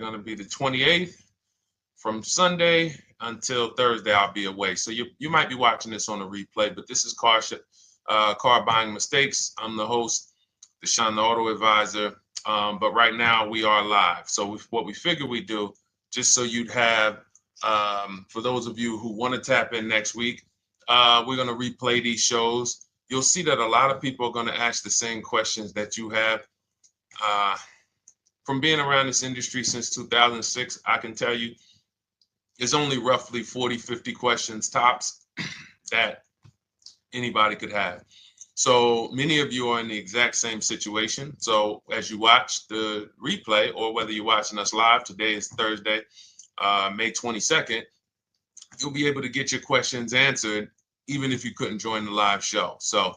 going to be the 28th. From Sunday until Thursday, I'll be away. So you might be watching this on a replay, but this is Car Buying Mistakes. I'm the host, Deshone the Auto Advisor. But right now we are live. So what we figure we do, just so you'd have, for those of you who want to tap in next week, we're going to replay these shows. You'll see that a lot of people are going to ask the same questions that you have. From being around this industry since 2006, I can tell you there's only roughly 40, 50 questions tops that anybody could have. So many of you are in the exact same situation. So as you watch the replay, or whether you're watching us live, today is Thursday, May 22nd, you'll be able to get your questions answered, even if you couldn't join the live show. So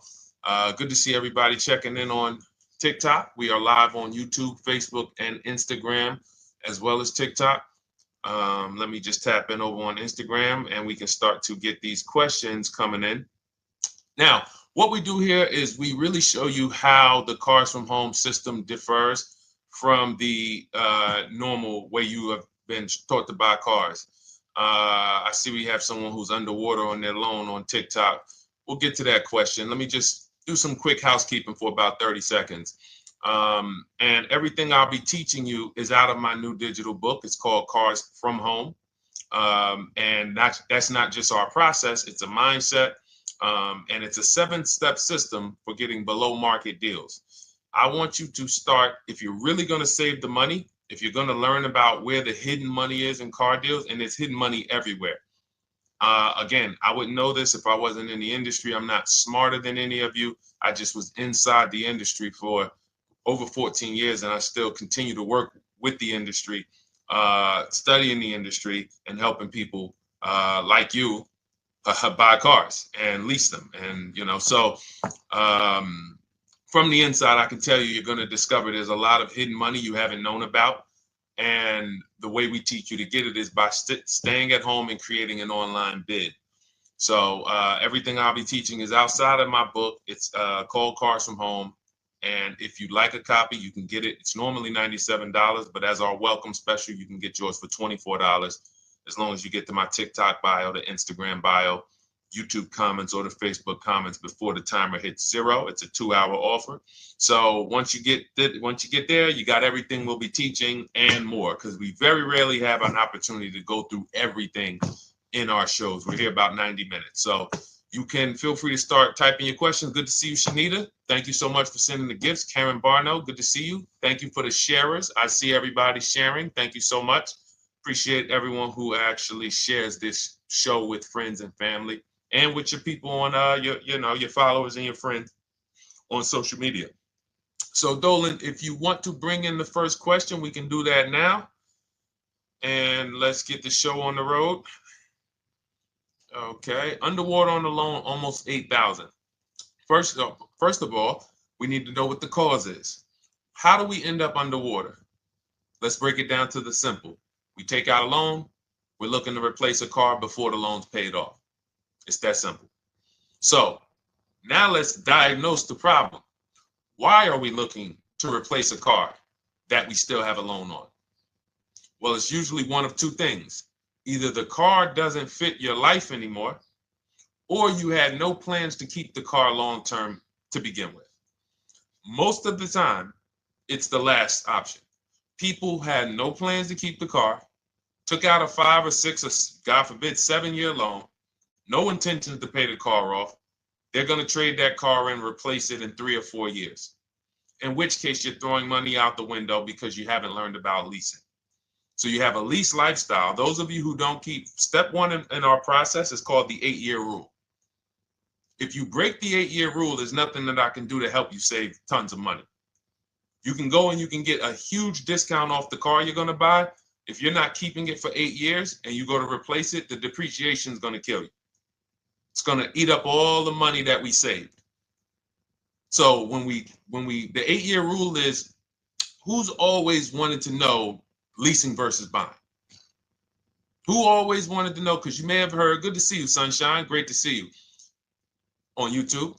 good to see everybody checking in on TikTok. We are live on YouTube, Facebook, and Instagram, as well as TikTok. Let me just tap in over on Instagram and we can start to get these questions coming in. Now, what we do here is we really show you how the Cars from Home system differs from the normal way you have been taught to buy cars. I see we have someone who's underwater on their loan on TikTok. We'll get to that question. Let me just do some quick housekeeping for about 30 seconds. And everything I'll be teaching you is out of my new digital book. It's called Cars from Home. And that's not just our process, it's a mindset. And it's a 7-step system for getting below market deals. I want you to start, if you're really going to save the money, if you're going to learn about where the hidden money is in car deals, and there's hidden money everywhere. Again, I wouldn't know this if I wasn't in the industry. I'm not smarter than any of you. I just was inside the industry for over 14 years, and I still continue to work with the industry, studying the industry and helping people like you buy cars and lease them. And, so from the inside, I can tell you, you're going to discover there's a lot of hidden money you haven't known about. And the way we teach you to get it is by staying at home and creating an online bid. So everything I'll be teaching is outside of my book. It's called Cars from Home. And if you'd like a copy, you can get it. It's normally $97, but as our welcome special, you can get yours for $24, as long as you get to my TikTok bio, the Instagram bio, YouTube comments, or the Facebook comments before the timer hits 0. It's a 2-hour offer. So once you get there, you got everything we'll be teaching and more, because we very rarely have an opportunity to go through everything in our shows. We're here about 90 minutes. So you can feel free to start typing your questions. Good to see you, Shanita. Thank you so much for sending the gifts. Karen Barno, good to see you. Thank you for the sharers. I see everybody sharing. Thank you so much. Appreciate everyone who actually shares this show with friends and family, and with your people on your followers and your friends on social media. So Dolan, if you want to bring in the first question, we can do that now. And let's get the show on the road. Okay, underwater on the loan, almost 8,000. First of all, we need to know what the cause is. How do we end up underwater? Let's break it down to the simple. We take out a loan, we're looking to replace a car before the loan's paid off. It's that simple. So now let's diagnose the problem. Why are we looking to replace a car that we still have a loan on? Well, it's usually one of two things. Either the car doesn't fit your life anymore, or you had no plans to keep the car long-term to begin with. Most of the time, it's the last option. People had no plans to keep the car, took out a 5 or 6 or, God forbid, 7-year loan, no intention to pay the car off. They're going to trade that car and replace it in 3 or 4 years, in which case you're throwing money out the window because you haven't learned about leasing. So you have a lease lifestyle. Those of you who don't keep step 1 in our process is called the 8-year rule. If you break the 8-year rule, there's nothing that I can do to help you save tons of money. You can go and you can get a huge discount off the car you're going to buy. If you're not keeping it for 8 years and you go to replace it, the depreciation is going to kill you. It's going to eat up all the money that we saved. So the 8-year rule is, who's always wanted to know leasing versus buying? Who always wanted to know? Because you may have heard, good to see you, Sunshine. Great to see you on YouTube.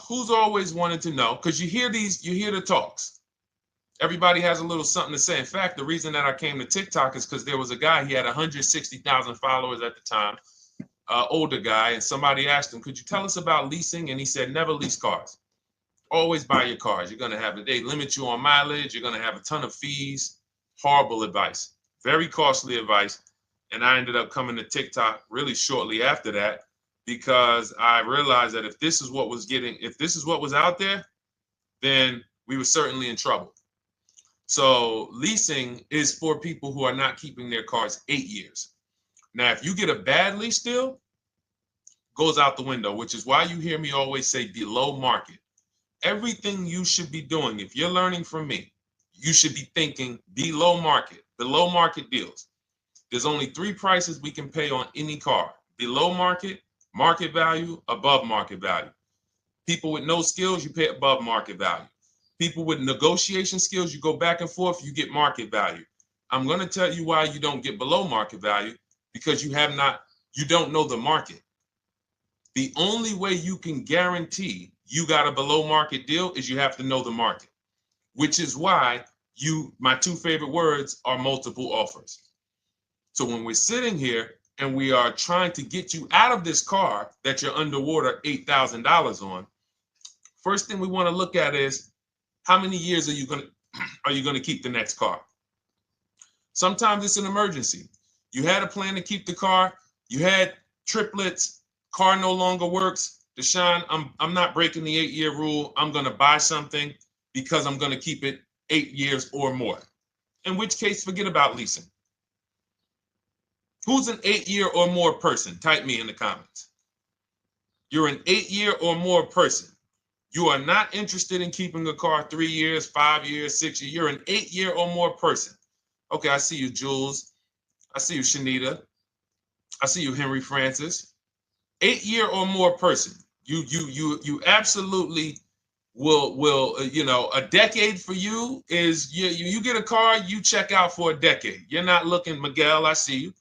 Who's always wanted to know? Because you hear the talks. Everybody has a little something to say. In fact, the reason that I came to TikTok is because there was a guy, he had 160,000 followers at the time, older guy, and somebody asked him, could you tell us about leasing? And he said, never lease cars. Always buy your cars. You're going to have, they limit you on mileage. You're going to have a ton of fees. Horrible advice. Very costly advice. And I ended up coming to TikTok really shortly after that because I realized that if this is what was out there, then we were certainly in trouble. So leasing is for people who are not keeping their cars 8 years. Now, if you get a bad lease deal, goes out the window, which is why you hear me always say below market. Everything you should be doing, if you're learning from me, you should be thinking below market deals. There's only 3 prices we can pay on any car: below market, market value, above market value. People with no skills, you pay above market value. People with negotiation skills, you go back and forth, you get market value. I'm going to tell you why you don't get below market value, because you don't know the market. The only way you can guarantee you got a below market deal is you have to know the market, which is why my 2 favorite words are multiple offers. So when we're sitting here and we are trying to get you out of this car that you're underwater $8,000 on, first thing we want to look at is how many years are you going to keep the next car? Sometimes it's an emergency. You had a plan to keep the car. You had triplets. Car no longer works. Deshone, I'm not breaking the 8-year rule. I'm going to buy something because I'm going to keep it 8 years or more. In which case, forget about leasing. Who's an 8-year or more person? Type me in the comments. You're an 8-year or more person. You are not interested in keeping a car 3 years, 5 years, 6 years. You're an 8-year or more person. Okay, I see you, Jules. I see you, Shanita. I see you, Henry Francis. 8-year or more person. You absolutely will a decade for you is you get a car, you check out for a decade. You're not looking, Miguel, I see you.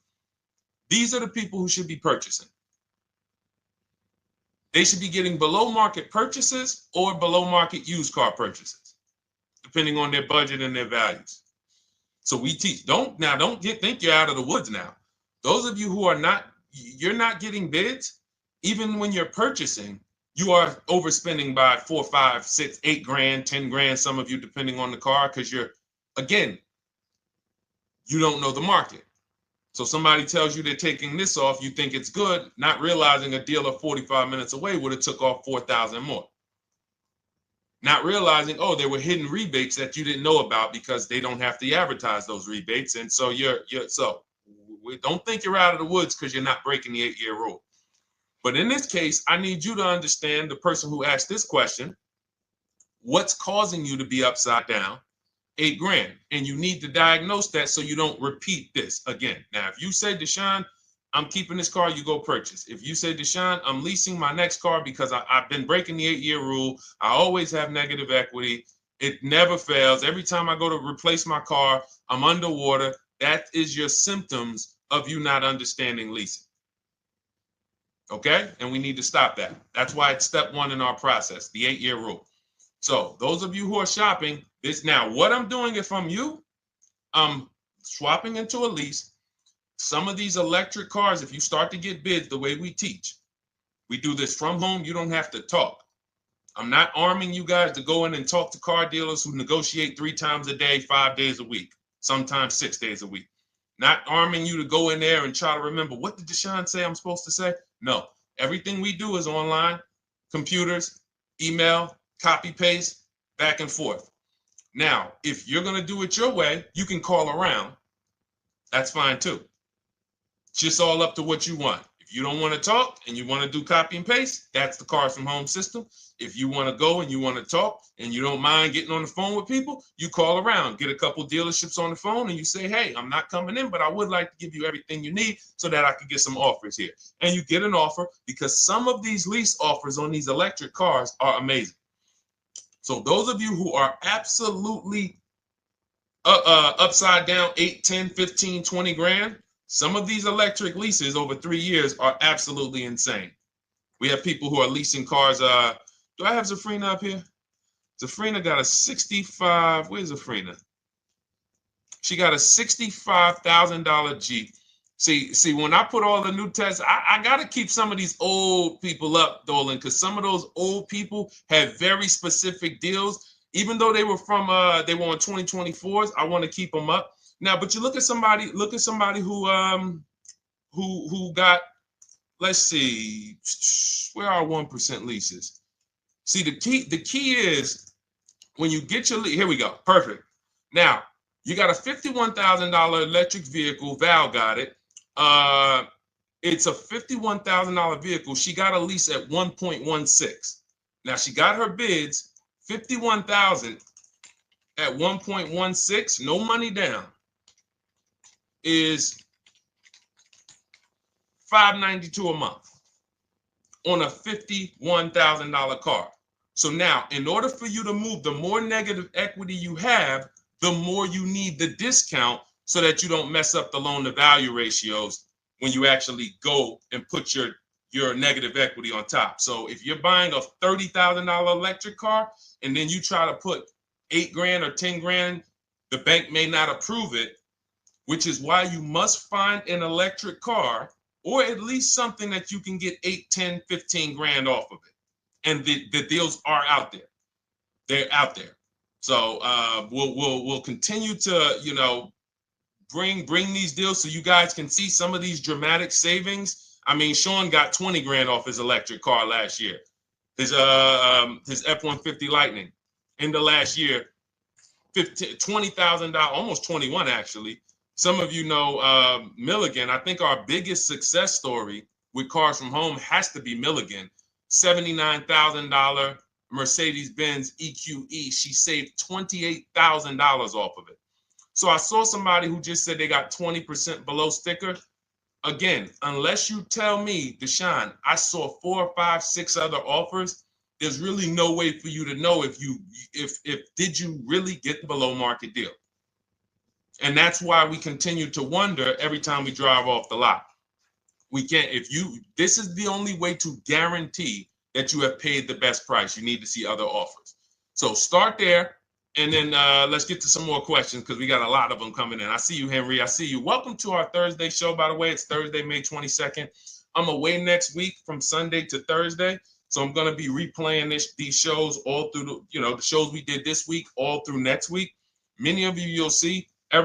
These are the people who should be purchasing. They should be getting below market purchases or below market used car purchases, depending on their budget and their values. So we teach, think you're out of the woods now. Those of you who you're not getting bids, even when you're purchasing, you are overspending by 4, 5, 6, 8 grand, 10 grand, some of you, depending on the car, because you don't know the market. So somebody tells you they're taking this off, you think it's good, not realizing a dealer 45 minutes away would have took off 4,000 more. Not realizing, there were hidden rebates that you didn't know about because they don't have to advertise those rebates. And so don't think you're out of the woods because you're not breaking the 8-year rule. But in this case, I need you to understand, the person who asked this question, what's causing you to be upside down 8 grand? And you need to diagnose that so you don't repeat this again. Now, if you say, Deshone, I'm keeping this car, you go purchase. If you say, Deshone, I'm leasing my next car because I've been breaking the 8-year rule. I always have negative equity. It never fails. Every time I go to replace my car, I'm underwater. That is your symptoms of you not understanding leasing. Okay? And we need to stop that. That's why it's step 1 in our process, the 8-year rule. So those of you who are shopping this now, what I'm doing if I'm you, I'm swapping into a lease. Some of these electric cars, if you start to get bids the way we teach, we do this from home. You don't have to talk. I'm not arming you guys to go in and talk to car dealers who negotiate 3 times a day, 5 days a week, sometimes 6 days a week. Not arming you to go in there and try to remember, what did Deshone say I'm supposed to say? No, everything we do is online, computers, email, copy, paste, back and forth. Now, if you're going to do it your way, you can call around. That's fine too. It's just all up to what you want. If you don't want to talk and you want to do copy and paste, that's the Cars from Home system. If you want to go and you want to talk and you don't mind getting on the phone with people, you call around, get a couple dealerships on the phone and you say, hey, I'm not coming in, but I would like to give you everything you need so that I could get some offers here. And you get an offer, because some of these lease offers on these electric cars are amazing. So those of you who are absolutely upside down 8, 10, 15, 20 grand, some of these electric leases over 3 years are absolutely insane. We have people who are leasing cars. Do I have Zafrina up here? Zafrina got a 65. Where's Zafrina? She got a $65,000 Jeep. See, when I put all the new tests, I got to keep some of these old people up, Dolan, because some of those old people have very specific deals. Even though they were on 2024s, I want to keep them up. Now, but you look at somebody who got, let's see, where are 1% leases? See, the key is when you get your lease, here we go, perfect. Now, you got a $51,000 electric vehicle, Val got it. It's a $51,000 vehicle. She got a lease at 1.16. Now she got her bids, 51,000 at 1.16, no money down, is $592 a month on a $51,000 car. So now, in order for you to move, the more negative equity you have, the more you need the discount so that you don't mess up the loan to value ratios when you actually go and put your negative equity on top. So if you're buying a $30,000 electric car and then you try to put $8,000 or $10,000, the bank may not approve it, which is why you must find an electric car or at least something that you can get 8, 10, 15 grand off of it. And the deals are out there. They're out there. So we'll continue to, bring these deals so you guys can see some of these dramatic savings. I mean, Sean got 20 grand off his electric car last year. His F-150 Lightning in the last year, $20,000, almost 21 actually. Some of you know Milligan. I think our biggest success story with Cars from Home has to be Milligan. $79,000 Mercedes-Benz EQE. She saved $28,000 off of it. So I saw somebody who just said they got 20% below sticker. Again, unless you tell me, Deshone, I saw 4, 5, 6 other offers, there's really no way for you to know if did you really get the below market deal. And that's why we continue to wonder every time we drive off the lot. We can't, this is the only way to guarantee that you have paid the best price. You need to see other offers. So start there. And then let's get to some more questions because we got a lot of them coming in. I see you, Henry. I see you. Welcome to our Thursday show, by the way. It's Thursday, May 22nd. I'm away next week from Sunday to Thursday. So I'm going to be replaying these shows all through, the shows we did this week, all through next week. Many of you, you'll see, a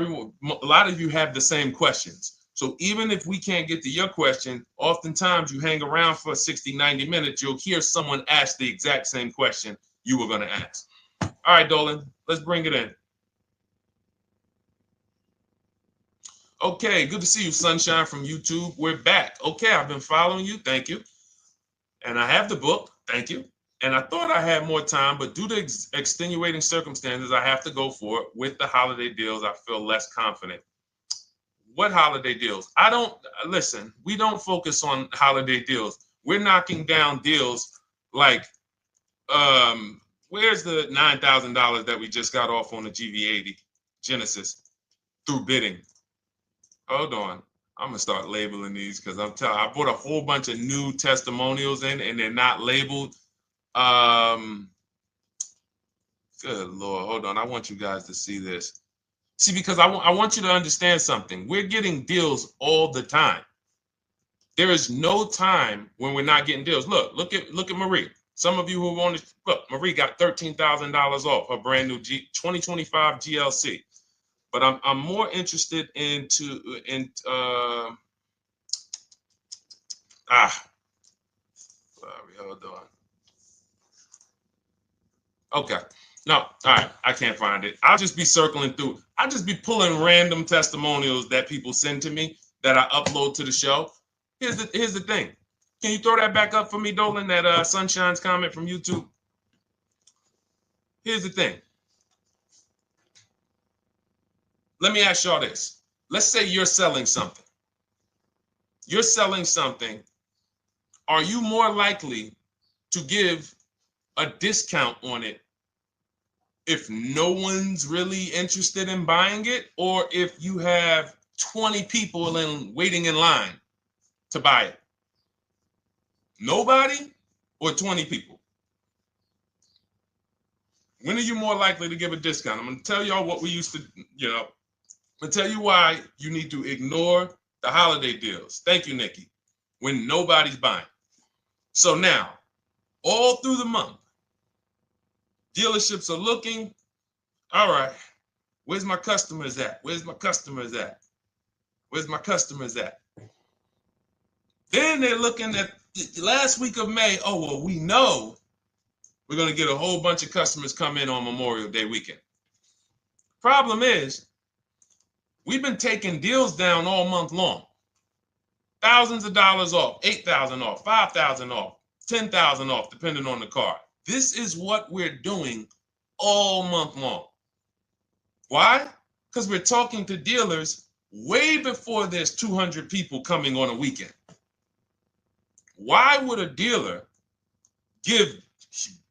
lot of you have the same questions. So even if we can't get to your question, oftentimes you hang around for 60, 90 minutes, you'll hear someone ask the exact same question you were going to ask. All right, Dolan, let's bring it in. Okay, good to see you, Sunshine from YouTube. We're back. Okay, I've been following you. Thank you. And I have the book. Thank you. And I thought I had more time, but due to extenuating circumstances, I have to go for it. With the holiday deals, I feel less confident. What holiday deals? Listen, we don't focus on holiday deals. We're knocking down deals like, where's the $9,000 that we just got off on the GV80 Genesis through bidding? Hold on. I'm going to start labeling these because I bought a whole bunch of new testimonials in and they're not labeled. Good Lord. Hold on. I want you guys to see this. See, because I want you to understand something. We're getting deals all the time. There is no time when we're not getting deals. Look at Marie. Some of you who want to look, Marie got $13,000 off her brand new 2025 GLC. But I'm more interested sorry, hold on. Okay. No, all right. I can't find it. I'll just be circling through. I'll just be pulling random testimonials that people send to me that I upload to the show. Here's the thing. Can you throw that back up for me, Dolan, that Sunshine's comment from YouTube? Here's the thing. Let me ask y'all this. Let's say you're selling something. You're selling something. Are you more likely to give a discount on it if no one's really interested in buying it, or if you have 20 people waiting in line to buy it? Nobody or 20 people? When are you more likely to give a discount? I'm going to tell y'all what we used to, I'm going to tell you why you need to ignore the holiday deals. Thank you, Nikki. When nobody's buying. So now, all through the month, dealerships are looking, all right, where's my customers at? Where's my customers at? Where's my customers at? Then they're looking at the last week of May. Oh, well, we know we're going to get a whole bunch of customers come in on Memorial Day weekend. Problem is, we've been taking deals down all month long. Thousands of dollars off, 8,000 off, 5,000 off, 10,000 off, depending on the car. This is what we're doing all month long. Why? Because we're talking to dealers way before there's 200 people coming on a weekend. Why would a dealer give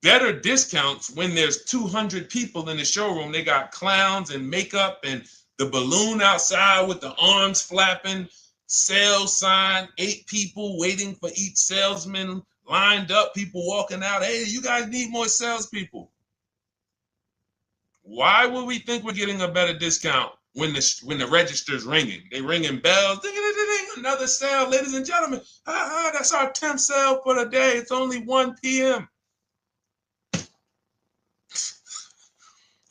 better discounts when there's 200 people in the showroom? They got clowns and makeup and the balloon outside with the arms flapping, sales sign, 8 people waiting for each salesman lined up, people walking out. Hey, you guys need more salespeople. Why would we think we're getting a better discount when the register's ringing? They ringing bells, ding, ding, ding, ding, another sale, ladies and gentlemen. That's our 10th sale for the day. It's only 1 p.m.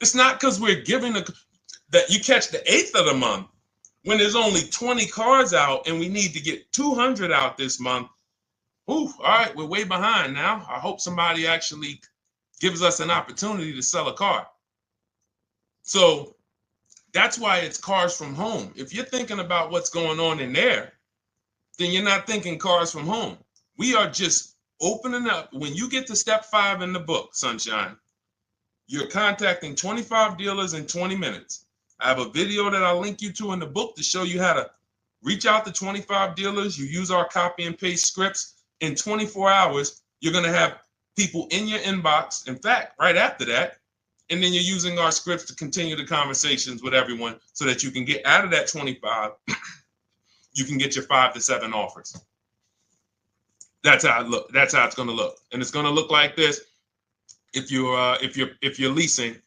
It's not because we're giving that you catch the 8th of the month when there's only 20 cars out and we need to get 200 out this month. Ooh, all right, we're way behind now. I hope somebody actually gives us an opportunity to sell a car. So that's why it's cars from home. If you're thinking about what's going on in there, then you're not thinking cars from home. We are just opening up. When you get to step 5 in the book, Sunshine, you're contacting 25 dealers in 20 minutes. I have a video that I'll link you to in the book to show you how to reach out to 25 dealers. You use our copy and paste scripts. In 24 hours, you're going to have people in your inbox. In fact, right after that, and then you're using our scripts to continue the conversations with everyone so that you can get out of that 25, you can get your 5 to 7 offers. That's how it look. That's how it's going to look. And it's going to look like this. If you're leasing,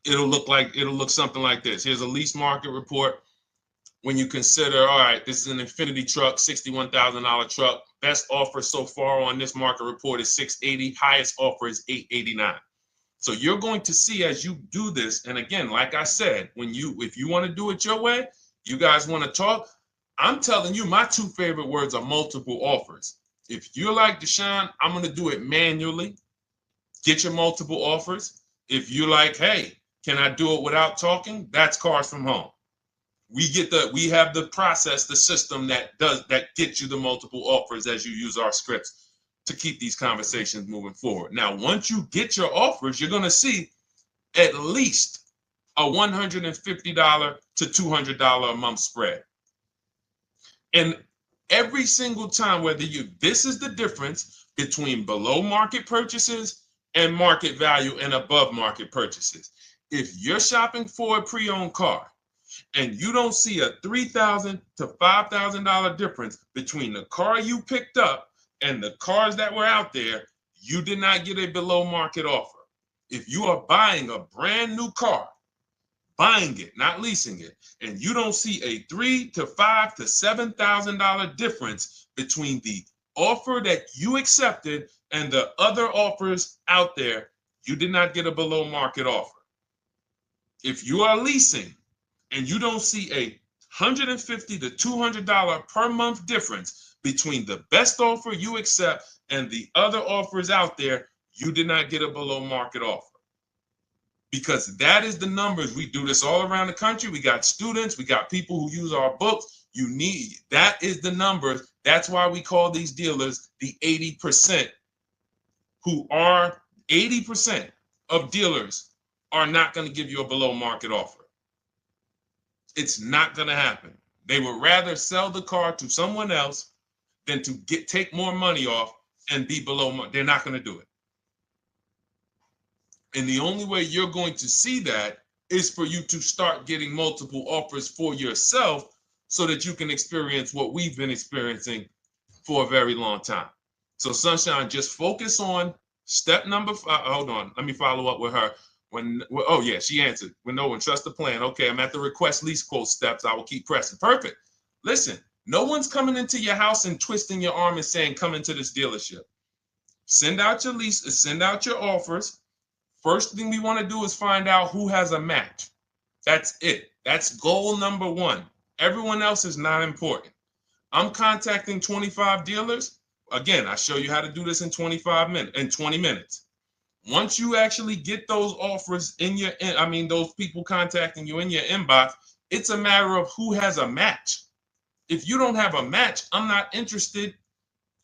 it'll look something like this. Here's a lease market report. When you consider, all right, this is an Infinity truck, $61,000 truck. Best offer so far on this market report is $680. Highest offer is $889. So you're going to see as you do this, and again, like I said, if you want to do it your way, you guys want to talk, I'm telling you, my 2 favorite words are multiple offers. If you're like Deshone, I'm going to do it manually. Get your multiple offers. If you're like, hey, can I do it without talking? That's cars from home. We have the process, the system that gets you the multiple offers as you use our scripts to keep these conversations moving forward. Now, once you get your offers, you're going to see at least a $150 to $200 a month spread. And every single time, this is the difference between below market purchases and market value and above market purchases. If you're shopping for a pre-owned car and you don't see a $3,000 to $5,000 difference between the car you picked up and the cars that were out there, you did not get a below market offer. If you are buying a brand new car, buying it, not leasing it, and you don't see a $3,000 to $5,000 to $7,000 difference between the offer that you accepted and the other offers out there, you did not get a below market offer. If you are leasing and you don't see a $150 to $200 per month difference between the best offer you accept and the other offers out there, you did not get a below market offer. Because that is the numbers. We do this all around the country. We got students, we got people who use our books. That is the numbers. That's why we call these dealers the 80%, who are 80% of dealers are not going to give you a below market offer. It's not going to happen. They would rather sell the car to someone else than to take more money off and be below market. They're not going to do it. And the only way you're going to see that is for you to start getting multiple offers for yourself so that you can experience what we've been experiencing for a very long time. So Sunshine, just focus on Step number five, hold on, let me follow up with her. Oh yeah, she answered. When no one trusts the plan. Okay, I'm at the request lease quote steps. I will keep pressing. Perfect. Listen, no one's coming into your house and twisting your arm and saying, come into this dealership. Send out your leases, send out your offers. First thing we want to do is find out who has a match. That's it. That's goal number one. Everyone else is not important. I'm contacting 25 dealers. Again, I show you how to do this in 20 minutes. Once you actually get those offers in your, those people contacting you in your inbox, it's a matter of who has a match. If you don't have a match, I'm not interested,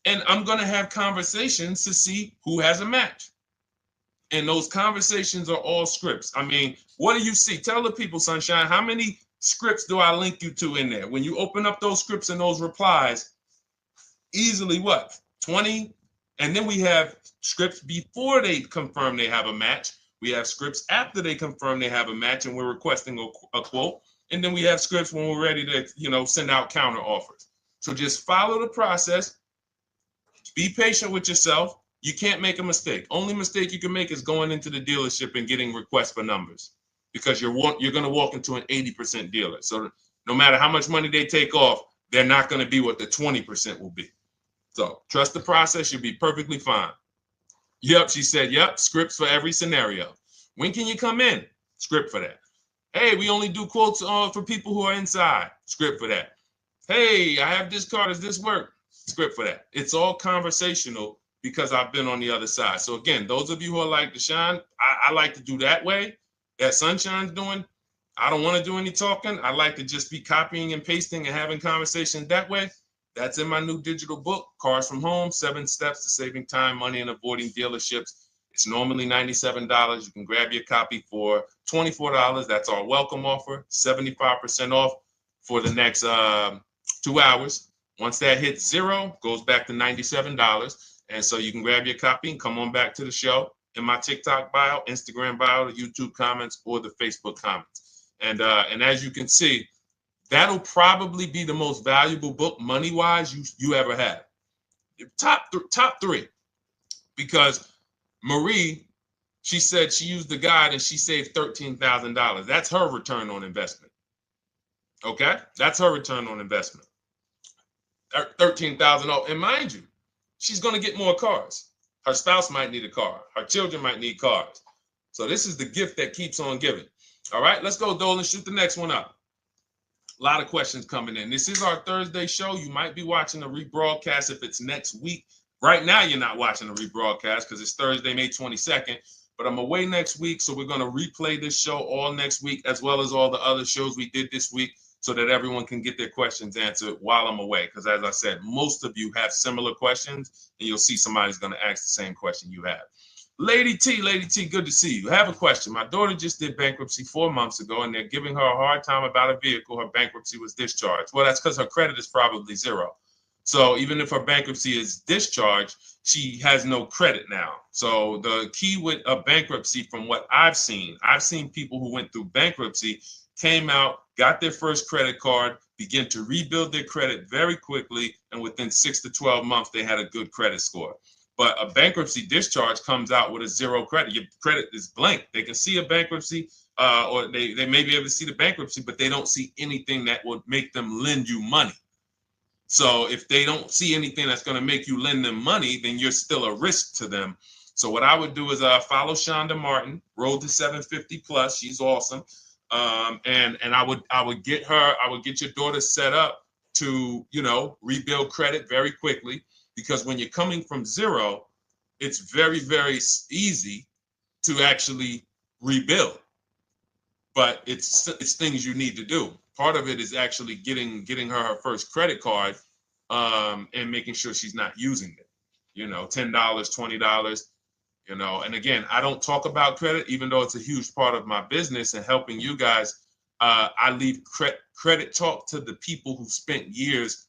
and I'm going to have conversations to see who has a match. And those conversations are all scripts. I mean, what do you see? Tell the people, Sunshine, how many scripts do I link you to in there? When you open up those scripts and those replies, easily what? 20? And then we have scripts before they confirm they have a match. We have scripts after they confirm they have a match and we're requesting a quote. And then we have scripts when we're ready to, send out counter offers. So just follow the process. Be patient with yourself. You can't make a mistake. Only mistake you can make is going into the dealership and getting requests for numbers, because you're going to walk into an 80% dealer. So no matter how much money they take off, they're not going to be what the 20% will be. So trust the process. You'll be perfectly fine. Yep, she said, yep, scripts for every scenario. When can you come in? Script for that. Hey, we only do quotes for people who are inside. Script for that. Hey, I have this car. Does this work? Script for that. It's all conversational because I've been on the other side. So again, those of you who are like Deshone, I like to do that way, that Sunshine's doing. I don't want to do any talking. I like to just be copying and pasting and having conversations that way. That's in my new digital book, Cars from Home, 7 Steps to Saving Time, Money, and Avoiding Dealerships. It's normally $97. You can grab your copy for $24. That's our welcome offer, 75% off for the next 2 hours. Once that hits zero, goes back to $97. And so you can grab your copy and come on back to the show in my TikTok bio, Instagram bio, the YouTube comments, or the Facebook comments. And as you can see, that'll probably be the most valuable book money-wise you ever have. Top three. Because Marie, she said she used the guide and she saved $13,000. That's her return on investment. Okay? That's her return on investment. $13,000. And mind you, she's going to get more cars. Her spouse might need a car. Her children might need cars. So this is the gift that keeps on giving. All right, let's go, Dolan. Shoot the next one up. A lot of questions coming in. This is our Thursday show. You might be watching a rebroadcast if it's next week. Right now, you're not watching a rebroadcast because it's Thursday, May 22nd. But I'm away next week, so we're going to replay this show all next week, as well as all the other shows we did this week, so that everyone can get their questions answered while I'm away. Because as I said, most of you have similar questions, and you'll see somebody's going to ask the same question you have. Lady T, good to see you. I have a question. My daughter just did bankruptcy 4 months ago, and they're giving her a hard time about a vehicle. Her bankruptcy was discharged. Well, that's because her credit is probably zero. So even if her bankruptcy is discharged, she has no credit now. So the key with a bankruptcy, from what I've seen people who went through bankruptcy, came out, got their first credit card, began to rebuild their credit very quickly, and within 6 to 12 months, they had a good credit score. But a bankruptcy discharge comes out with a zero credit. Your credit is blank. They can see a bankruptcy, or they may be able to see the bankruptcy, but they don't see anything that would make them lend you money. So if they don't see anything that's going to make you lend them money, then you're still a risk to them. So what I would do is follow Shonda Martin, Road to 750 Plus. She's awesome. And I would get your daughter set up to, rebuild credit very quickly, because when you're coming from zero, it's very, very easy to actually rebuild. But it's things you need to do. Part of it is actually getting her first credit card, and making sure she's not using it. $10, $20. And again, I don't talk about credit, even though it's a huge part of my business and helping you guys. I leave credit talk to the people who spent years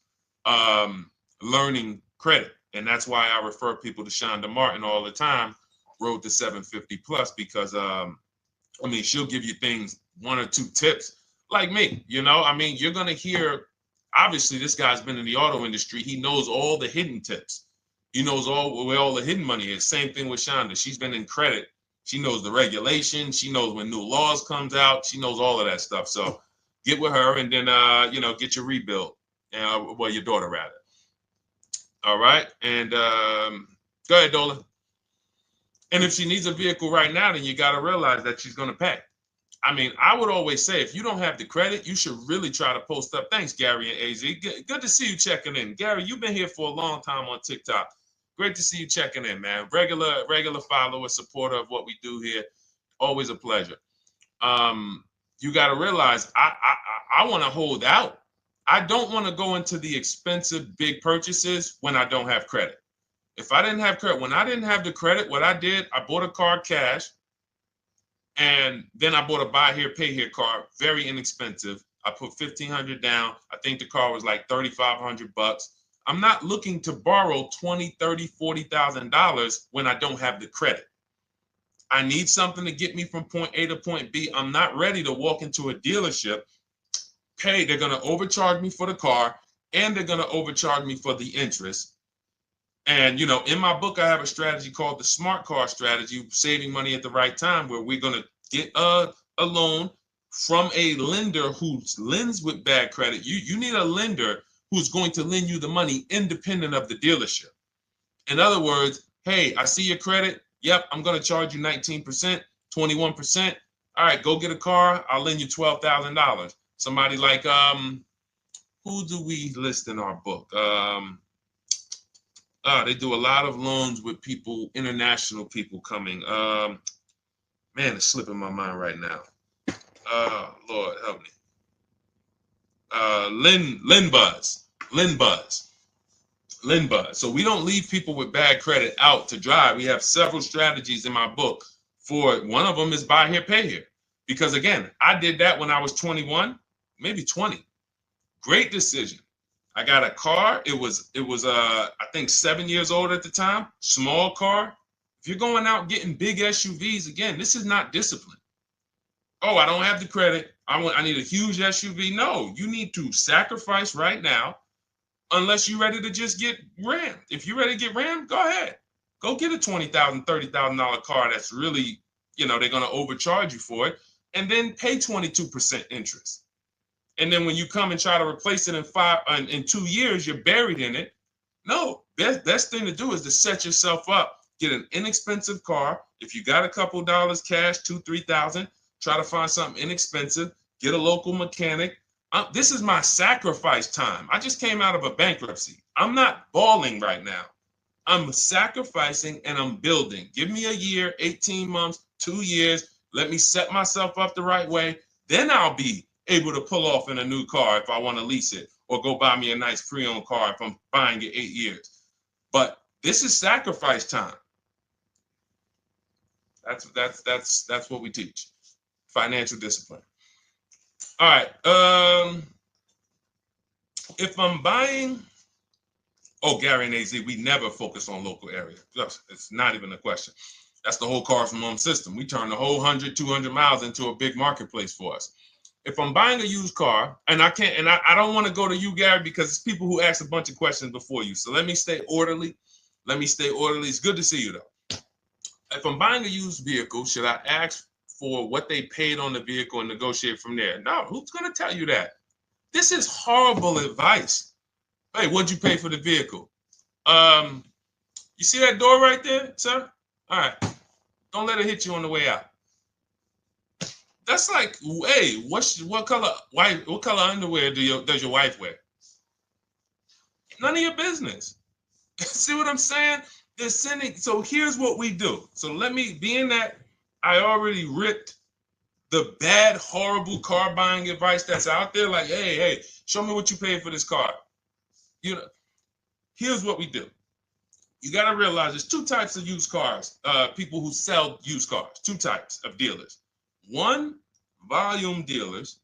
learning credit. And that's why I refer people to Shonda Martin all the time, Road to 750 Plus, because she'll give you things, 1 or 2 tips, like me. You're going to hear, obviously this guy's been in the auto industry. He knows all the hidden tips. He knows where all the hidden money is. Same thing with Shonda. She's been in credit. She knows the regulations. She knows when new laws comes out. She knows all of that stuff. So get with her and then, get your rebuild. Well, your daughter rather. All right. And go ahead, Dola. And if she needs a vehicle right now, then you got to realize that she's going to pay. I mean, I would always say, if you don't have the credit, you should really try to post up. Thanks, Gary and AZ. Good to see you checking in. Gary, you've been here for a long time on TikTok. Great to see you checking in, man. Regular follower, supporter of what we do here. Always a pleasure. You got to realize, I want to hold out. I don't want to go into the expensive big purchases when I don't have credit. If I didn't have credit, when I didn't have the credit, what I did, I bought a car cash. And then I bought a buy here, pay here car, very inexpensive. I put $1,500 down. I think the car was like $3,500. I'm not looking to borrow $20,000, $30,000, $40,000 when I don't have the credit. I need something to get me from point A to point B. I'm not ready to walk into a dealership, pay. They're going to overcharge me for the car, and they're going to overcharge me for the interest. And, in my book, I have a strategy called the smart car strategy, saving money at the right time, where we're going to get a loan from a lender who lends with bad credit. You need a lender who's going to lend you the money independent of the dealership. In other words, hey, I see your credit. Yep, I'm going to charge you 19%, 21%. All right, go get a car. I'll lend you $12,000. Somebody like, who do we list in our book? They do a lot of loans with people, international people coming. Man, it's slipping my mind right now. Lord help me. LendBuzz. So we don't leave people with bad credit out to dry. We have several strategies in my book. For one of them is buy here, pay here. Because again, I did that when I was 21, maybe 20. Great decision. I got a car. It was I think 7 years old at the time. Small car. If you're going out getting big SUVs, again, this is not discipline. Oh, I don't have the credit. I need a huge SUV. No, you need to sacrifice right now, unless you're ready to just get rammed. If you're ready to get rammed, go ahead. Go get a $20,000, $30,000 car that's really, they're going to overcharge you for it, and then pay 22% interest. And then when you come and try to replace it in 2 years, you're buried in it. No, best thing to do is to set yourself up. Get an inexpensive car. If you got a couple dollars cash, $2,000, $3,000, try to find something inexpensive. Get a local mechanic. This is my sacrifice time. I just came out of a bankruptcy. I'm not balling right now. I'm sacrificing and I'm building. Give me a year, 18 months, 2 years. Let me set myself up the right way. Then I'll be able to pull off in a new car if I want to lease it, or go buy me a nice pre-owned car if I'm buying it 8 years. But this is sacrifice time. That's what we teach. Financial discipline. All right. If I'm buying, Gary and AZ, we never focus on local area. It's not even a question. That's the whole car from home system. We turn the whole 100, 200 miles into a big marketplace for us. If I'm buying a used car, and I don't want to go to you, Gary, because it's people who ask a bunch of questions before you. So let me stay orderly. It's good to see you, though. If I'm buying a used vehicle, should I ask for what they paid on the vehicle and negotiate from there? No, who's going to tell you that? This is horrible advice. Hey, what'd you pay for the vehicle? You see that door right there, sir? All right. Don't let it hit you on the way out. That's like, hey, what color underwear does your wife wear? None of your business. See what I'm saying? They're sending. So here's what we do. So being that I already ripped the bad, horrible car buying advice that's out there, like, hey, show me what you paid for this car. Here's what we do. You got to realize there's two types of used cars, people who sell used cars, two types of dealers. One, volume dealers.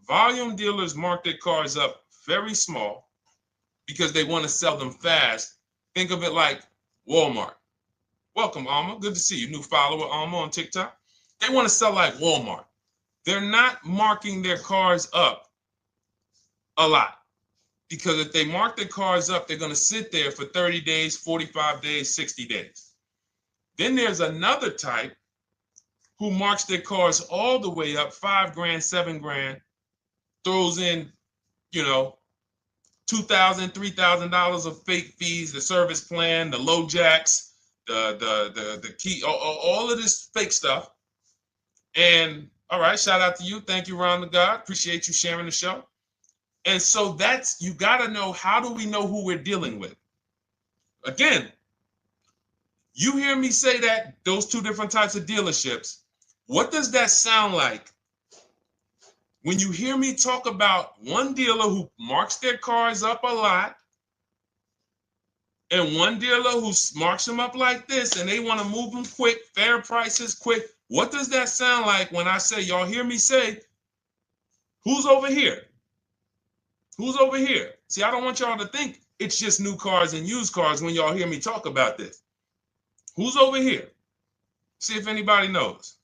Volume dealers mark their cars up very small because they want to sell them fast. Think of it like Walmart. Welcome, Alma. Good to see you. New follower, Alma, on TikTok. They want to sell like Walmart. They're not marking their cars up a lot. Because if they mark their cars up, they're going to sit there for 30 days, 45 days, 60 days. Then there's another type who marks their cars all the way up, 5 grand, 7 grand, throws in, you know, $2,000, $3,000 of fake fees, the service plan, the low jacks, the key, all of this fake stuff. And all right, shout out to you. Thank you, Ron the God. Appreciate you sharing the show. And so that's, you got to know, how do we know who we're dealing with? Again, you hear me say that, those two different types of dealerships. What does that sound like when you hear me talk about one dealer who marks their cars up a lot and one dealer who marks them up like this and they want to move them quick, fair prices, quick? What does that sound like when I say, y'all hear me say, who's over here? Who's over here? See, I don't want y'all to think it's just new cars and used cars when y'all hear me talk about this. Who's over here? See if anybody knows.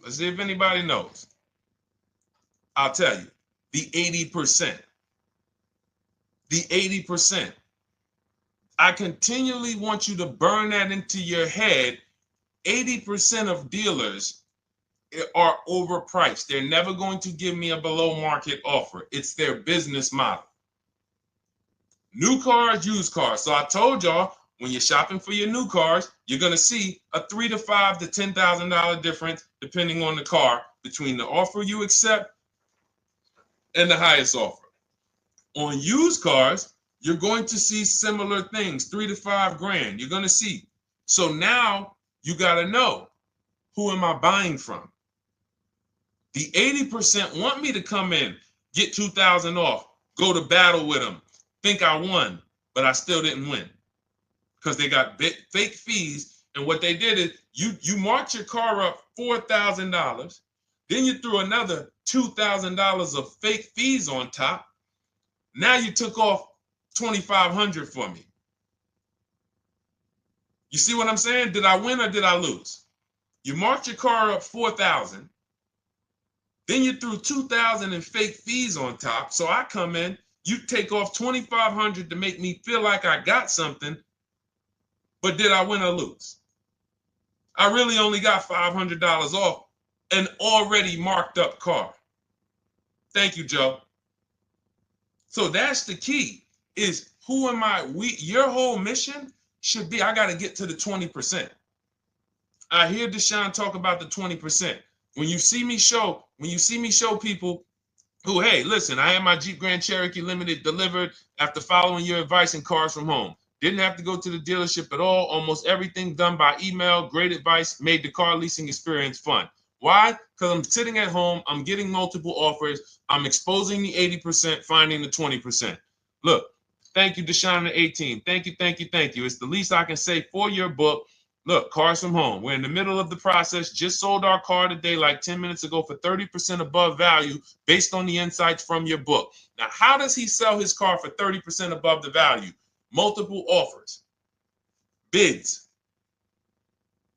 Let's see if anybody knows. I'll tell you, the 80%. The 80%. I continually want you to burn that into your head. 80% of dealers are overpriced. They're never going to give me a below market offer. It's their business model. New cars, used cars. So I told y'all, when you're shopping for your new cars, you're going to see a $3,000 to $5,000 to $10,000 difference, depending on the car, between the offer you accept and the highest offer. On used cars, you're going to see similar things, 3 to 5 grand. You're going to see. So now you got to know, who am I buying from? The 80% want me to come in, get 2,000 off, go to battle with them, think I won, but I still didn't win because they got fake fees. And what they did is you marked your car up $4,000, then you threw another $2,000 of fake fees on top. Now you took off $2,500 for me. You see what I'm saying? Did I win or did I lose? You marked your car up $4,000. Then you threw $2,000 in fake fees on top. So I come in, you take off $2,500 to make me feel like I got something. But did I win or lose? I really only got $500 off an already marked up car. Thank you, Joe. So that's the key, is who am I? Your whole mission should be, I got to get to the 20%. I hear Deshone talk about the 20%. When you see me show people who, hey, listen, I had my Jeep Grand Cherokee Limited delivered after following your advice and cars from home. Didn't have to go to the dealership at all. Almost everything done by email. Great advice. Made the car leasing experience fun. Why? Because I'm sitting at home. I'm getting multiple offers. I'm exposing the 80%, finding the 20%. Look, thank you, Deshone the 18. Thank you, thank you, thank you. It's the least I can say for your book. Look, cars from home. We're in the middle of the process. Just sold our car today, like 10 minutes ago, for 30% above value based on the insights from your book. Now, how does he sell his car for 30% above the value? Multiple offers, bids.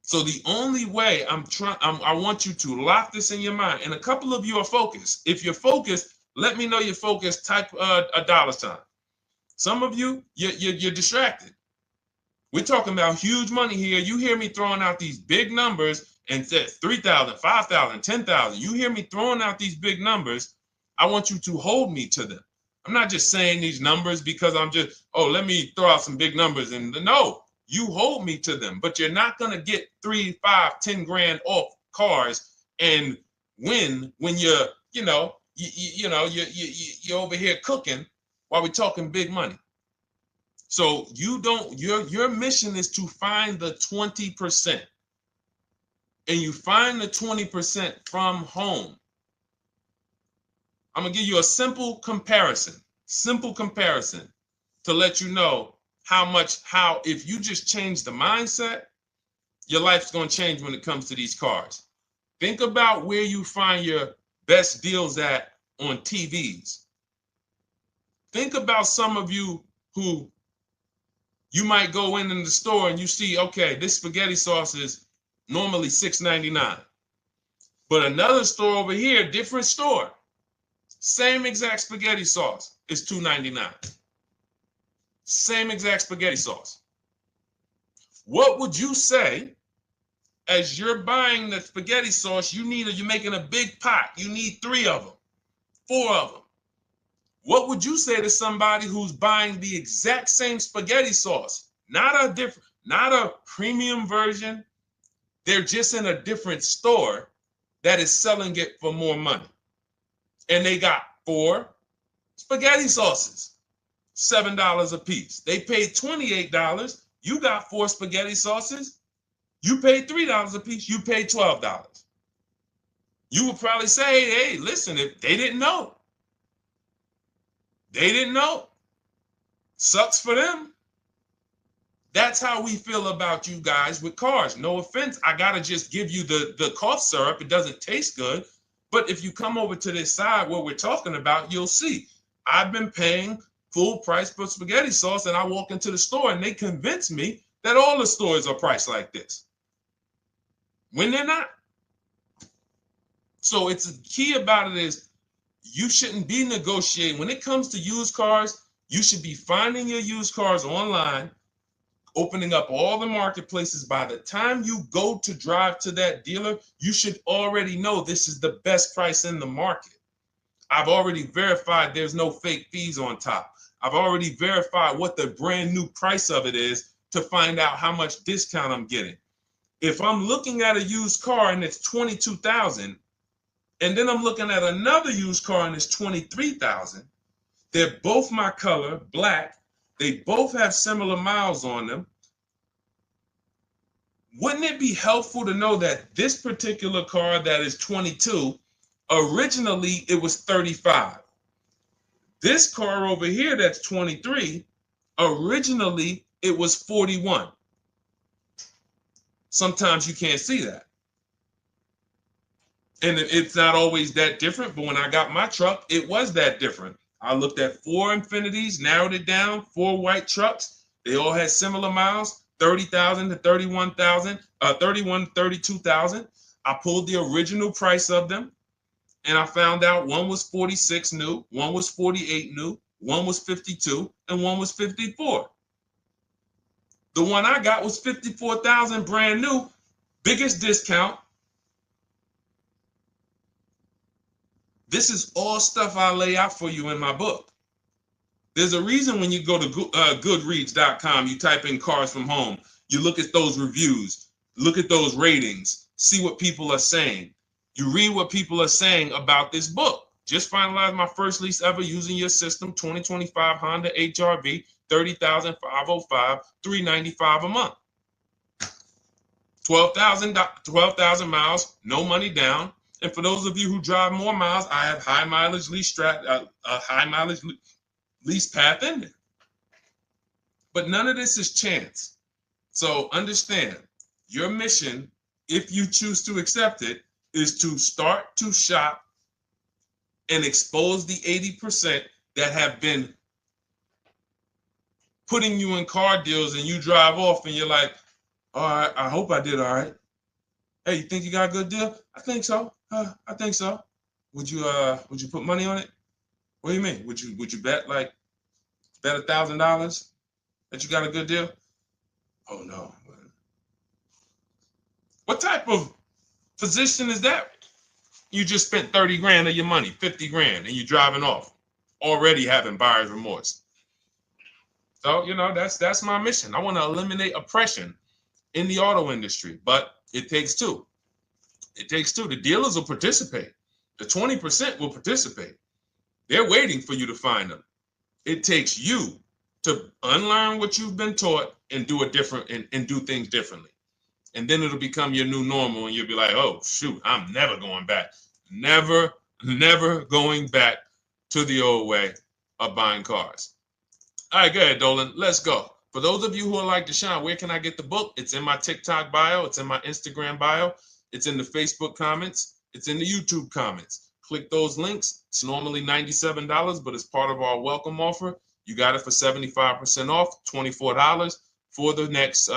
So the only way I want you to lock this in your mind. And a couple of you are focused. If you're focused, let me know you're focused. Type a $. Some of you, you're distracted. We're talking about huge money here. You hear me throwing out these big numbers and said 3,000, 5,000, 10,000. You hear me throwing out these big numbers. I want you to hold me to them. I'm not just saying these numbers because I'm just, let me throw out some big numbers. And no, you hold me to them, but you're not going to get 3, 5, 10 grand off cars and win when you're over here cooking while we're talking big money. So your mission is to find the 20%. And you find the 20% from home. I'm going to give you a simple comparison to let you know how if you just change the mindset, your life's going to change when it comes to these cars. Think about where you find your best deals at on TVs. Think about some of you who you might go in the store and you see, okay, this spaghetti sauce is normally $6.99. But another store over here, different store, same exact spaghetti sauce is $2.99. Same exact spaghetti sauce. What would you say as you're buying the spaghetti sauce? You're making a big pot. You need 3 of them, 4 of them. What would you say to somebody who's buying the exact same spaghetti sauce? Not a premium version. They're just in a different store that is selling it for more money. And they got 4 spaghetti sauces, $7 a piece. They paid $28. You got 4 spaghetti sauces. You paid $3 a piece. You paid $12. You would probably say, hey, listen, if they didn't know. They didn't know. Sucks for them. That's how we feel about you guys with cars. No offense. I got to just give you the cough syrup. It doesn't taste good. But if you come over to this side where we're talking about, you'll see. I've been paying full price for spaghetti sauce, and I walk into the store and they convince me that all the stores are priced like this, when they're not. So it's the key about it is you shouldn't be negotiating. When it comes to used cars, you should be finding your used cars online, opening up all the marketplaces. By the time you go to drive to that dealer, you should already know this is the best price in the market. I've already verified there's no fake fees on top. I've already verified what the brand new price of it is to find out how much discount I'm getting. If I'm looking at a used car and it's $22,000, and then I'm looking at another used car and it's $23,000, they're both my color, black. They both have similar miles on them. Wouldn't it be helpful to know that this particular car that is 22, originally it was 35? This car over here that's 23, originally it was 41. Sometimes you can't see that. And it's not always that different, but when I got my truck, it was that different. I looked at 4 Infinities, narrowed it down, 4 white trucks. They all had similar miles, 30,000 to 31,000, 31, 32,000. I pulled the original price of them, and I found out one was 46 new, one was 48 new, one was 52, and one was 54. The one I got was 54,000 brand new, biggest discount. This is all stuff I lay out for you in my book. There's a reason when you go to Goodreads.com, you type in cars from home, you look at those reviews, look at those ratings, see what people are saying. You read what people are saying about this book. Just finalized my first lease ever using your system, 2025 Honda HRV, 30,505, $395 a month. 12,000 miles, no money down. And for those of you who drive more miles, I have high mileage lease lease path in there. But none of this is chance. So understand, your mission, if you choose to accept it, is to start to shop and expose the 80% that have been putting you in car deals, and you drive off and you're like, all right, I hope I did all right. Hey, you think you got a good deal? I think so. I think so. Would you put money on it? What do you mean? Would you bet $1,000 that you got a good deal? Oh no. What type of position is that? You just spent 30 grand of your money, 50 grand, and you're driving off, already having buyer's remorse. So, that's my mission. I want to eliminate oppression in the auto industry, but it takes two. It takes two. The dealers will participate. The 20% will participate. They're waiting for you to find them. It takes you to unlearn what you've been taught and do it different and do things differently. And then it'll become your new normal, and you'll be like, oh, shoot, I'm never going back. Never going back to the old way of buying cars. All right, go ahead, Dolan. Let's go. For those of you who are like Deshone, where can I get the book? It's in my TikTok bio. It's in my Instagram bio. It's in the Facebook comments. It's in the YouTube comments. Click those links. It's normally $97, but it's part of our welcome offer. You got it for 75% off, $24 for the next 2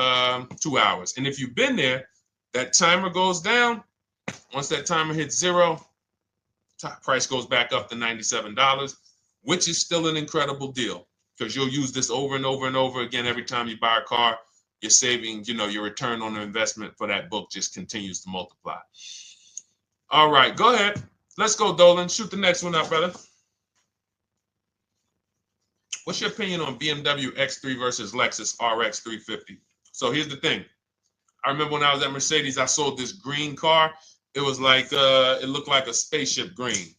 hours. And if you've been there, that timer goes down. Once that timer hits 0, top price goes back up to $97, which is still an incredible deal because you'll use this over and over and over again every time you buy a car. You're saving, your return on the investment for that book just continues to multiply. All right, go ahead. Let's go, Dolan. Shoot the next one up, brother. What's your opinion on BMW X3 versus Lexus RX 350? So here's the thing. I remember when I was at Mercedes, I sold this green car. It was like, it looked like a spaceship green.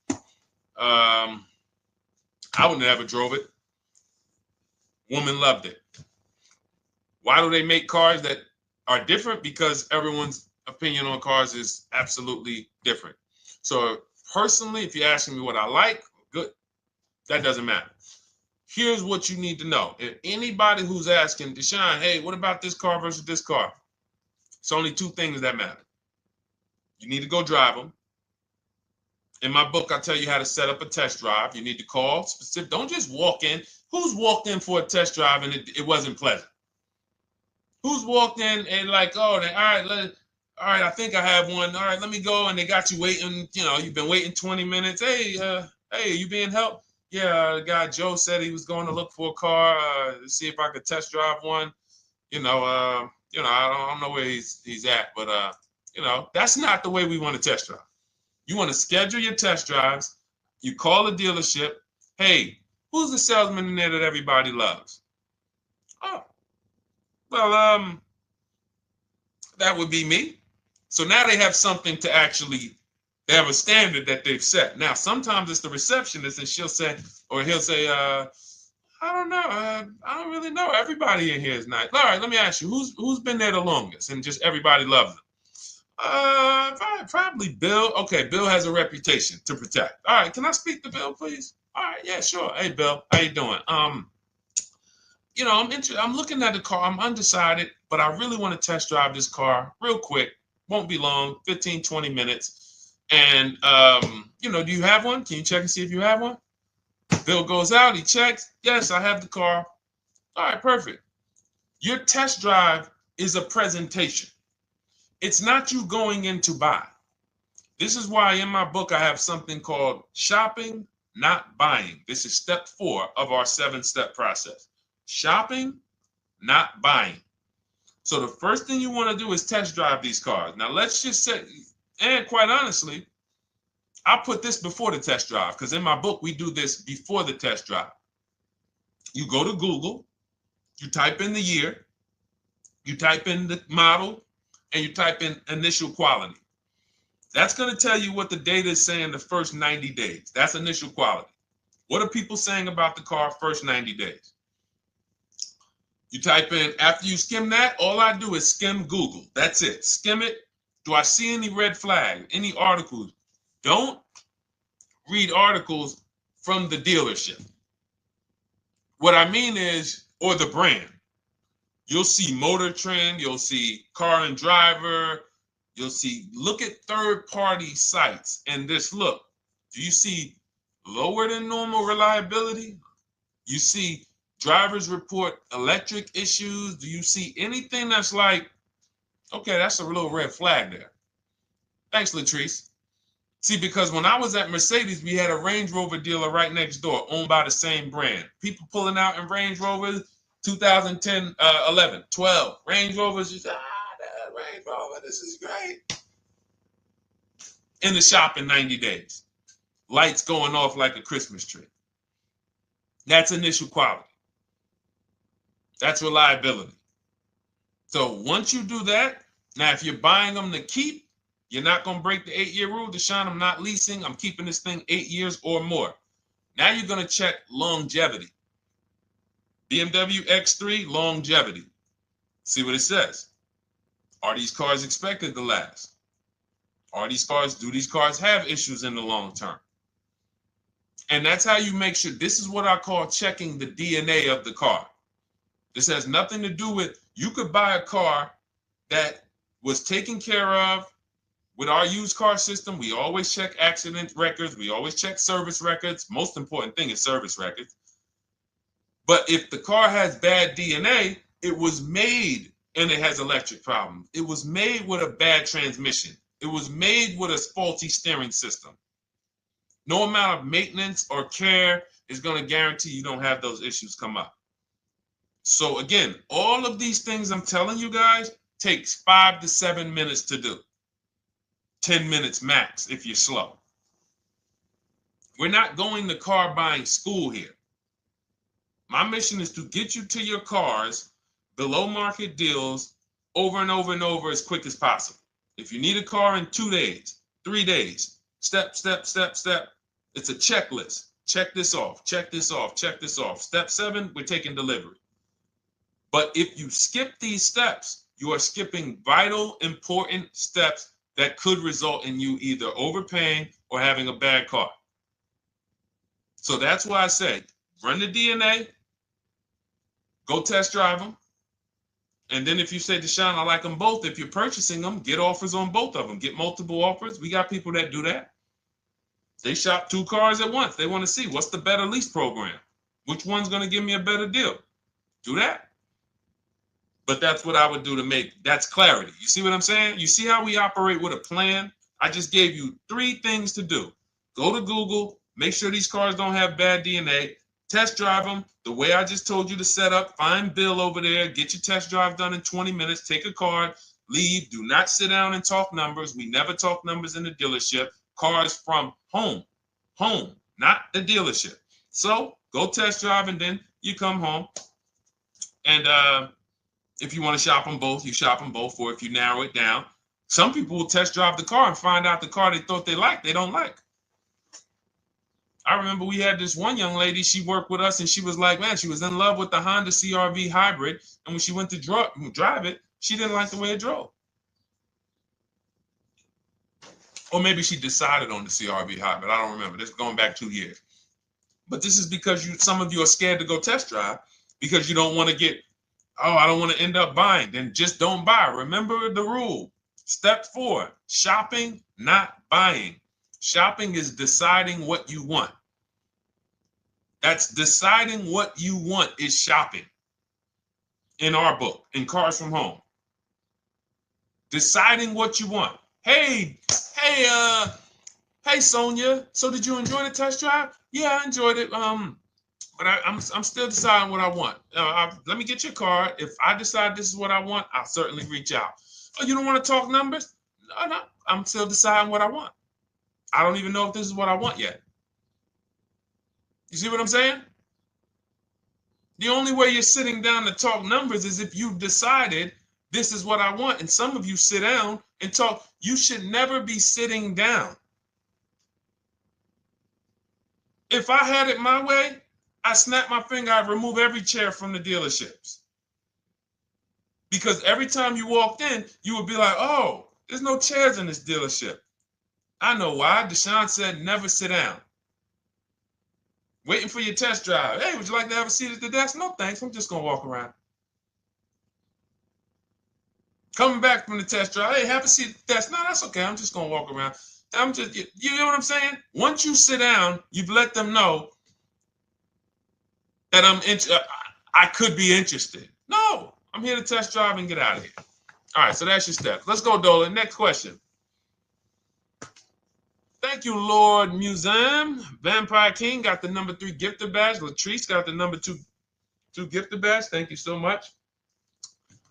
I would never drove it. Woman loved it. Why do they make cars that are different? Because everyone's opinion on cars is absolutely different. So personally, if you're asking me what I like, good, that doesn't matter. Here's what you need to know. If anybody who's asking, Deshone, hey, what about this car versus this car? It's only two things that matter. You need to go drive them. In my book, I tell you how to set up a test drive. You need to call specific. Don't just walk in. Who's walked in for a test drive and it wasn't pleasant? Who's walked in and like, oh, all right, I think I have one. All right, let me go. And they got you waiting. You've been waiting 20 minutes. Hey, you being helped? Yeah, the guy Joe said he was going to look for a car to see if I could test drive one. I don't know where he's at, but that's not the way we want to test drive. You want to schedule your test drives. You call the dealership. Hey, who's the salesman in there that everybody loves? Oh, well, that would be me. So now they have something to actually, they have a standard that they've set. Now, sometimes it's the receptionist and he'll say, I don't know. I don't really know. Everybody in here is nice. All right, let me ask you, who's been there the longest? And just everybody loves them. Probably Bill. Okay, Bill has a reputation to protect. All right, can I speak to Bill, please? All right, yeah, sure. Hey, Bill, how you doing? I'm looking at the car. I'm undecided, but I really want to test drive this car real quick. Won't be long, 15, 20 minutes. And, do you have one? Can you check and see if you have one? Bill goes out, he checks. Yes, I have the car. All right, perfect. Your test drive is a presentation. It's not you going in to buy. This is why in my book I have something called shopping, not buying. This is step 4 of our 7-step process. Shopping, not buying. So the first thing you want to do is test drive these cars. Now let's just say, and quite honestly, I put this before the test drive because in my book we do this before the test drive. You go to Google, you type in the year, you type in the model, and you type in initial quality. That's going to tell you what the data is saying the first 90 days. That's initial quality. What are people saying about the car first 90 days? You type in, after you skim that, all I do is skim Google. That's it. Skim it. Do I see any red flags, any articles? Don't read articles from the dealership. What I mean is, or the brand. You'll see Motor Trend, you'll see Car and Driver, look at third-party sites and just look. Do you see lower than normal reliability? You see drivers report electric issues? Do you see anything that's like, okay, that's a little red flag there? Thanks, Latrice. See, because when I was at Mercedes, we had a Range Rover dealer right next door owned by the same brand. People pulling out in Range Rovers, 2010, 11, 12. Range Rovers, that Range Rover, this is great. In the shop in 90 days. Lights going off like a Christmas tree. That's initial quality. That's reliability. So once you do that, now if you're buying them to keep, you're not going to break the 8-year rule. Deshone, I'm not leasing. I'm keeping this thing 8 years or more. Now you're going to check longevity. BMW X3, longevity. See what it says. Are these cars expected to last? Do these cars have issues in the long term? And that's how you make sure. This is what I call checking the DNA of the car. This has nothing to do with, you could buy a car that was taken care of. With our used car system, we always check accident records. We always check service records. Most important thing is service records. But if the car has bad DNA, it was made and it has electric problems. It was made with a bad transmission. It was made with a faulty steering system. No amount of maintenance or care is going to guarantee you don't have those issues come up. So again, all of these things I'm telling you guys takes 5 to 7 minutes to do. 10 minutes max if you're slow. We're not going to car buying school here. My mission is to get you to your cars below market deals over and over and over as quick as possible. If you need a car in 2 days, 3 days, step, step, step, step. It's a checklist. Check this off, check this off, check this off. Step 7, we're taking delivery. But if you skip these steps, you are skipping vital, important steps that could result in you either overpaying or having a bad car. So that's why I say, run the DNA, go test drive them. And then if you say, Deshone, I like them both, if you're purchasing them, get offers on both of them. Get multiple offers. We got people that do that. They shop 2 cars at once. They want to see what's the better lease program. Which one's going to give me a better deal? Do that. But that's what I would do to make, that's clarity. You see what I'm saying? You see how we operate with a plan? I just gave you 3 things to do. Go to Google, make sure these cars don't have bad DNA, test drive them the way I just told you to set up, find Bill over there, get your test drive done in 20 minutes, take a card, leave, do not sit down and talk numbers. We never talk numbers in the dealership. Cars from home, not the dealership. So go test drive and then you come home. And if you want to shop them both, you shop them both. Or if you narrow it down, some people will test drive the car and find out the car they thought they liked, they don't like. I remember we had this one young lady, she worked with us and she was like, man, she was in love with the Honda CR-V hybrid. And when she went to drive it, she didn't like the way it drove. Or maybe she decided on the CR-V hybrid. I don't remember. This is going back 2 years. But this is because some of you are scared to go test drive because you don't want to get, oh, I don't want to end up buying. Then just don't buy. Remember the rule. Step 4, shopping, not buying. Shopping is deciding what you want. That's deciding what you want is shopping. In our book, in Cars from Home. Deciding what you want. Hey, Sonia. So did you enjoy the test drive? Yeah, I enjoyed it. But I'm still deciding what I want. Let me get your card. If I decide this is what I want, I'll certainly reach out. Oh, you don't want to talk numbers? No. I'm still deciding what I want. I don't even know if this is what I want yet. You see what I'm saying? The only way you're sitting down to talk numbers is if you've decided this is what I want. And some of you sit down and talk. You should never be sitting down. If I had it my way, I snap my finger, I'd remove every chair from the dealerships. Because every time you walked in, you would be like, oh, there's no chairs in this dealership. I know why. Deshone said never sit down. Waiting for your test drive. Hey, would you like to have a seat at the desk? No, thanks. I'm just going to walk around. Coming back from the test drive. Hey, have a seat at the desk. No, that's okay. I'm just going to walk around. You know what I'm saying? Once you sit down, you've let them know that I could be interested. No, I'm here to test drive and get out of here. All right, so that's your steps. Let's go, Dolan. Next question. Thank you, Lord Museum. Vampire King got the number 3 gifter badge. Latrice got the number 2 gifter badge. Thank you so much.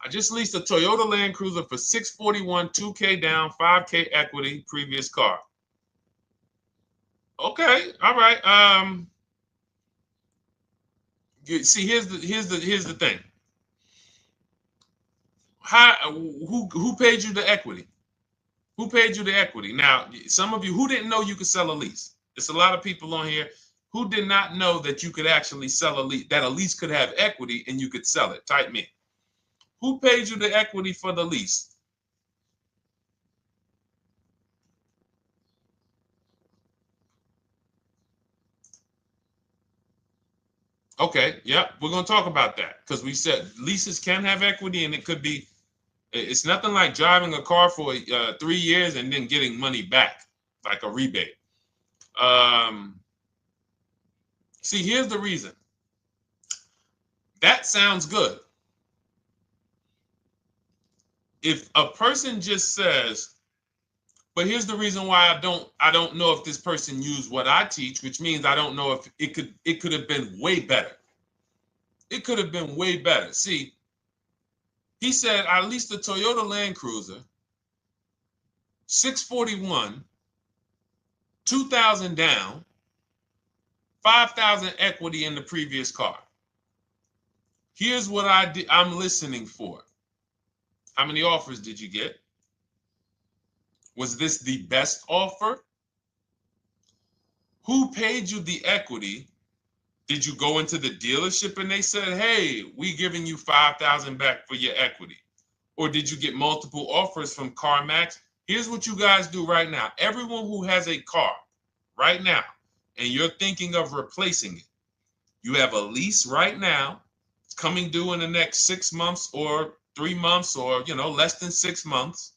I just leased a Toyota Land Cruiser for $641, $2K down, $5K equity, previous car. Okay, all right. See, here's the thing. Who paid you the equity? Who paid you the equity? Now, some of you who didn't know you could sell a lease. There's a lot of people on here who did not know that you could actually sell a lease, that a lease could have equity and you could sell it. Type me. Who paid you the equity for the lease? Okay, yeah, we're going to talk about that because we said leases can have equity and it could be, it's nothing like driving a car for 3 years and then getting money back, like a rebate. See, here's the reason. That sounds good. If a person just says, But here's the reason why I don't know if this person used what I teach, which means I don't know if it could have been way better. It could have been way better. See, he said I leased a Toyota Land Cruiser, 641, 2,000 down, 5,000 equity in the previous car. Here's what I'm listening for. How many offers did you get? Was this the best offer? Who paid you the equity? Did you go into the dealership and they said, hey, we giving you 5,000 back for your equity? Or did you get multiple offers from CarMax? Here's what you guys do right now. Everyone who has a car right now, and you're thinking of replacing it, you have a lease right now. It's coming due in the next 6 months or 3 months or, less than 6 months.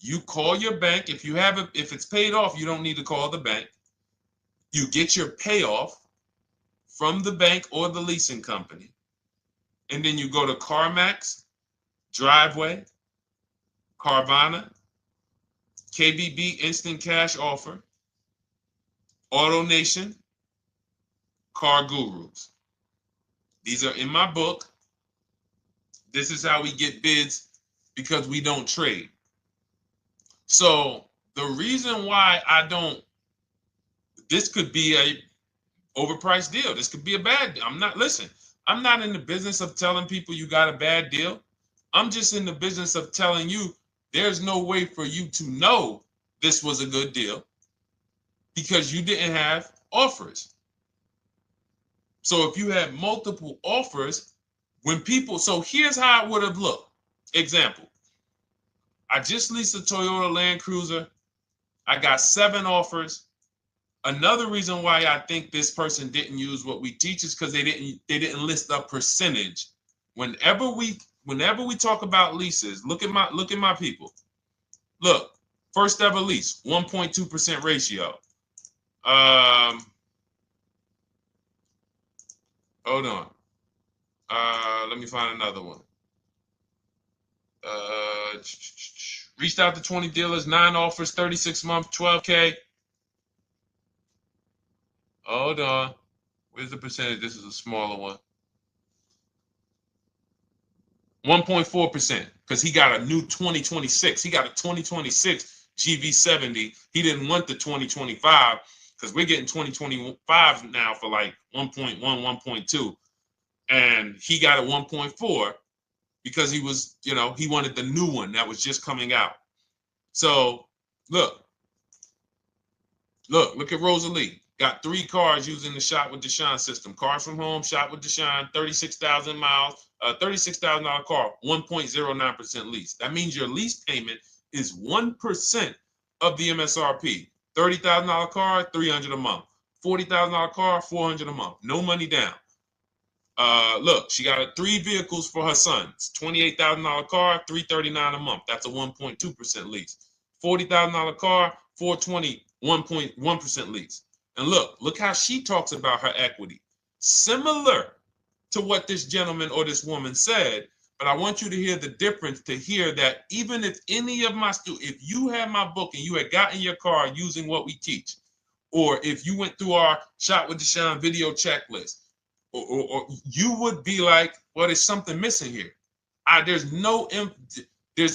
You call your bank. If it's paid off, you don't need to call the bank. You get your payoff from the bank or the leasing company. And then you go to CarMax, Driveway, Carvana, KBB Instant Cash Offer, AutoNation, Car Gurus. These are in my book. This is how we get bids because we don't trade. So the reason why this could be a overpriced deal. This could be a bad deal. I'm not in the business of telling people you got a bad deal. I'm just in the business of telling you there's no way for you to know this was a good deal because you didn't have offers. So if you had multiple offers, so here's how it would have looked. Example, I just leased a Toyota Land Cruiser. I got 7 offers. Another reason why I think this person didn't use what we teach is because they didn't list a percentage. Whenever we talk about leases, look at my people. Look, first ever lease, 1.2% ratio. Hold on. Let me find another one. Reached out to 20 dealers, 9 offers, 36 months, 12K. Hold on. Where's the percentage? This is a smaller one. 1.4%, because he got a new 2026. He got a 2026 GV70. He didn't want the 2025 because we're getting 2025 now for like 1.1, 1.2. And he got a 1.4 because he was, he wanted the new one that was just coming out. So look at Rosalie. Got 3 cars using the Shop with Deshone system. Cars from home, Shop with Deshone, 36,000 miles, $36,000 car, 1.09% lease. That means your lease payment is 1% of the MSRP. $30,000 car, $300 a month. $40,000 car, $400 a month. No money down. Look, she got 3 vehicles for her sons. $28,000 car, $339 a month. That's a 1.2% lease. $40,000 car, $420, 1.1% lease. And look how she talks about her equity. Similar to what this gentleman or this woman said, but I want you to hear the difference, to hear that even if any of my students, if you had my book and you had gotten your car using what we teach, or if you went through our Shop with Deshone video checklist, or you would be like, well, there's something missing here. There's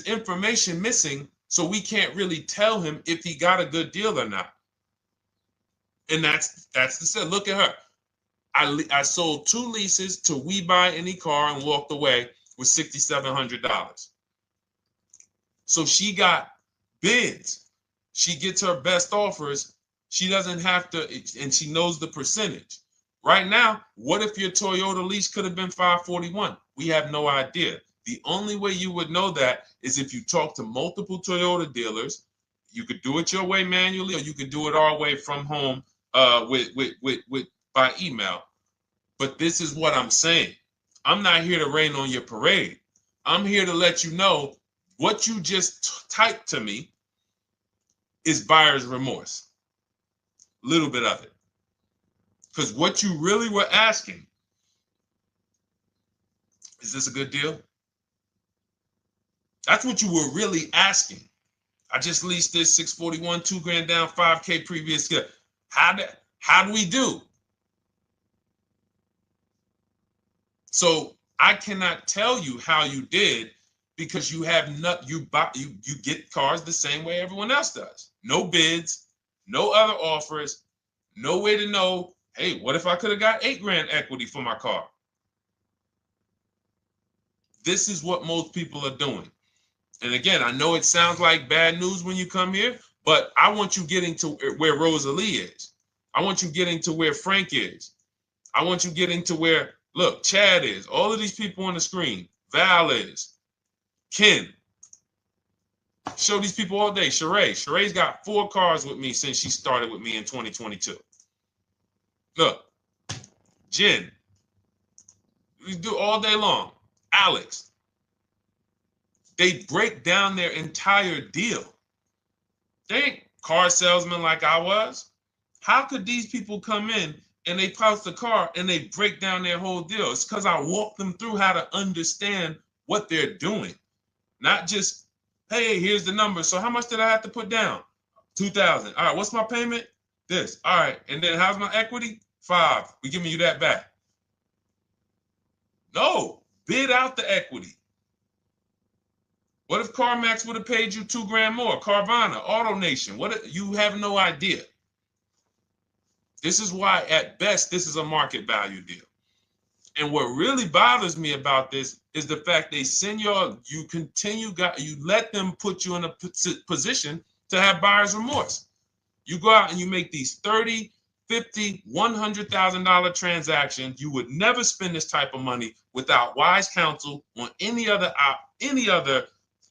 information missing, so we can't really tell him if he got a good deal or not. And that's the set. Look at her. I sold 2 leases to We Buy Any Car and walked away with $6,700. So she got bids. She gets her best offers. She doesn't have to, and she knows the percentage. Right now, what if your Toyota lease could have been 541? We have no idea. The only way you would know that is if you talk to multiple Toyota dealers. You could do it your way manually, or you could do it our way from home by email. But this is what I'm saying. I'm not here to rain on your parade. I'm here to let you know what you just typed to me is buyer's remorse. A little bit of it. Because what you really were asking, is this a good deal? That's what you were really asking. I just leased this 641, 2 grand down, 5K previous. How do we do? So I cannot tell you how you did because you have not, you get cars the same way everyone else does. No bids, no other offers, no way to know, hey, what if I could have got 8 grand equity for my car? This is what most people are doing. And again, I know it sounds like bad news when you come here, but I want you getting to where Rosalie is. I want you getting to where Frank is. I want you getting to where, look, Chad is. All of these people on the screen. Val is. Ken. Show these people all day. Sheree. Sheree's got 4 cars with me since she started with me in 2022. Look. Jen. We do all day long. Alex. They break down their entire deal. They ain't car salesmen like I was. How could these people come in and they post the car and they break down their whole deal? It's because I walk them through how to understand what they're doing. Not just, hey, here's the number. So how much did I have to put down? 2,000. All right, what's my payment? This. All right, and then how's my equity? 5. We giving you that back. No, bid out the equity. What if CarMax would have paid you 2 grand more? Carvana, AutoNation, what? You have no idea. This is why, at best, this is a market value deal. And what really bothers me about this is the fact they send you let them put you in a position to have buyer's remorse. You go out and you make these $30,000, $50,000, $100,000 transactions. You would never spend this type of money without wise counsel on any other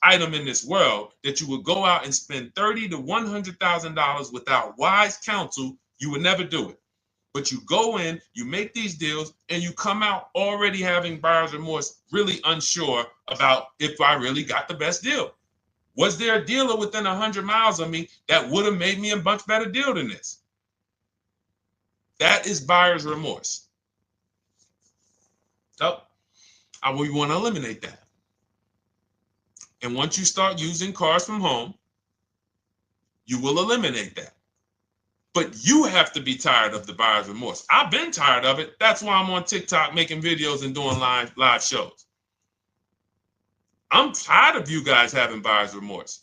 item in this world, that you would go out and spend $30,000 to $100,000 without wise counsel. You would never do it. But you go in, you make these deals, and you come out already having buyer's remorse, really unsure about if I really got the best deal. Was there a dealer within 100 miles of me that would have made me a much better deal than this? That is buyer's remorse. So we want to eliminate that. And once you start using cars from home, you will eliminate that. But you have to be tired of the buyer's remorse. I've been tired of it. That's why I'm on TikTok making videos and doing live shows. I'm tired of you guys having buyer's remorse.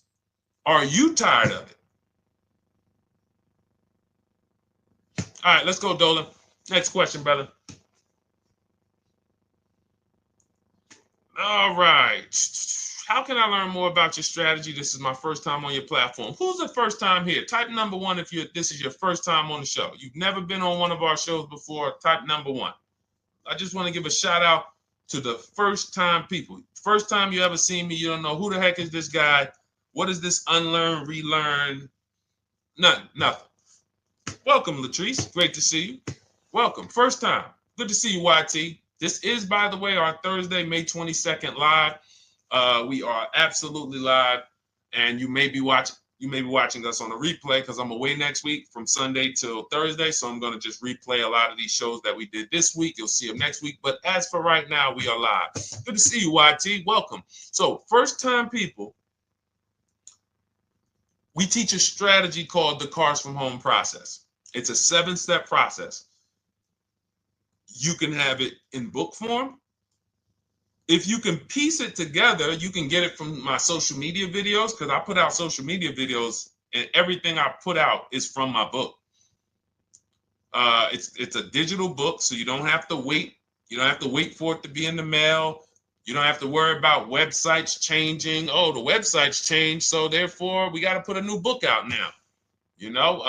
Are you tired of it? All right, let's go, Dolan. Next question, brother. All right. How can I learn more about your strategy? This is my first time on your platform. Who's the first time here? Type number 1 if this is your first time on the show. You've never been on one of our shows before. Type number 1. I just want to give a shout out to the first time people. First time you ever seen me, you don't know who the heck is this guy. What is this unlearn, relearn? Nothing. Welcome, Latrice. Great to see you. Welcome. First time. Good to see you, YT. This is, by the way, our Thursday, May 22nd live. We are absolutely live, and you may be watching us on a replay because I'm away next week from Sunday till Thursday, so I'm going to just replay a lot of these shows that we did this week. You'll see them next week, but as for right now, we are live. Good to see you, YT. Welcome. So, first-time people, we teach a strategy called the Cars from Home process. It's a 7-step process. You can have it in book form. If you can piece it together, you can get it from my social media videos, because I put out social media videos and everything I put out is from my book. It's a digital book, so you don't have to wait. You don't have to wait for it to be in the mail. You don't have to worry about websites changing. Oh, the website's changed, so therefore we got to put a new book out now. You know,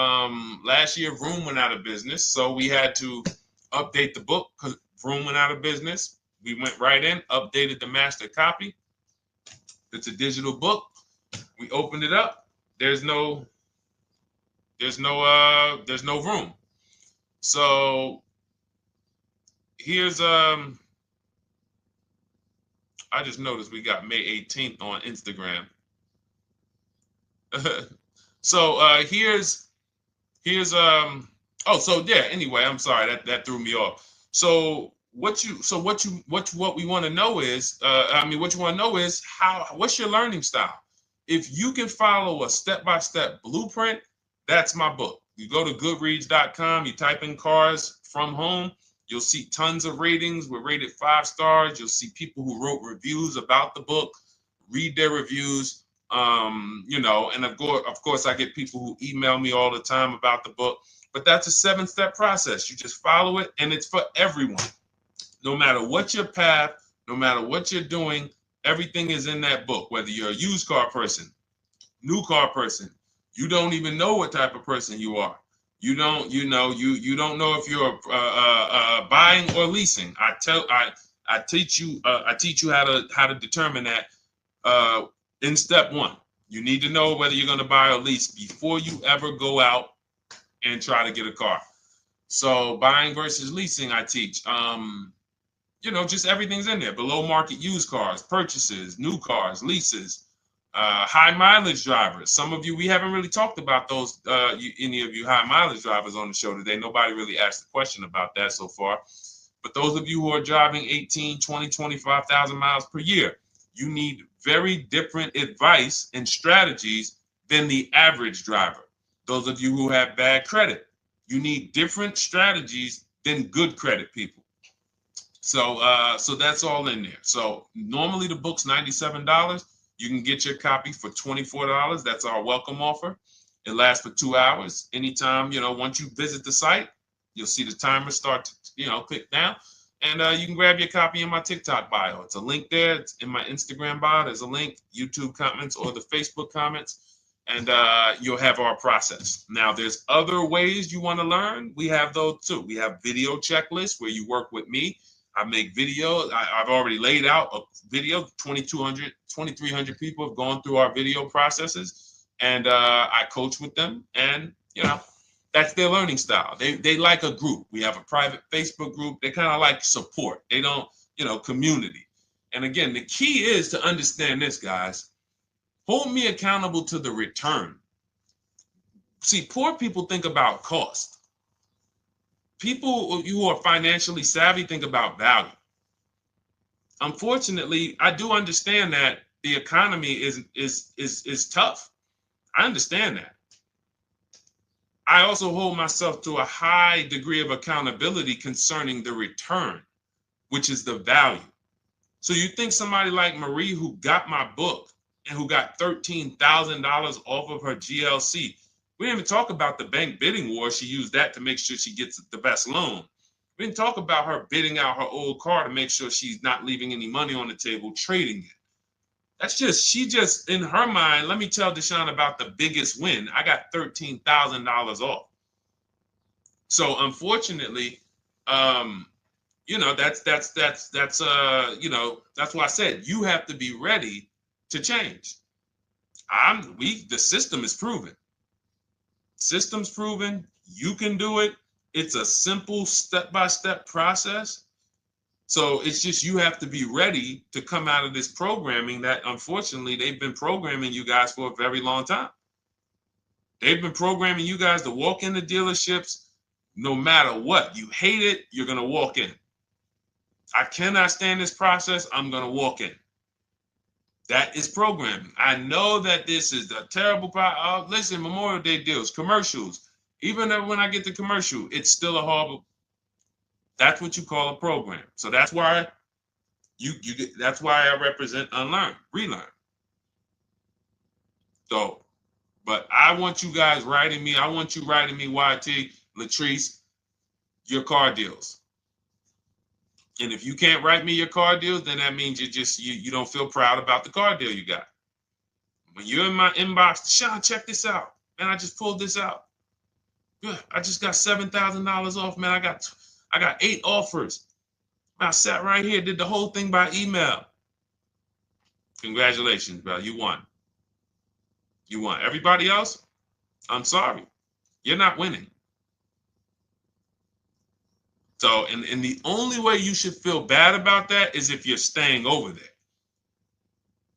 last year Vroom went out of business, so we had to update the book because Vroom went out of business. We went right in, updated the master copy. It's a digital book. We opened it up. There's no room. So here's I just noticed we got May 18th on Instagram. So here's anyway, I'm sorry, that threw me off. So what we want to know is, what's your learning style? If you can follow a step-by-step blueprint, that's my book. You go to goodreads.com, you type in cars from home, you'll see tons of ratings. We're rated 5 stars. You'll see people who wrote reviews about the book, read their reviews. And of course, I get people who email me all the time about the book. But that's a 7-step process. You just follow it, and it's for everyone. No matter what your path, no matter what you're doing, everything is in that book. Whether you're a used car person, new car person, you don't even know what type of person you are. You don't know if you're buying or leasing. I teach you how to determine that in step 1. You need to know whether you're going to buy or lease before you ever go out and try to get a car. So buying versus leasing, I teach. Just everything's in there. Below market used cars, purchases, new cars, leases, high mileage drivers. Some of you, we haven't really talked about those, any of you high mileage drivers on the show today. Nobody really asked a question about that so far. But those of you who are driving 18, 20, 25,000 miles per year, you need very different advice and strategies than the average driver. Those of you who have bad credit, you need different strategies than good credit people. So that's all in there. So normally the book's $97. You can get your copy for $24. That's our welcome offer. It lasts for 2 hours. Anytime, once you visit the site, you'll see the timer start to, click down. And you can grab your copy in my TikTok bio. It's a link there. It's in my Instagram bio. There's a link, YouTube comments or the Facebook comments. And you'll have our process. Now, there's other ways you want to learn. We have those too. We have video checklists where you work with me. I make videos. I've already laid out a video. 2,300 people have gone through our video processes, and I coach with them. And that's their learning style. They like a group. We have a private Facebook group. They kind of like support. They don't, community. And again, the key is to understand this, guys. Hold me accountable to the return. See, poor people think about cost. People who are financially savvy think about value. Unfortunately, I do understand that the economy is tough. I understand that. I also hold myself to a high degree of accountability concerning the return, which is the value. So you think somebody like Marie, who got my book and who got $13,000 off of her GLC, we didn't even talk about the bank bidding war. She used that to make sure she gets the best loan. We didn't talk about her bidding out her old car to make sure she's not leaving any money on the table, trading it. She just, in her mind, let me tell Deshone about the biggest win. I got $13,000 off. So unfortunately, that's why I said you have to be ready to change. The system is proven. System's proven. You can do it. It's a simple step-by-step process. So it's just you have to be ready to come out of this programming that, unfortunately, they've been programming you guys for a very long time. They've been programming you guys to walk into dealerships no matter what. You hate it, you're going to walk in. I cannot stand this process, I'm going to walk in. That is programming. I know that this is a terrible problem. Listen, Memorial Day deals, commercials. Even when I get the commercial, it's still a horrible. That's what you call a program. So that's why that's why I represent unlearn, relearn. So, but I want you guys writing me. I want you writing me, YT, Latrice, your car deals. And if you can't write me your car deals, then that means you don't feel proud about the car deal you got. When you're in my inbox, Deshone, check this out. Man, I just pulled this out. Yeah, I just got $7,000 off, man. I got 8 offers. I sat right here, did the whole thing by email. Congratulations, bro. You won. You won. Everybody else, I'm sorry. You're not winning. So, and the only way you should feel bad about that is if you're staying over there.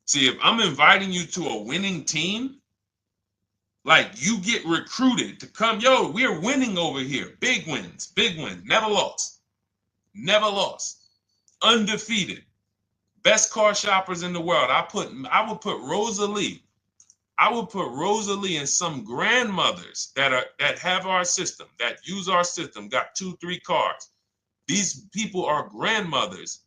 See, if I'm inviting you to a winning team, like you get recruited to come, yo, we're winning over here. Big wins, never lost. Never lost. Undefeated. Best car shoppers in the world. I would put Rosalie I will put Rosalie and some grandmothers that have our system, that use our system, got 2-3 cars. These people are grandmothers.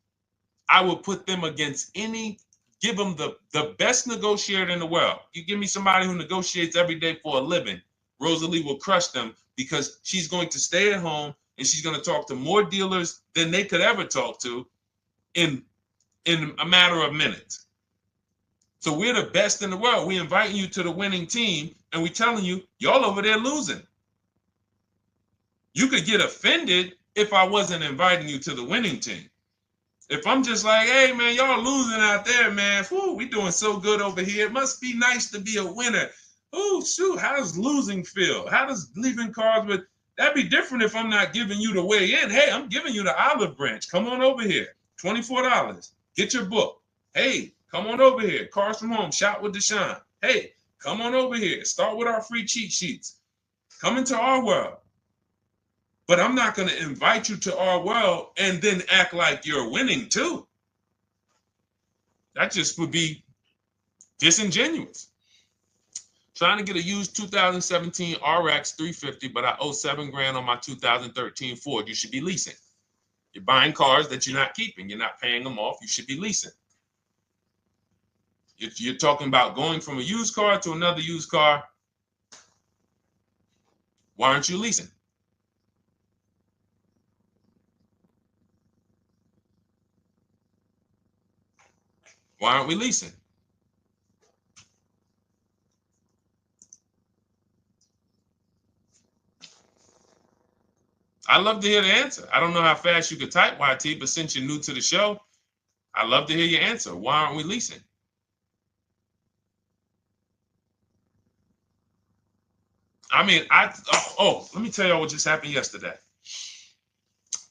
I will put them against give them the best negotiator in the world. You give me somebody who negotiates every day for a living, Rosalie will crush them because she's going to stay at home and she's going to talk to more dealers than they could ever talk to in a matter of minutes. So we're the best in the world. We inviting you to the winning team and we telling you, y'all over there losing. You could get offended if I wasn't inviting you to the winning team. If I'm just like, hey, man, y'all losing out there, man. Whew, we doing so good over here. It must be nice to be a winner. Oh, shoot, how does losing feel? How does leaving cards with... That'd be different if I'm not giving you the way in. Hey, I'm giving you the olive branch. Come on over here. $24. Get your book. Hey, come on over here. Cars from home. Shop with Deshone. Hey, come on over here. Start with our free cheat sheets. Come into our world. But I'm not going to invite you to our world and then act like you're winning too. That just would be disingenuous. Trying to get a used 2017 RX 350, but I owe $7,000 on my 2013 Ford. You should be leasing. You're buying cars that you're not keeping. You're not paying them off. You should be leasing. If you're talking about going from a used car to another used car, why aren't you leasing? Why aren't we leasing? I'd love to hear the answer. I don't know how fast you could type, YT, but since you're new to the show, I'd love to hear your answer. Why aren't we leasing? I mean, let me tell y'all what just happened yesterday.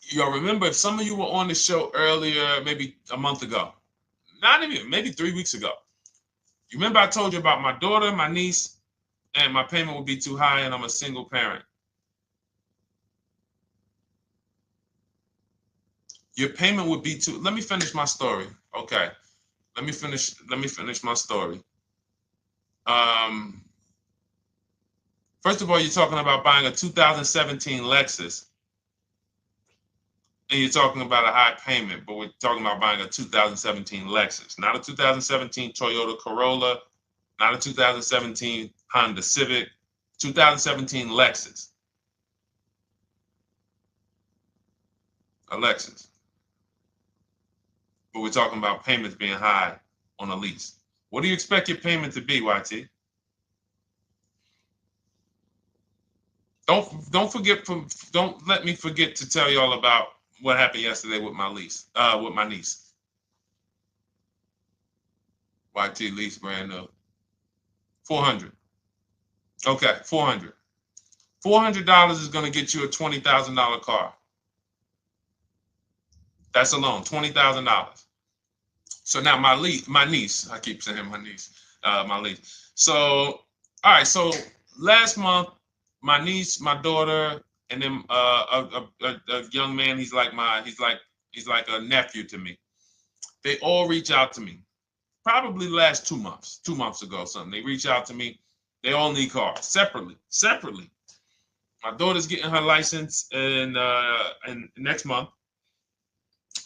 Y'all remember, if some of you were on the show earlier, maybe a month ago, not even, maybe 3 weeks ago. You remember I told you about my daughter, my niece, and my payment would be too high and I'm a single parent. Your payment would be too, let me finish my story. Okay. Let me finish my story. First of all, you're talking about buying a 2017 Lexus. And you're talking about a high payment, but we're talking about buying a 2017 Lexus, not a 2017 Toyota Corolla, not a 2017 Honda Civic, 2017 Lexus. A Lexus. But we're talking about payments being high on a lease. What do you expect your payment to be, YT? Don't let me forget to tell y'all about what happened yesterday with my niece. YT lease brand new. $400. Okay, $400. $400 is going to get you a $20,000 car. That's alone, $20,000. So now my niece, I keep saying my niece, my lease. So, all right, so last month, my niece, my daughter, and then a young man, he's like a nephew to me. They all reach out to me. Probably the last 2 months ago, something. They reach out to me. They all need cars separately. My daughter's getting her license in next month.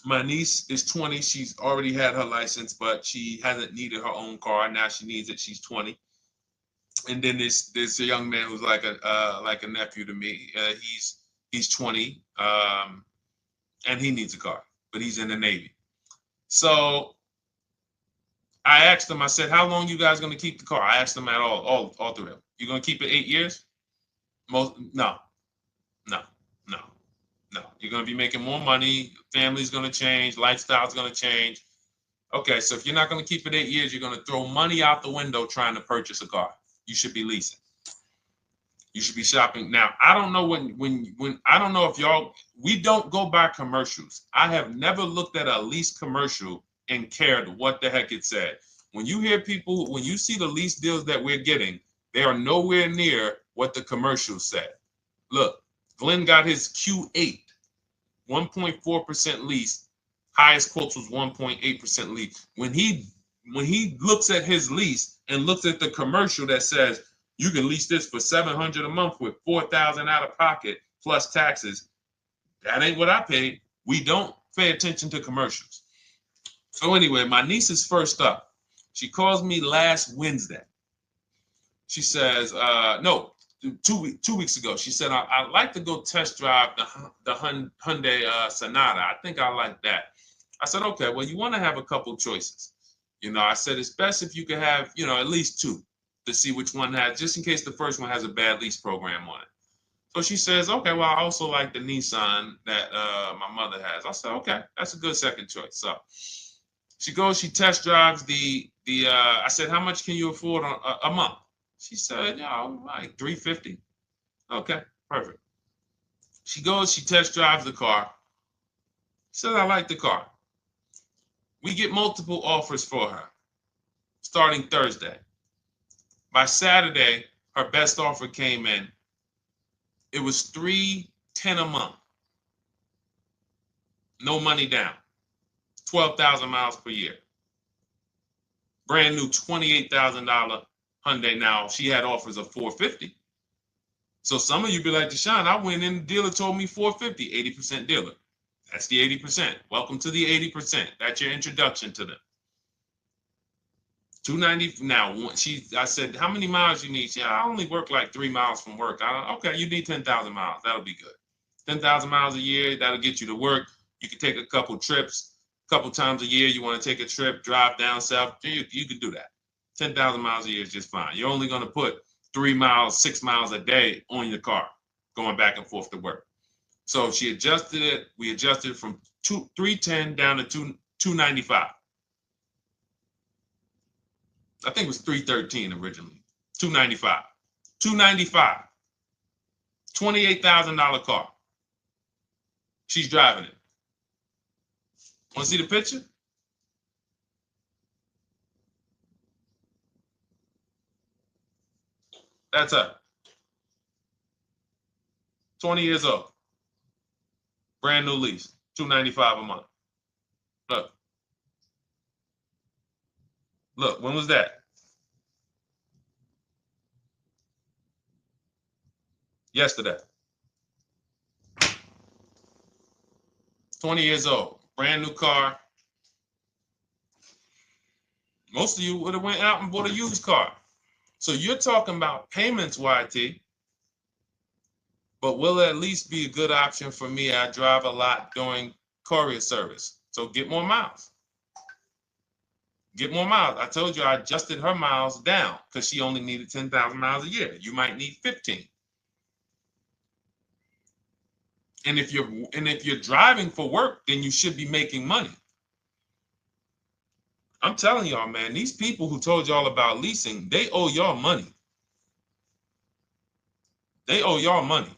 My niece is 20. She's already had her license, but she hasn't needed her own car. Now she needs it. She's 20. And then there's a young man who's like a nephew to me. He's 20, and he needs a car, but he's in the Navy. So I asked them. I said, "How long you guys gonna keep the car?" I asked them at all three of them. You gonna keep it 8 years? No. You're gonna be making more money. Family's gonna change. Lifestyle's gonna change. Okay, so if you're not gonna keep it 8 years, you're gonna throw money out the window trying to purchase a car. You should be leasing. You should be shopping. Now, I don't know when I don't know if y'all, we don't go by commercials. I have never looked at a lease commercial and cared what the heck it said. When you hear people, when you see the lease deals that we're getting, they are nowhere near what the commercial said. Look, Glenn got his Q8, 1.4% lease. Highest quotes was 1.8% lease. When he looks at his lease, and looks at the commercial that says you can lease this for $700 a month with $4,000 out of pocket plus taxes, that ain't what I paid. We don't pay attention to commercials. So anyway, my niece is first up. She calls me last Wednesday. She says, no, 2 weeks ago. She said, I'd like to go test drive the Hyundai Sonata. I think I like that. I said, okay, well, you want to have a couple choices. I said, it's best if you could have, at least two to see which one has, just in case the first one has a bad lease program on it. So she says, okay, well, I also like the Nissan that my mother has. I said, okay, that's a good second choice. So she goes, she test drives I said, how much can you afford a month? She said, like $350. Okay, perfect. She goes, she test drives the car. She says, I like the car. We get multiple offers for her starting Thursday. By Saturday, her best offer came in. It was $310 a month. No money down. 12,000 miles per year. Brand new $28,000 Hyundai. Now, she had offers of $450. So some of you be like, Deshone, I went in, the dealer told me $450, 80% dealer. That's the 80%. Welcome to the 80%. That's your introduction to them. $290. Now, I said, how many miles you need? She said, I only work like 3 miles from work. Okay, you need 10,000 miles. That'll be good. 10,000 miles a year, that'll get you to work. You can take a couple trips, a couple times a year. You want to take a trip, drive down south. You can do that. 10,000 miles a year is just fine. You're only going to put 3 miles, 6 miles a day on your car, going back and forth to work. So she adjusted it. We adjusted it from $310 down to $295. I think it was $313 originally. $295. $295. $28,000 car. She's driving it. Want to see the picture? That's her. 20 years old. Brand new lease. $295 a month. Look. Look, when was that? Yesterday. 20 years old. Brand new car. Most of you would have went out and bought a used car. So you're talking about payments, YT. But will it at least be a good option for me? I drive a lot during courier service. So get more miles. Get more miles. I told you I adjusted her miles down because she only needed 10,000 miles a year. You might need 15. And if you're driving for work, then you should be making money. I'm telling y'all, man, these people who told y'all about leasing, they owe y'all money. They owe y'all money.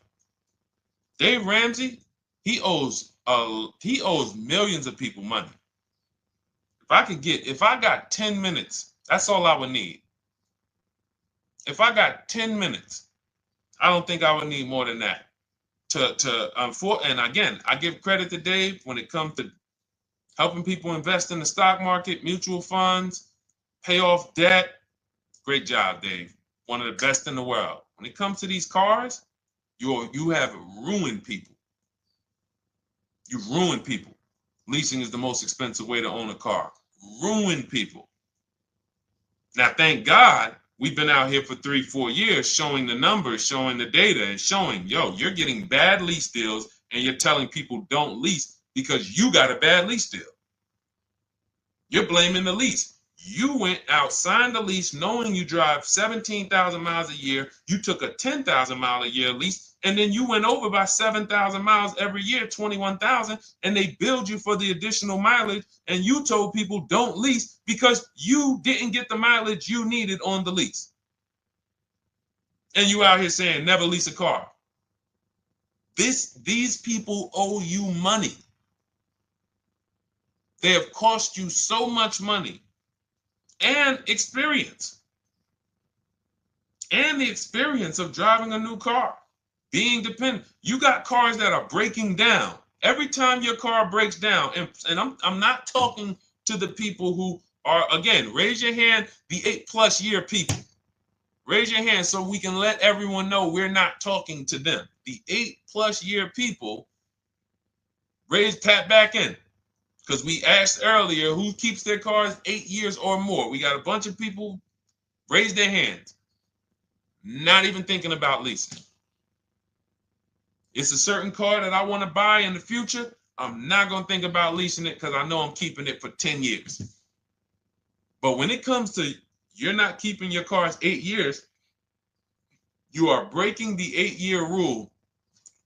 Dave Ramsey, he owes millions of people money. If I got 10 minutes, that's all I would need. If I got 10 minutes, I don't think I would need more than that. And again, I give credit to Dave when it comes to helping people invest in the stock market, mutual funds, pay off debt. Great job, Dave. One of the best in the world. When it comes to these cars, you have ruined people. You've ruined people. Leasing is the most expensive way to own a car. Ruined people. Now, thank God, we've been out here for 3-4 years showing the numbers, showing the data, and showing, you're getting bad lease deals, and you're telling people don't lease because you got a bad lease deal. You're blaming the lease. You went out, signed the lease, knowing you drive 17,000 miles a year. You took a 10,000 mile a year lease, and then you went over by 7,000 miles every year, 21,000, and they billed you for the additional mileage, and you told people don't lease because you didn't get the mileage you needed on the lease. And you out here saying never lease a car. These people owe you money. They have cost you so much money and experience. And the experience of driving a new car, being dependent. You got cars that are breaking down. Every time your car breaks down, and I'm not talking to the people who Or again, raise your hand, the 8+ year people. Raise your hand so we can let everyone know we're not talking to them. The 8+ year people, tap back in. Because we asked earlier who keeps their cars 8 years or more. We got a bunch of people raise their hands, not even thinking about leasing. It's a certain car that I want to buy in the future. I'm not going to think about leasing it because I know I'm keeping it for 10 years. But when it comes to you're not keeping your cars 8 years, you are breaking the 8-year rule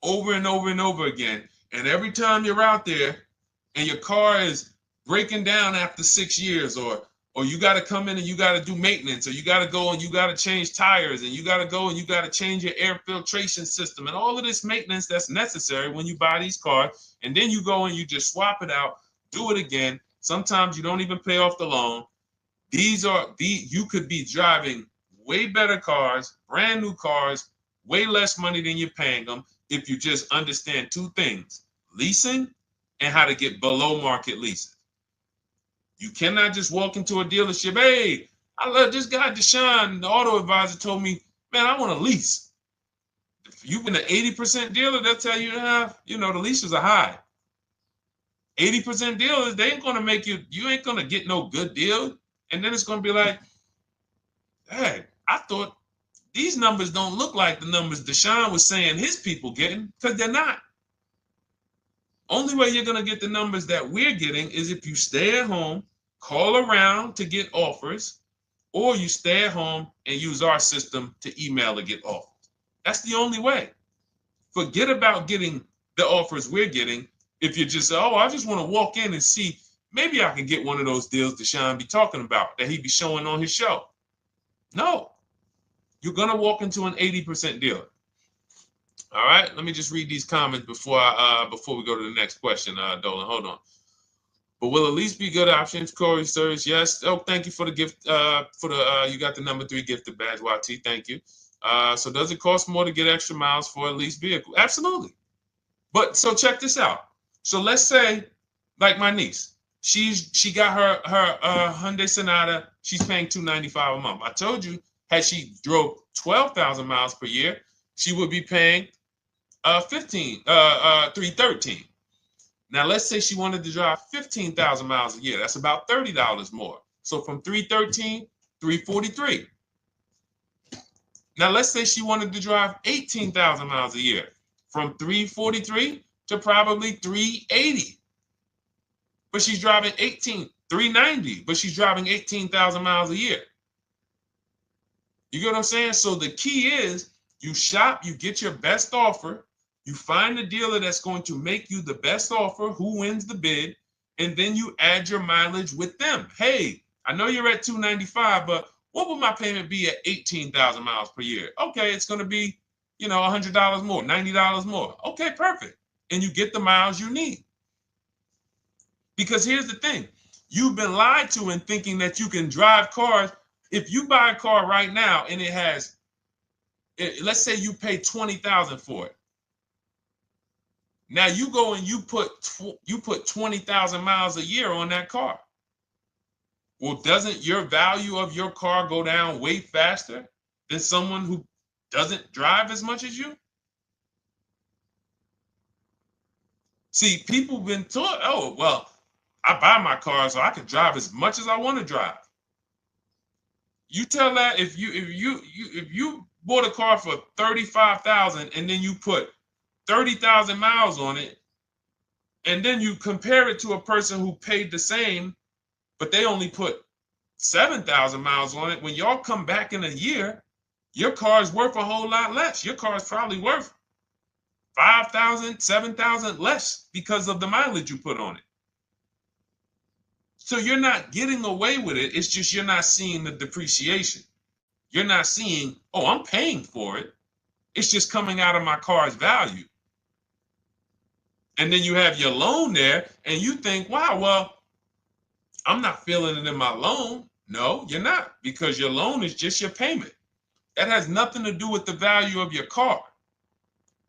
over and over and over again. And every time you're out there and your car is breaking down after 6 years, or you got to come in and you got to do maintenance, or you got to go and you got to change tires, and you got to go and you got to change your air filtration system, and all of this maintenance that's necessary when you buy these cars, and then you go and you just swap it out, do it again. Sometimes you don't even pay off the loan. You could be driving way better cars, brand new cars, way less money than you're paying them if you just understand 2 things: leasing and how to get below market leases. You cannot just walk into a dealership. Hey, I love this guy, Deshone, the auto advisor, told me, man, I want to lease. If you've been an 80% dealer, they'll tell you, the leases are high. 80% dealers, they ain't going to make you ain't going to get no good deal. And then it's going to be like, hey, I thought these numbers don't look like the numbers Deshone was saying his people getting, because they're not. Only way you're going to get the numbers that we're getting is if you stay at home, call around to get offers, or you stay at home and use our system to email to get offers. That's the only way. Forget about getting the offers we're getting. If you just say, oh, I just want to walk in and see, maybe I can get one of those deals Deshone be talking about that he be showing on his show. No, you're going to walk into an 80% dealer. All right, let me just read these comments before we go to the next question, Dolan. Hold on. But will a lease be good options? Corey Sirs, yes. Oh, thank you for the gift. You got the number 3 gifted badge, YT. Thank you. So does it cost more to get extra miles for a lease vehicle? Absolutely. But so check this out. So let's say, like my niece, she got her Hyundai Sonata. She's paying $295 a month. I told you, had she drove 12,000 miles per year, she would be paying $313. Now let's say she wanted to drive 15,000 miles a year. That's about $30 more. So from $313, $343. Now let's say she wanted to drive 18,000 miles a year, from $343 to probably $380. But she's driving $390, but she's driving 18,000 miles a year. You get what I'm saying? So the key is you shop, you get your best offer, you find the dealer that's going to make you the best offer, who wins the bid, and then you add your mileage with them. Hey, I know you're at $295, but what would my payment be at 18,000 miles per year? Okay, it's going to be, $100 more, $90 more. Okay, perfect. And you get the miles you need. Because here's the thing. You've been lied to in thinking that you can drive cars. If you buy a car right now and it has, let's say you pay $20,000 for it. Now you go and you put 20,000 miles a year on that car. Well, doesn't your value of your car go down way faster than someone who doesn't drive as much as you? See, people have been taught, oh, well, I buy my car so I can drive as much as I want to drive. You tell that if you bought a car for $35,000 and then you put 30,000 miles on it, and then you compare it to a person who paid the same, but they only put 7,000 miles on it. When y'all come back in a year, your car is worth a whole lot less. Your car is probably worth 5,000, 7,000 less because of the mileage you put on it. So you're not getting away with it. It's just you're not seeing the depreciation. You're not seeing, oh, I'm paying for it. It's just coming out of my car's value. And then you have your loan there and you think, wow, well, I'm not feeling it in my loan. No, you're not, because your loan is just your payment. That has nothing to do with the value of your car.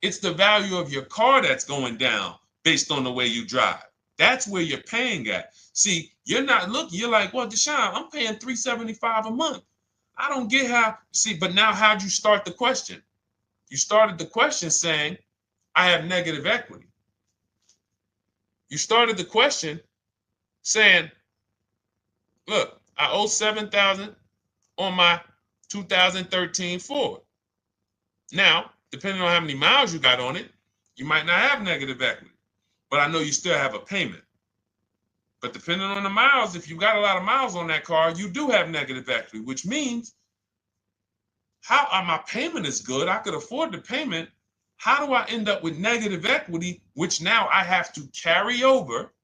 It's the value of your car that's going down based on the way you drive. That's where you're paying at. See, You're not looking. You're like, well, Deshone, I'm paying $375 a month. I don't get how. See, but now how'd you start the question? You started the question saying, I have negative equity. You started the question saying, look, I owe $7,000 on my 2013 Ford. Now, depending on how many miles you got on it, you might not have negative equity, but I know you still have a payment. But depending on the miles, if you got a lot of miles on that car, you do have negative equity, which means my payment is good. I could afford the payment. How do I end up with negative equity, which now I have to carry over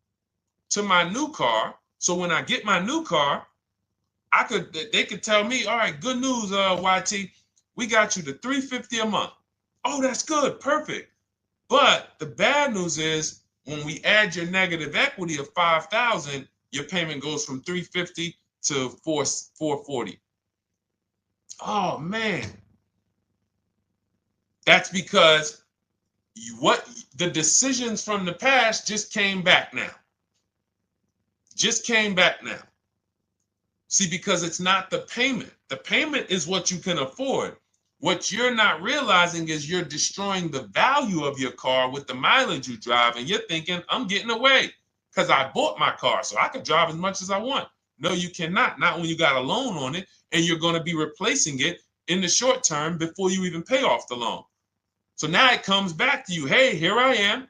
to my new car? So when I get my new car, they could tell me, all right, good news, YT, we got you to $350 a month. Oh, that's good, perfect. But the bad news is when we add your negative equity of $5,000, your payment goes from $350 to $440. Oh man, that's because the decisions from the past just came back now. Just came back now. See, because it's not the payment. The payment is what you can afford. What you're not realizing is you're destroying the value of your car with the mileage you drive, and you're thinking, I'm getting away because I bought my car, so I can drive as much as I want. No, you cannot. Not when you got a loan on it, and you're going to be replacing it in the short term before you even pay off the loan. So now it comes back to you. Hey, here I am.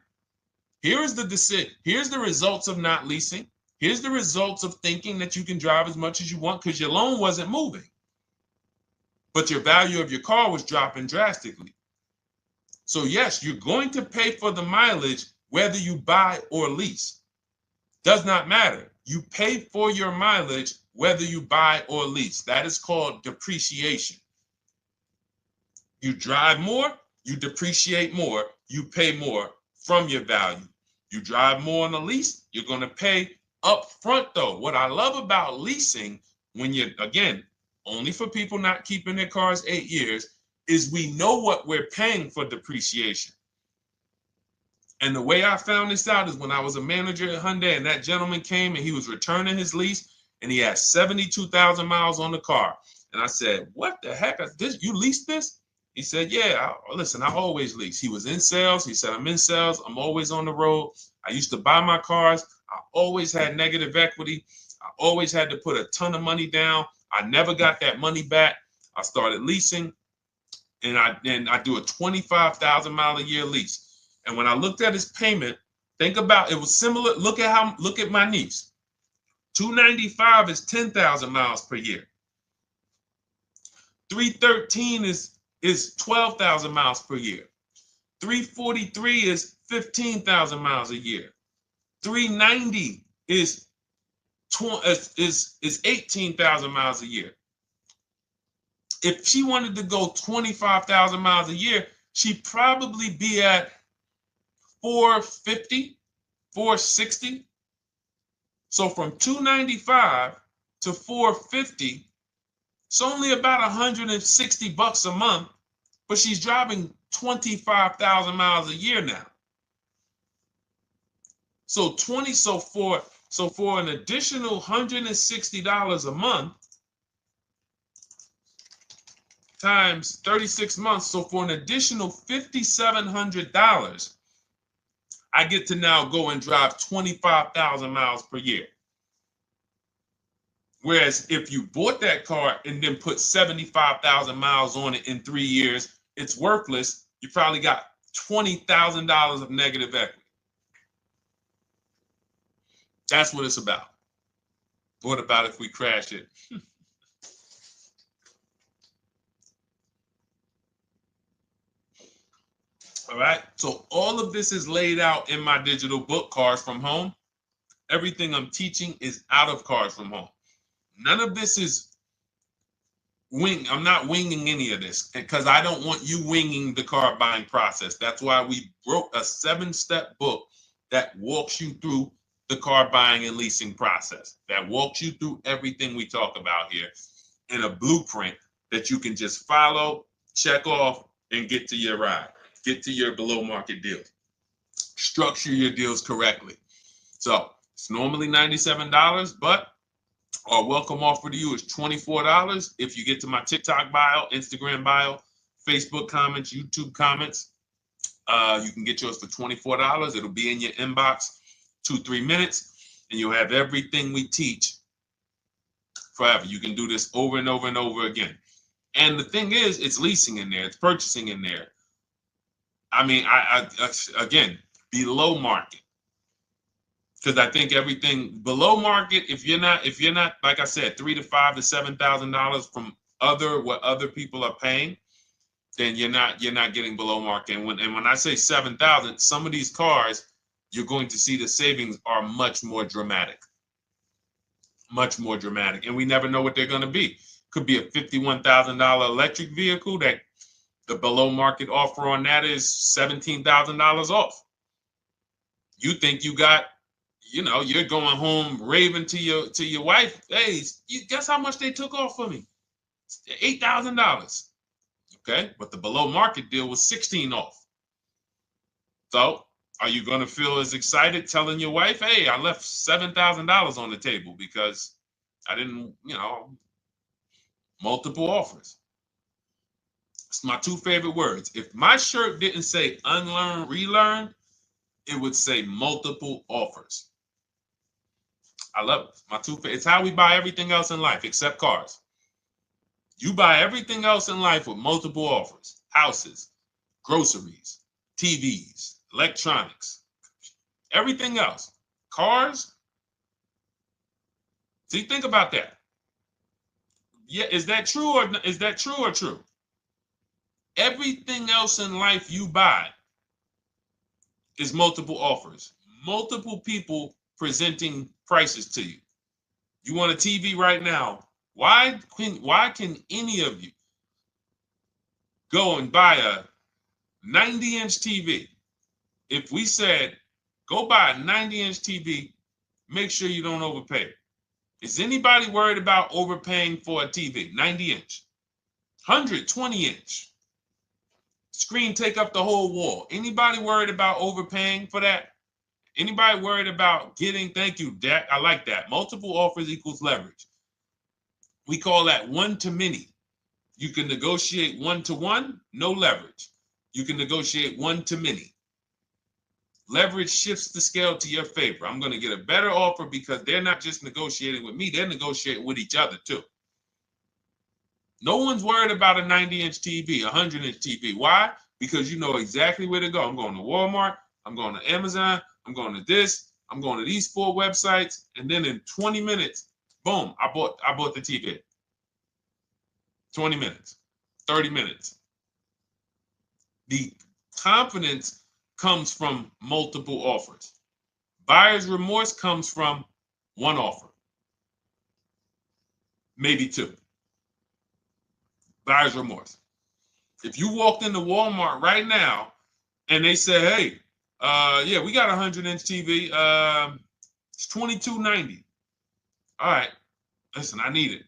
Here's the decision. Here's the results of not leasing. Here's the results of thinking that you can drive as much as you want because your loan wasn't moving. But your value of your car was dropping drastically. So yes, you're going to pay for the mileage whether you buy or lease. Does not matter. You pay for your mileage whether you buy or lease. That is called depreciation. You drive more, you depreciate more, you pay more from your value. You drive more on a lease, you're going to pay up front though. What I love about leasing, when you're, again, only for people not keeping their cars 8 years, is we know what we're paying for depreciation. And the way I found this out is when I was a manager at Hyundai and that gentleman came and he was returning his lease and he had 72,000 miles on the car. And I said, what the heck? You leased this? He said, yeah, listen, I always lease. He was in sales. He said, I'm in sales. I'm always on the road. I used to buy my cars. I always had negative equity. I always had to put a ton of money down. I never got that money back. I started leasing, and I do a 25,000 mile a year lease. And when I looked at his payment, think about it was similar. Look at my niece. 295 is 10,000 miles per year. 313 is 12,000 miles per year. 343 is 15,000 miles a year. 390 is 18,000 miles a year. If she wanted to go 25,000 miles a year, she'd probably be at 450, 460. So from 295 to 450, it's only about 160 bucks a month, but she's driving 25,000 miles a year now. So for an additional $160 a month times 36 months, so for an additional $5,700, I get to now go and drive 25,000 miles per year. Whereas if you bought that car and then put 75,000 miles on it in 3 years, it's worthless. You probably got $20,000 of negative equity. That's what it's about. What about if we crash it? All right. So all of this is laid out in my digital book, Cars from Home. Everything I'm teaching is out of Cars from Home. None of this is I'm not winging any of this because I don't want you winging the car buying process. That's why we wrote a 7-step book that walks you through the car buying and leasing process, that walks you through everything we talk about here in a blueprint that you can just follow, check off, and get to your ride, get to your below market deals, structure your deals correctly. So It's normally $97, but our welcome offer to you is $24 if you get to my TikTok bio, Instagram bio, Facebook comments, YouTube comments. You can get yours for $24. It'll be in your inbox 2-3 minutes, and you'll have everything we teach forever. You can do this over and over and over again. And the thing is, it's leasing in there, it's purchasing in there. I mean, I again, below market. Because I think everything below market, if you're not, like I said, $3,000 to $5,000 to $7,000 from what other people are paying, then you're not getting below market. And when I say 7,000, some of these cars, you're going to see the savings are much more dramatic, and we never know what they're going to be. Could be a $51,000 electric vehicle that the below market offer on that is $17,000 off. You think you got, you're going home raving to your wife. Hey, you guess how much they took off for me? $8,000. Okay, but the below market deal was 16 off. So are you going to feel as excited telling your wife, hey, I left $7,000 on the table because I didn't, multiple offers? It's my two favorite words. If my shirt didn't say unlearn, relearn, it would say multiple offers. I love it. My two favorite. It's how we buy everything else in life except cars. You buy everything else in life with multiple offers: houses, groceries, TVs, electronics, everything else. Cars. See, think about that. Yeah, is that true or true? Everything else in life you buy is multiple offers, multiple people presenting prices to you. You want a TV right now? Why can any of you go and buy a 90-inch TV? If we said, go buy a 90-inch TV, make sure you don't overpay. Is anybody worried about overpaying for a TV? 90-inch, 120-inch. Screen take up the whole wall. Anybody worried about overpaying for that? Anybody worried about getting, thank you, Dak, I like that. Multiple offers equals leverage. We call that one to many. You can negotiate 1-to-1, no leverage. You can negotiate 1 to many. Leverage shifts the scale to your favor. I'm going to get a better offer because they're not just negotiating with me, they're negotiating with each other too. No one's worried about a 90-inch TV, a 100-inch TV. Why? Because you know exactly where to go. I'm going to Walmart, I'm going to Amazon, I'm going to this, I'm going to these 4 websites, and then in 20 minutes, boom, I bought the TV. 20 minutes, 30 minutes. The confidence comes from multiple offers. Buyer's remorse comes from one offer, maybe 2. Buyer's remorse. If you walked into Walmart right now and they say, hey, yeah, we got a 100-inch TV. It's $22.90. All right, listen, I need it.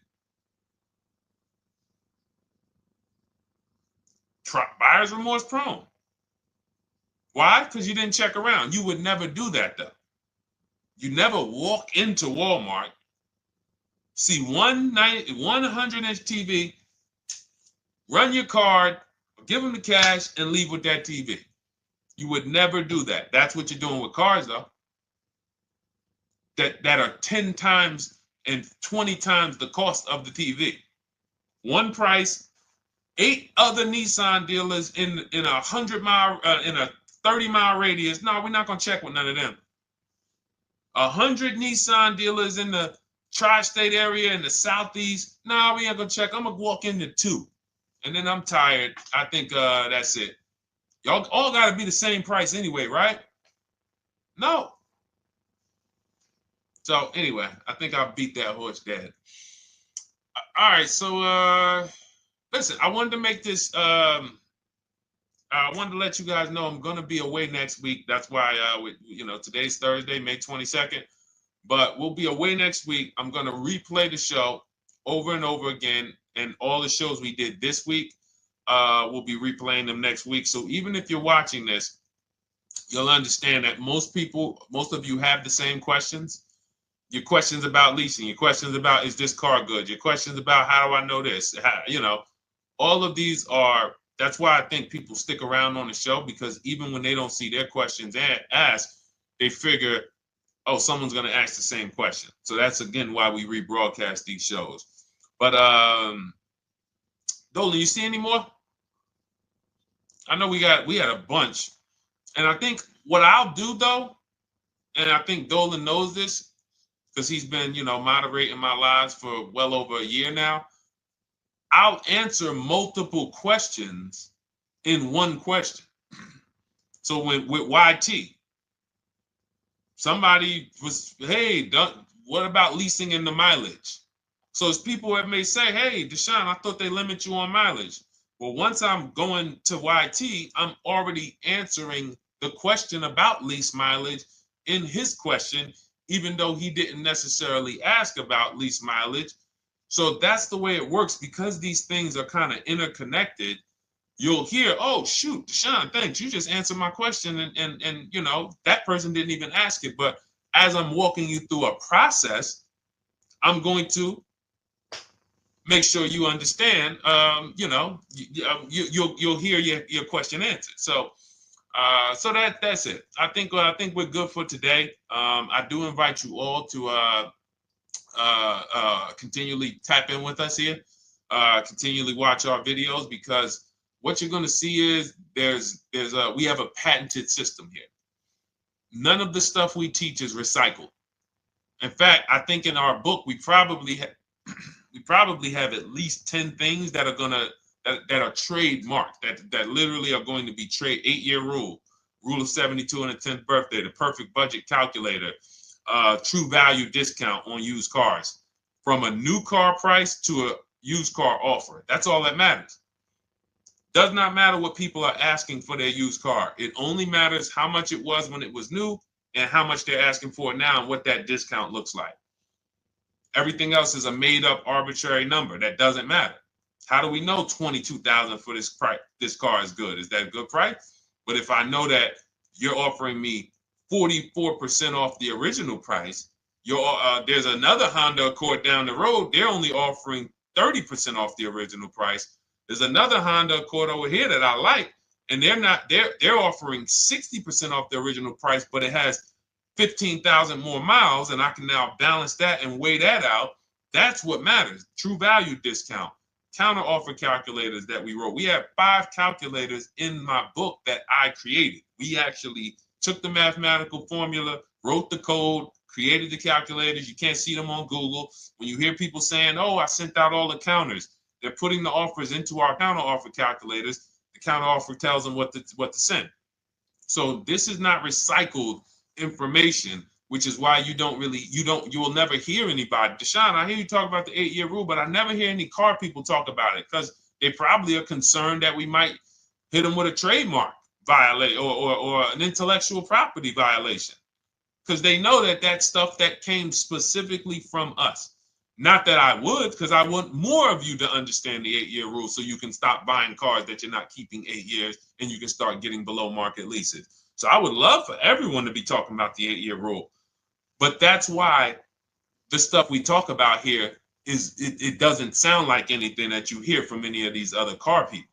Buyer's remorse prone. Why? Because you didn't check around. You would never do that, though. You never walk into Walmart, see one 100-inch TV, run your card, give them the cash, and leave with that TV. You would never do that. That's what you're doing with cars, though. That are 10 times and 20 times the cost of the TV. One price, 8 other Nissan dealers in a 100-mile, in a 30-mile radius. No, we're not gonna check with none of them. 100 Nissan dealers in the tri-state area in the southeast. No, we ain't gonna check. I'm gonna walk into 2, and then I'm tired. I think that's it. Y'all all gotta be the same price anyway, right? No. So anyway, I think I beat that horse dead. All right, so listen, I wanted to make this. I wanted to let you guys know I'm gonna be away next week. That's why today's Thursday, May 22nd, but we'll be away next week. I'm gonna replay the show over and over again, and all the shows we did this week, we'll be replaying them next week. So even if you're watching this you'll understand that most of you have the same questions. Your questions about leasing, your questions about, is this car good? Your questions about, how do I know this? All of these are, that's why I think people stick around on the show, because even when they don't see their questions asked, they figure, oh, someone's going to ask the same question. So that's, again, why we rebroadcast these shows. But Dolan, you see any more? I know we had a bunch. And I think what I'll do, though, and I think Dolan knows this because he's been, moderating my lives for well over a year now, I'll answer multiple questions in one question. So with YT, somebody was, hey, what about leasing in the mileage? So as people that may say, hey, Deshone, I thought they limit you on mileage. Well, once I'm going to YT, I'm already answering the question about lease mileage in his question, even though he didn't necessarily ask about lease mileage. So that's the way it works. Because these things are kind of interconnected, you'll hear, oh, shoot, Deshone, thanks. You just answered my question. And that person didn't even ask it. But as I'm walking you through a process, I'm going to make sure you understand, you'll hear your question answered. So that's it. I think we're good for today. I do invite you all to continually tap in with us here, continually watch our videos, because what you're going to see is we have a patented system here. None of the stuff we teach is recycled. In fact, I think in our book we probably have at least 10 things that are trademarked, that literally are going to be 8-year rule of 72 on the 10th birthday, the perfect budget calculator, true value discount on used cars, from a new car price to a used car offer. That's all that matters. Does not matter what people are asking for their used car. It only matters how much it was when it was new and how much they're asking for it now and what that discount looks like. Everything else is a made-up arbitrary number that doesn't matter. How do we know $22,000 for this price? This car is good. Is that a good price? But if I know that you're offering me 44% off the original price, there's another Honda Accord down the road. They're only offering 30% off the original price. There's another Honda Accord over here that I like, and they're offering 60% off the original price, but it has 15,000 more miles, and I can now balance that and weigh that out. That's what matters. True value discount, counter offer calculators that we wrote. We have 5 calculators in my book that I created. We actually took the mathematical formula, wrote the code, created the calculators. You can't see them on Google. When you hear people saying, oh, I sent out all the counters, they're putting the offers into our counter offer calculators. The counter offer tells them what to send. So this is not recycled information, which is why you will never hear anybody. Deshone, I hear you talk about the 8-year rule, but I never hear any car people talk about it, because they probably are concerned that we might hit them with a trademark violation or an intellectual property violation, because they know that stuff that came specifically from us. Not that I would, because I want more of you to understand the 8-year rule, so you can stop buying cars that you're not keeping 8 years and you can start getting below market leases. So I would love for everyone to be talking about the 8-year rule. But that's why the stuff we talk about here it doesn't sound like anything that you hear from any of these other car people.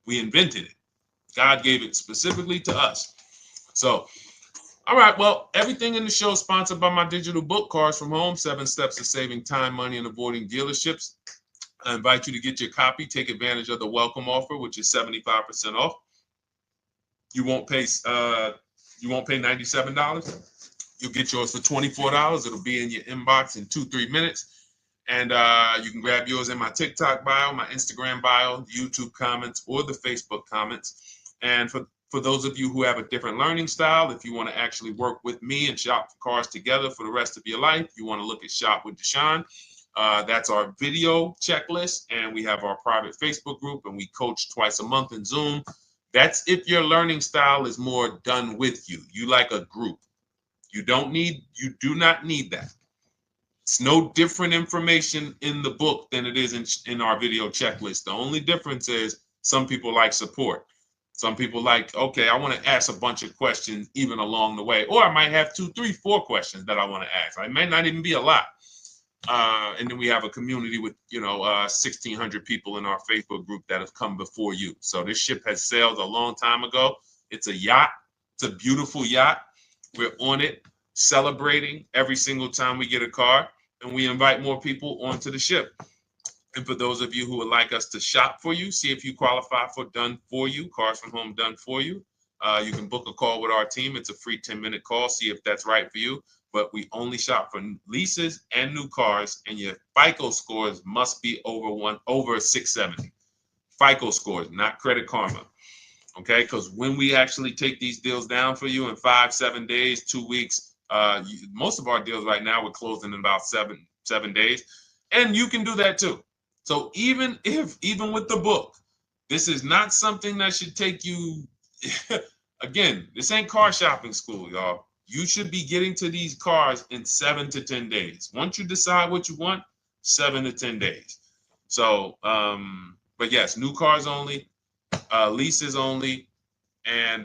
We invented it. God gave it specifically to us. So, all right, well, everything in the show is sponsored by my digital book, Cars from Home, 7 Steps to Saving Time, Money, and Avoiding Dealerships. I invite you to get your copy. Take advantage of the welcome offer, which is 75% off. You won't pay $97. You'll get yours for $24. It'll be in your inbox in 2-3 minutes. And you can grab yours in my TikTok bio, my Instagram bio, YouTube comments, or the Facebook comments. And for those of you who have a different learning style, if you want to actually work with me and shop for cars together for the rest of your life, you want to look at Shop with Deshone. That's our video checklist. And we have our private Facebook group, and we coach twice a month in Zoom. That's if your learning style is more done with you. You like a group. You do not need that. It's no different information in the book than it is in our video checklist. The only difference is some people like support. Some people like, okay, I want to ask a bunch of questions even along the way, or I might have 2, 3, 4 questions that I want to ask. It might not even be a lot. And then we have a community with, 1,600 people in our Facebook group that have come before you. So this ship has sailed a long time ago. It's a yacht. It's a beautiful yacht. We're on it, celebrating every single time we get a car, and we invite more people onto the ship. And for those of you who would like us to shop for you, see if you qualify for done for you, cars from home done for you. You can book a call with our team. It's a free 10-minute call. See if that's right for you. But we only shop for leases and new cars, and your FICO scores must be over 670. FICO scores, not Credit Karma. Okay, because when we actually take these deals down for you in 5, 7 days, 2 weeks, most of our deals right now we're closing in about seven days, and you can do that too. So even with the book, this is not something that should take you. Again, this ain't car shopping school, y'all. You should be getting to these cars in 7 to 10 days. Once you decide what you want, 7 to 10 days. So, but yes, new cars only, leases only, and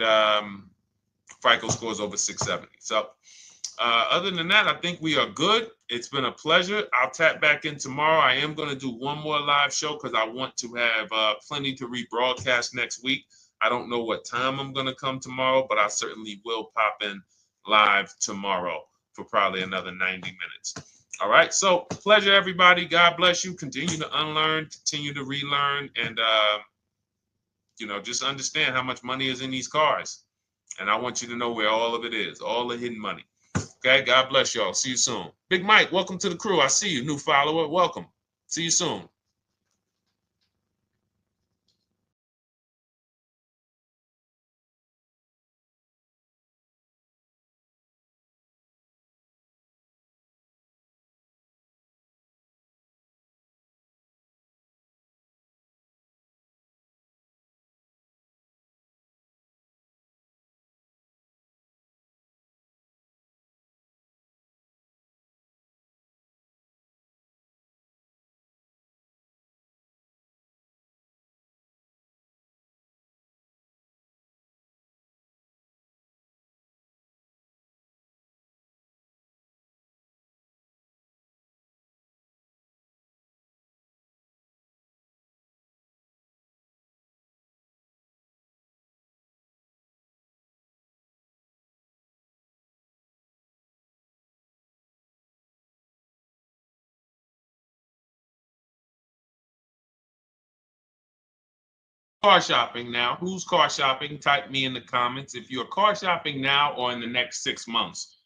FICO scores over 670. So other than that, I think we are good. It's been a pleasure. I'll tap back in tomorrow. I am going to do one more live show because I want to have plenty to rebroadcast next week. I don't know what time I'm going to come tomorrow, but I certainly will pop in live tomorrow for probably another 90 minutes. All right. So pleasure, everybody. God bless you. Continue to unlearn, continue to relearn, and, just understand how much money is in these cars. And I want you to know where all of it is, all the hidden money. Okay. God bless y'all. See you soon. Big Mike, welcome to the crew. I see you. New follower. Welcome. See you soon. Car shopping now. Who's car shopping? Type me in the comments if you're car shopping now or in the next 6 months.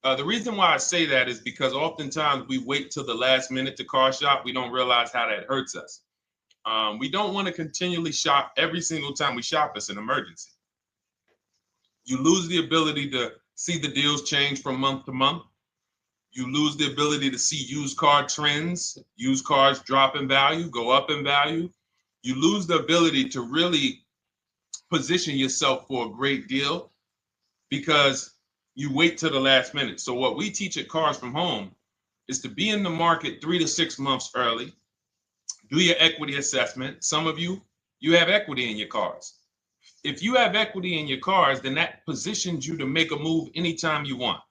The reason why I say that is because oftentimes we wait till the last minute to car shop. We don't realize how that hurts us. We don't want to continually shop every single time we shop. It's an emergency. You lose the ability to see the deals change from month to month. You lose the ability to see used car trends, used cars drop in value, go up in value. You lose the ability to really position yourself for a great deal because you wait till the last minute. So what we teach at Cars from Home is to be in the market 3 to 6 months early, do your equity assessment. Some of you have equity in your cars. If you have equity in your cars, then that positions you to make a move anytime you want.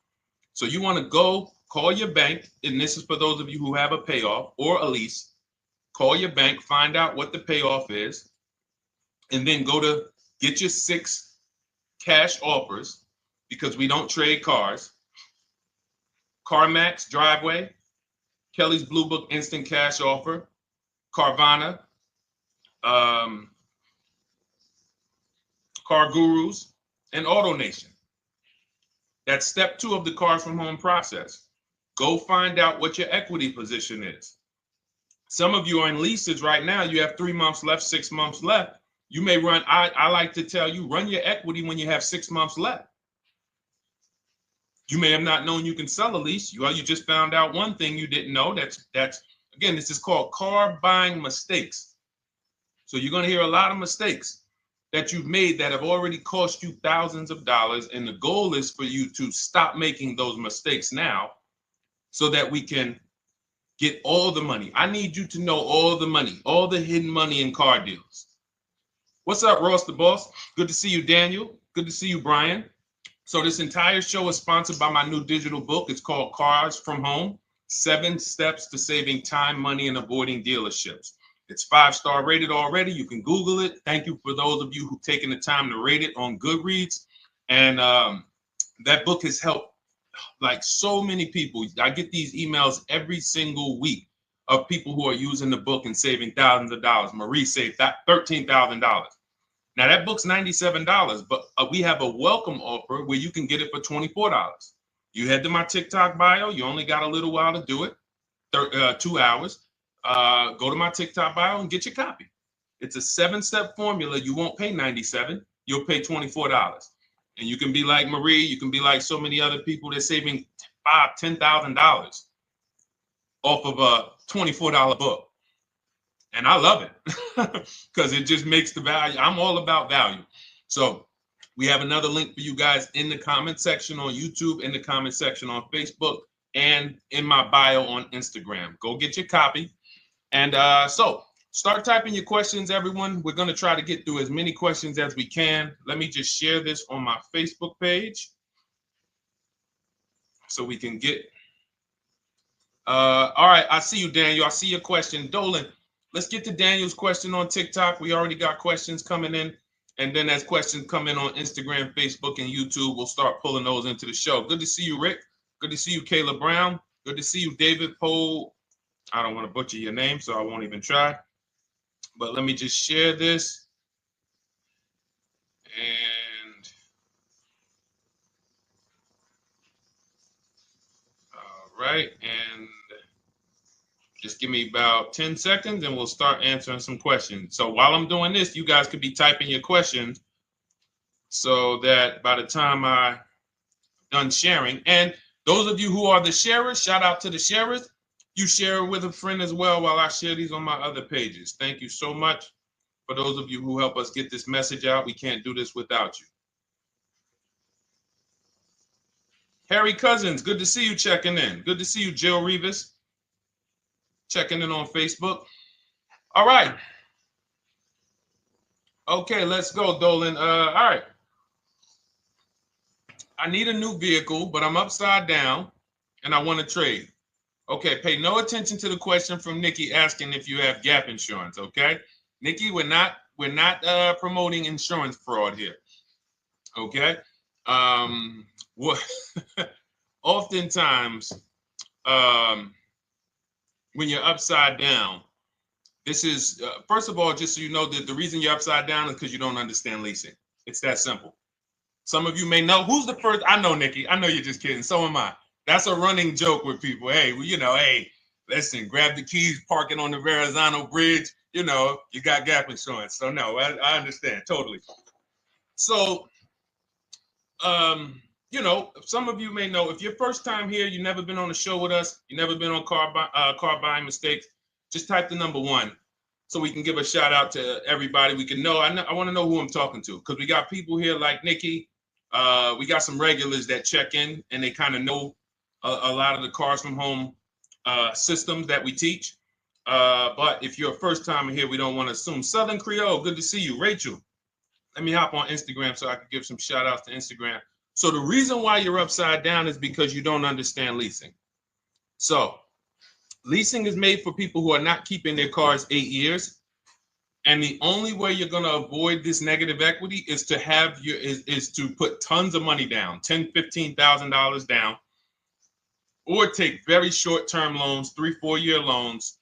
So you want to go call your bank, and this is for those of you who have a payoff or a lease. Call your bank, find out what the payoff is, and then go to get your 6 cash offers, because we don't trade cars. CarMax Driveway, Kelly's Blue Book Instant Cash Offer, Carvana, Car Gurus, and AutoNation. That's step 2 of the Cars from Home process. Go find out what your equity position is. Some of you are in leases right now. You have 3 months left, 6 months left. You may run, I like to tell you, run your equity when you have 6 months left. You may have not known you can sell a lease. You just found out one thing you didn't know. That's again, this is called car buying mistakes. So you're going to hear a lot of mistakes that you've made that have already cost you thousands of dollars. And the goal is for you to stop making those mistakes now so that we can get all the money. I need you to know all the money, all the hidden money in car deals. What's up, Ross the Boss? Good to see you, Daniel. Good to see you, Brian. So this entire show is sponsored by my new digital book. It's called Cars from Home, 7 Steps to Saving Time, Money, and Avoiding Dealerships. It's 5-star rated already. You can Google it. Thank you for those of you who've taken the time to rate it on Goodreads. And that book has helped like so many people. I get these emails every single week of people who are using the book and saving thousands of dollars. Marie saved $13,000. Now that book's $97, but we have a welcome offer where you can get it for $24. You head to my TikTok bio. You only got a little while to do it, 2 hours. Go to my TikTok bio and get your copy. It's a 7-step formula. You won't pay $97. You'll pay $24. And you can be like Marie. You can be like so many other people. They're saving $5,000, $10,000 off of a $24 book. And I love it because it just makes the value. I'm all about value. So we have another link for you guys in the comment section on YouTube, in the comment section on Facebook, and in my bio on Instagram. Go get your copy. And so start typing your questions, everyone. We're going to try to get through as many questions as we can. Let me just share this on my Facebook page so we can get. All right. I see you, Daniel. I see your question. Dolan, let's get to Daniel's question on TikTok. We already got questions coming in. And then as questions come in on Instagram, Facebook, and YouTube, we'll start pulling those into the show. Good to see you, Rick. Good to see you, Kayla Brown. Good to see you, David Poe. I don't want to butcher your name, so I won't even try. But let me just share this. And all right. And just give me about 10 seconds and we'll start answering some questions. So while I'm doing this, you guys could be typing your questions so that by the time I'm done sharing, and those of you who are the sharers, shout out to the sharers. You share it with a friend as well while I share these on my other pages. Thank you so much for those of you who help us get this message out. We can't do this without you. Harry Cousins, good to see you checking in. Good to see you, Jill Rivas, checking in on Facebook. All right. Okay, let's go, Dolan. All right. I need a new vehicle, but I'm upside down and I want to trade. Okay, pay no attention to the question from Nikki asking if you have gap insurance, okay? Nikki, we're not promoting insurance fraud here, okay? Oftentimes, when you're upside down, this is, first of all, just so you know that the reason you're upside down is because you don't understand leasing. It's that simple. Some of you may know, who's the first? I know, Nikki. I know you're just kidding. So am I. That's a running joke with people. Hey, well, you know, hey, listen, grab the keys, park it on the Verrazano Bridge. You know, you got gap insurance. So no, I understand totally. So, you know, some of you may know, if you're first time here, you've never been on a show with us, you've never been on car buying mistakes, just type the number 1 so we can give a shout out to everybody. We can know. I want to know who I'm talking to because we got people here like Nikki. We got some regulars that check in and they kind of know a lot of the Cars from Home systems that we teach. But if you're a first timer here, we don't want to assume. Southern Creole, good to see you. Rachel, let me hop on Instagram so I can give some shout outs to Instagram. So the reason why you're upside down is because you don't understand leasing. So leasing is made for people who are not keeping their cars 8 years. And the only way you're going to avoid this negative equity is to have is to put tons of money down, $10,000, $15,000 down, or take very short-term loans, 3-4 year loans,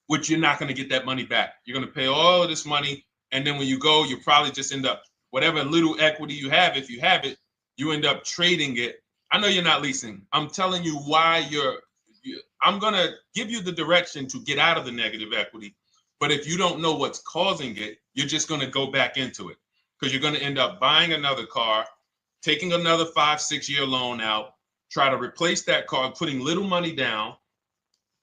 which you're not going to get that money back. You're going to pay all of this money. And then when you go, you probably just end up, whatever little equity you have, if you have it, you end up trading it. I know you're not leasing. I'm telling you why I'm going to give you the direction to get out of the negative equity. But if you don't know what's causing it, you're just going to go back into it because you're going to end up buying another car, taking another 5-6 year loan out, try to replace that car, putting little money down,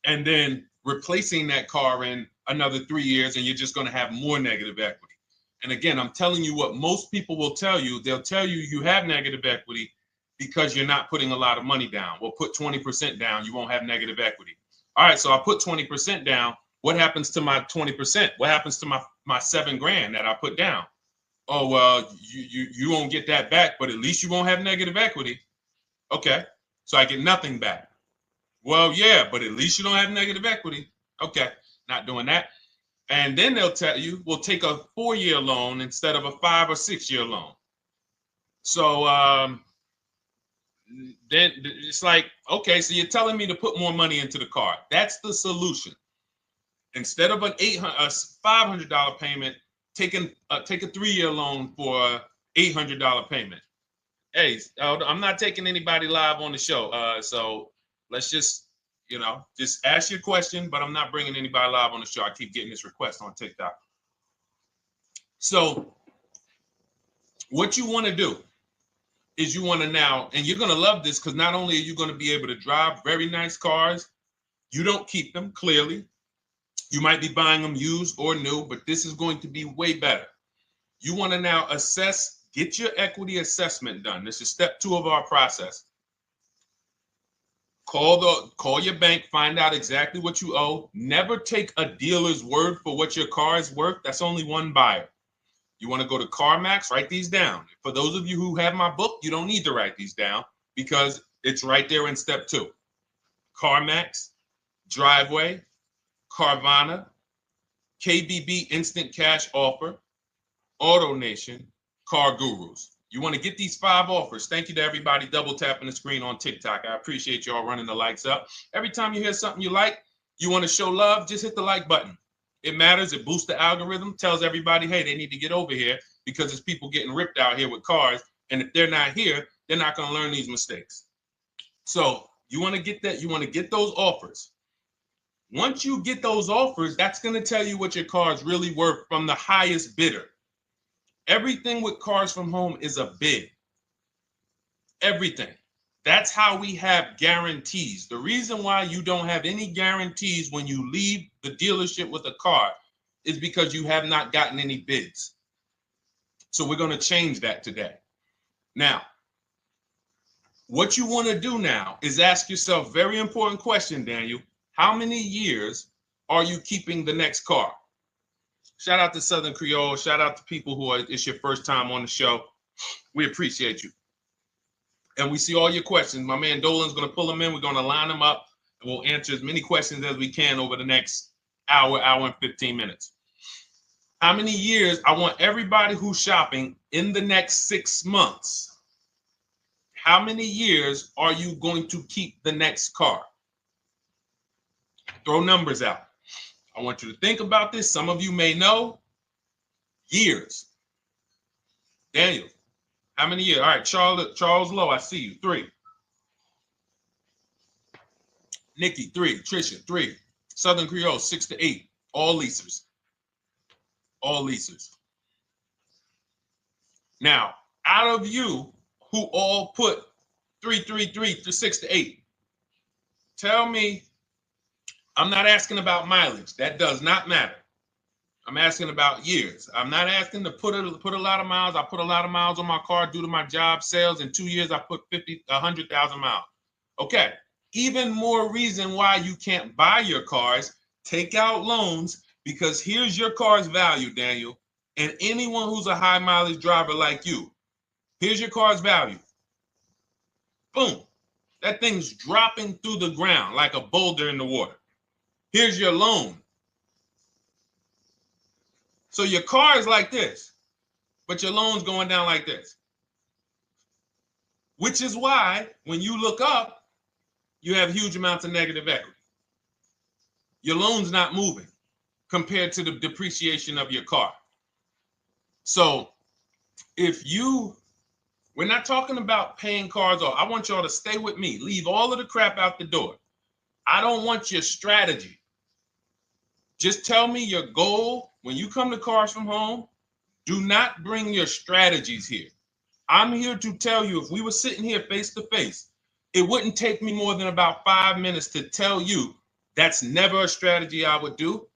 and then replacing that car in another 3 years, and you're just going to have more negative equity. And again, I'm telling you what most people will tell you. They'll tell you you have negative equity because you're not putting a lot of money down. Well, put 20% down, you won't have negative equity. All right, so I put 20% down. What happens to my 20%? What happens to my my $7,000 that I put down. Oh, well, you won't get that back, but at least you won't have negative equity. Okay, so I get nothing back. Well, yeah, but at least you don't have negative equity. Okay, not doing that. And then they'll tell you, we'll take a 4-year loan instead of a 5 or 6-year loan. So then it's like, okay, so you're telling me to put more money into the car. That's the solution. Instead of a $500 payment, take a 3-year loan for a $800 payment. Hey, I'm not taking anybody live on the show. So let's just, just ask your question, but I'm not bringing anybody live on the show. I keep getting this request on TikTok. So what you want to do is you want to now, and you're going to love this because not only are you going to be able to drive very nice cars, you don't keep them, clearly. You might be buying them used or new, but this is going to be way better. You want to now assess, get your equity assessment done. This is step 2 of our process. Call your bank, find out exactly what you owe. Never take a dealer's word for what your car is worth. That's only one buyer. You want to go to CarMax, write these down. For those of you who have my book, you don't need to write these down because it's right there in step 2. CarMax, Driveway, Carvana, KBB Instant Cash Offer, AutoNation, Car Gurus. You want to get these 5 offers. Thank you to everybody double tapping the screen on TikTok. I appreciate y'all running the likes up. Every time you hear something you like, you want to show love, just hit the like button. It matters. It boosts the algorithm, tells everybody, hey, they need to get over here because there's people getting ripped out here with cars. And if they're not here, they're not going to learn these mistakes. So you want to get that. You want to get those offers. Once you get those offers, that's going to tell you what your car is really worth from the highest bidder. Everything with Cars from Home is a bid. Everything. That's how we have guarantees. The reason why you don't have any guarantees when you leave the dealership with a car is because you have not gotten any bids. So we're going to change that today. Now, what you want to do now is ask yourself, very important question, Daniel. How many years are you keeping the next car? Shout out to Southern Creole. Shout out to people who it's your first time on the show. We appreciate you. And we see all your questions. My man Dolan's going to pull them in. We're going to line them up. And we'll answer as many questions as we can over the next hour and 15 minutes. How many years? I want everybody who's shopping in the next 6 months. How many years are you going to keep the next car? Throw numbers out. I want you to think about this. Some of you may know. Years. Daniel, how many years? All right, Charles Lowe, I see you. 3. Nikki, 3. Trisha, 3. Southern Creole, 6 to 8. All leasers. All leasers. Now, out of you who all put 3 to 6 to 8, tell me. I'm not asking about mileage. That does not matter. I'm asking about years. I'm not asking to put a lot of miles. I put a lot of miles on my car due to my job sales. In 2 years, I put 100,000 miles. Okay. Even more reason why you can't buy your cars. Take out loans because here's your car's value, Daniel. And anyone who's a high mileage driver like you, here's your car's value. Boom. That thing's dropping through the ground like a boulder in the water. Here's your loan. So your car is like this, but your loan's going down like this. Which is why when you look up, you have huge amounts of negative equity. Your loan's not moving compared to the depreciation of your car. So we're not talking about paying cars off. I want y'all to stay with me. Leave all of the crap out the door. I don't want your strategy. Just tell me your goal. When you come to Cars from Home, do not bring your strategies here. I'm here to tell you, if we were sitting here face to face, it wouldn't take me more than about 5 minutes to tell you that's never a strategy I would do.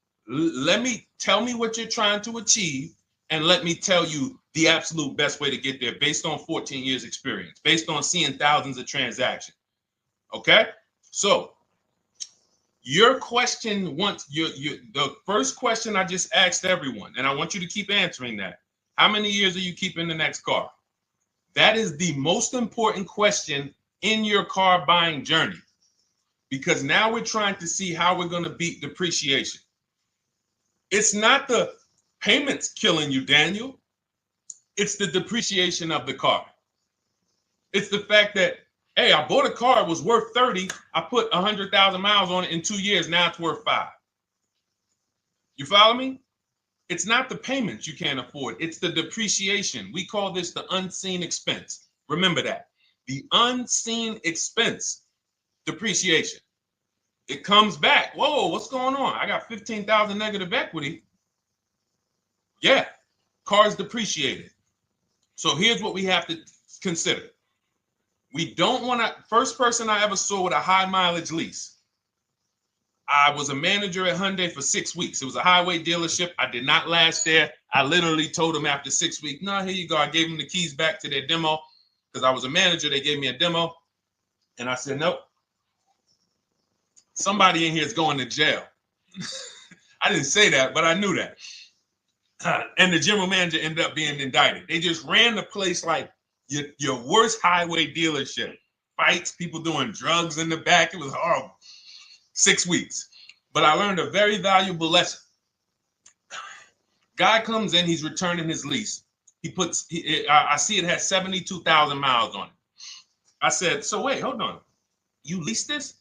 Tell me what you're trying to achieve, and let me tell you the absolute best way to get there based on 14 years experience, based on seeing thousands of transactions. Okay? So Your question the first question I just asked everyone, and I want you to keep answering that. How many years are you keeping the next car? That is the most important question in your car buying journey, because now we're trying to see how we're going to beat depreciation. It's not the payments killing you, Daniel. It's the depreciation of the car. It's the fact that, hey, I bought a car, it was worth 30. I put 100,000 miles on it in 2 years. Now it's worth 5. You follow me? It's not the payments you can't afford. It's the depreciation. We call this the unseen expense. Remember that. The unseen expense, depreciation. It comes back. Whoa, what's going on? I got 15,000 negative equity. Yeah, car's depreciated. So here's what we have to consider. We don't want to, first person I ever saw with a high mileage lease. I was a manager at Hyundai for 6 weeks. It was a highway dealership. I did not last there. I literally told them after 6 weeks, no, here you go. I gave them the keys back to their demo because I was a manager. They gave me a demo. And I said, nope. Somebody in here is going to jail. I didn't say that, but I knew that. And the general manager ended up being indicted. They just ran the place like your worst highway dealership. Fights, people doing drugs in the back. It was horrible. 6 weeks. But I learned a very valuable lesson. Guy comes in, he's returning his lease. I see it has 72,000 miles on it. I said, so wait, hold on. You leased this?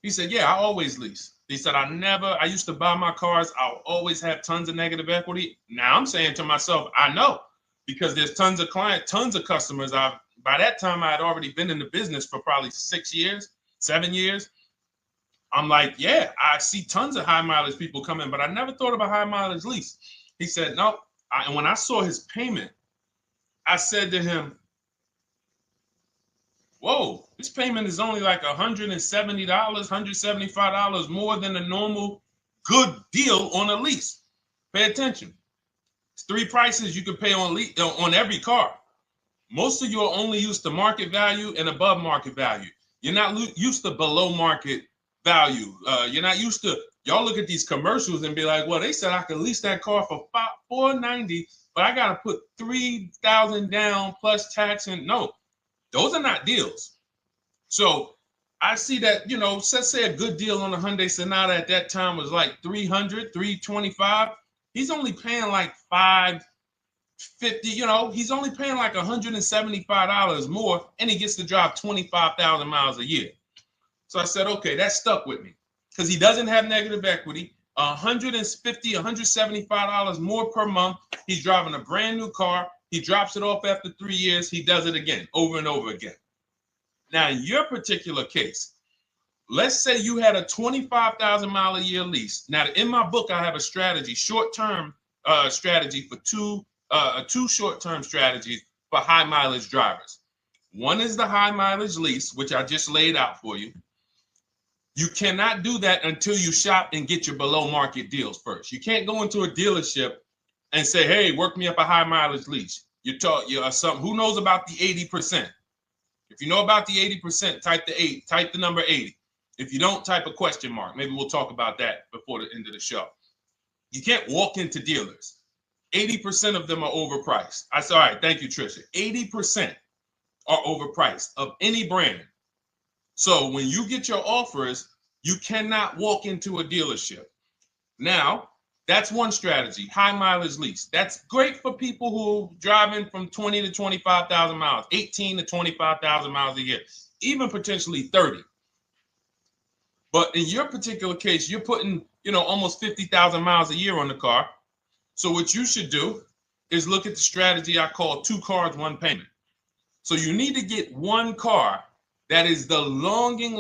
He said, yeah, I always lease. He said, I used to buy my cars. I'll always have tons of negative equity. Now I'm saying to myself, I know, because there's tons of clients, tons of customers. By that time, I had already been in the business for probably 6 years, 7 years. I'm like, yeah, I see tons of high mileage people coming, but I never thought of a high mileage lease. He said, no. And when I saw his payment, I said to him, whoa, this payment is only like $170, $175 more than a normal good deal on a lease. Pay attention. It's 3 prices you can pay on every car. Most of you are only used to market value and above market value. You're not used to below market value. You're not used to, y'all look at these commercials and be like, well, they said I could lease that car for $490, but I got to put $3,000 down plus tax. And no, those are not deals. So I see that, let's say a good deal on a Hyundai Sonata at that time was like $300, $325. He's only paying like $550, he's only paying like $175 more, and he gets to drive 25,000 miles a year. So I said, okay, that stuck with me because he doesn't have negative equity. $150, $175 more per month. He's driving a brand new car. He drops it off after 3 years. He does it again, over and over again. Now, in your particular case, let's say you had a 25,000 mile a year lease. Now, in my book, I have a strategy, short-term strategy for two short-term strategies for high mileage drivers. One is the high mileage lease, which I just laid out for you. You cannot do that until you shop and get your below market deals first. You can't go into a dealership and say, hey, work me up a high mileage lease. You're something. Who knows about the 80%? If you know about the 80%, type the number 80. If you don't, type a question mark. Maybe we'll talk about that before the end of the show. You can't walk into dealers. 80% of them are overpriced. I said, all right, thank you, Trisha. 80% are overpriced of any brand. So when you get your offers, you cannot walk into a dealership. Now, that's one strategy, high mileage lease. That's great for people who are driving from 20 to 25,000 miles, 18 to 25,000 miles a year, even potentially 30. But in your particular case, you're putting, almost 50,000 miles a year on the car. So what you should do is look at the strategy I call 2 cars, 1 payment. So you need to get one car that is the longest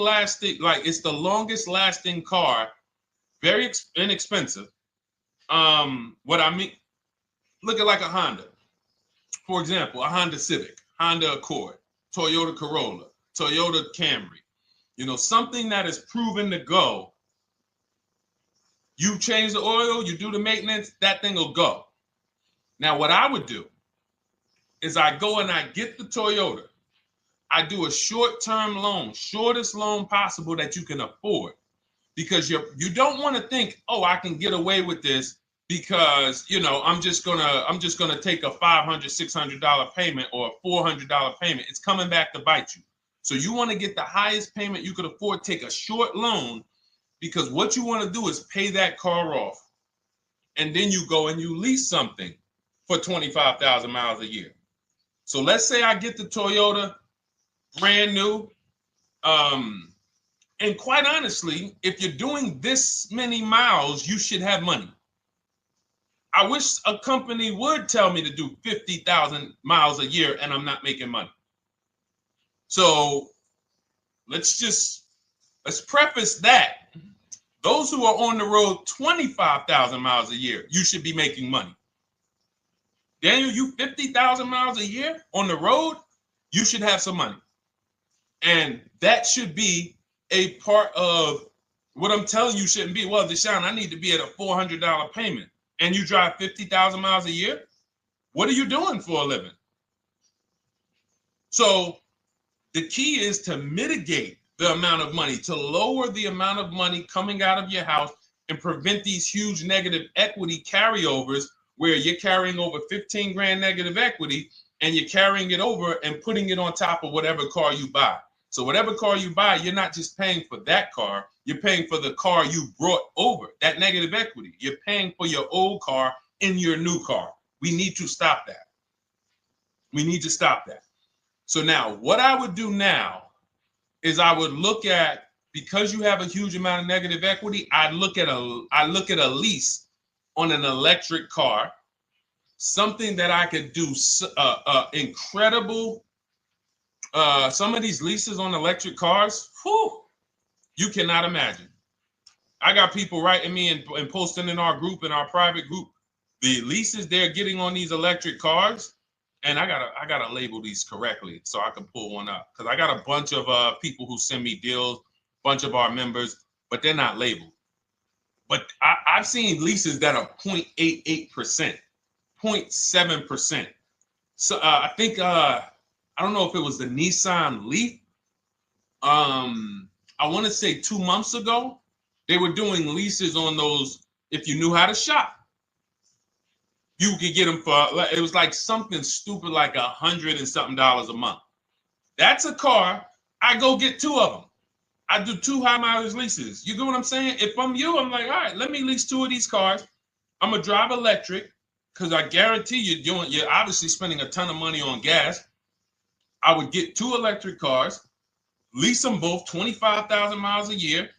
lasting car, very inexpensive. What I mean, look at like a Honda. For example, a Honda Civic, Honda Accord, Toyota Corolla, Toyota Camry. Something that is proven to go. You change the oil, you do the maintenance, that thing will go. Now, what I would do is I go and I get the Toyota. I do a short-term loan, shortest loan possible that you can afford. because you don't want to think, oh, I can get away with this because, you know, I'm just gonna take a $500, $600 payment or a $400 payment. It's coming back to bite you. So you want to get the highest payment you could afford, take a short loan, because what you want to do is pay that car off. And then you go and you lease something for 25,000 miles a year. So let's say I get the Toyota brand new. And quite honestly, if you're doing this many miles, you should have money. I wish a company would tell me to do 50,000 miles a year and I'm not making money. So let's preface that. Those who are on the road 25,000 miles a year, you should be making money. Daniel, you 50,000 miles a year on the road, you should have some money. And that should be a part of what I'm telling you shouldn't be. Well, Deshone, I need to be at a $400 payment. And you drive 50,000 miles a year? What are you doing for a living? So the key is to mitigate the amount of money, to lower the amount of money coming out of your house and prevent these huge negative equity carryovers where you're carrying over 15 grand negative equity and you're carrying it over and putting it on top of whatever car you buy. So whatever car you buy, you're not just paying for that car, you're paying for the car you brought over, that negative equity. You're paying for your old car in your new car. We need to stop that. We need to stop that. So now what I would do now is I would look at, because you have a huge amount of negative equity, I look at a lease on an electric car, something that I could do incredible. Some of these leases on electric cars, whew, you cannot imagine. I got people writing me and posting in our group, in our private group, the leases they're getting on these electric cars. And I gotta label these correctly so I can pull one up, because I got a bunch of people who send me deals, bunch of our members, but they're not labeled. But I've seen leases that are 0.88%, 0.7%. So I think I don't know if it was the Nissan Leaf. I want to say 2 months ago, they were doing leases on those. If you knew how to shop, you could get them for, it was like something stupid like $100 and something a month. That's a car. I go get 2 of them. I do 2 high mileage leases. You get what I'm saying? If I'm you, I'm like, all right, let me lease 2 of these cars. I'm gonna drive electric, because I guarantee you're obviously spending a ton of money on gas. I would get 2 electric cars, lease them both 25,000 miles a year,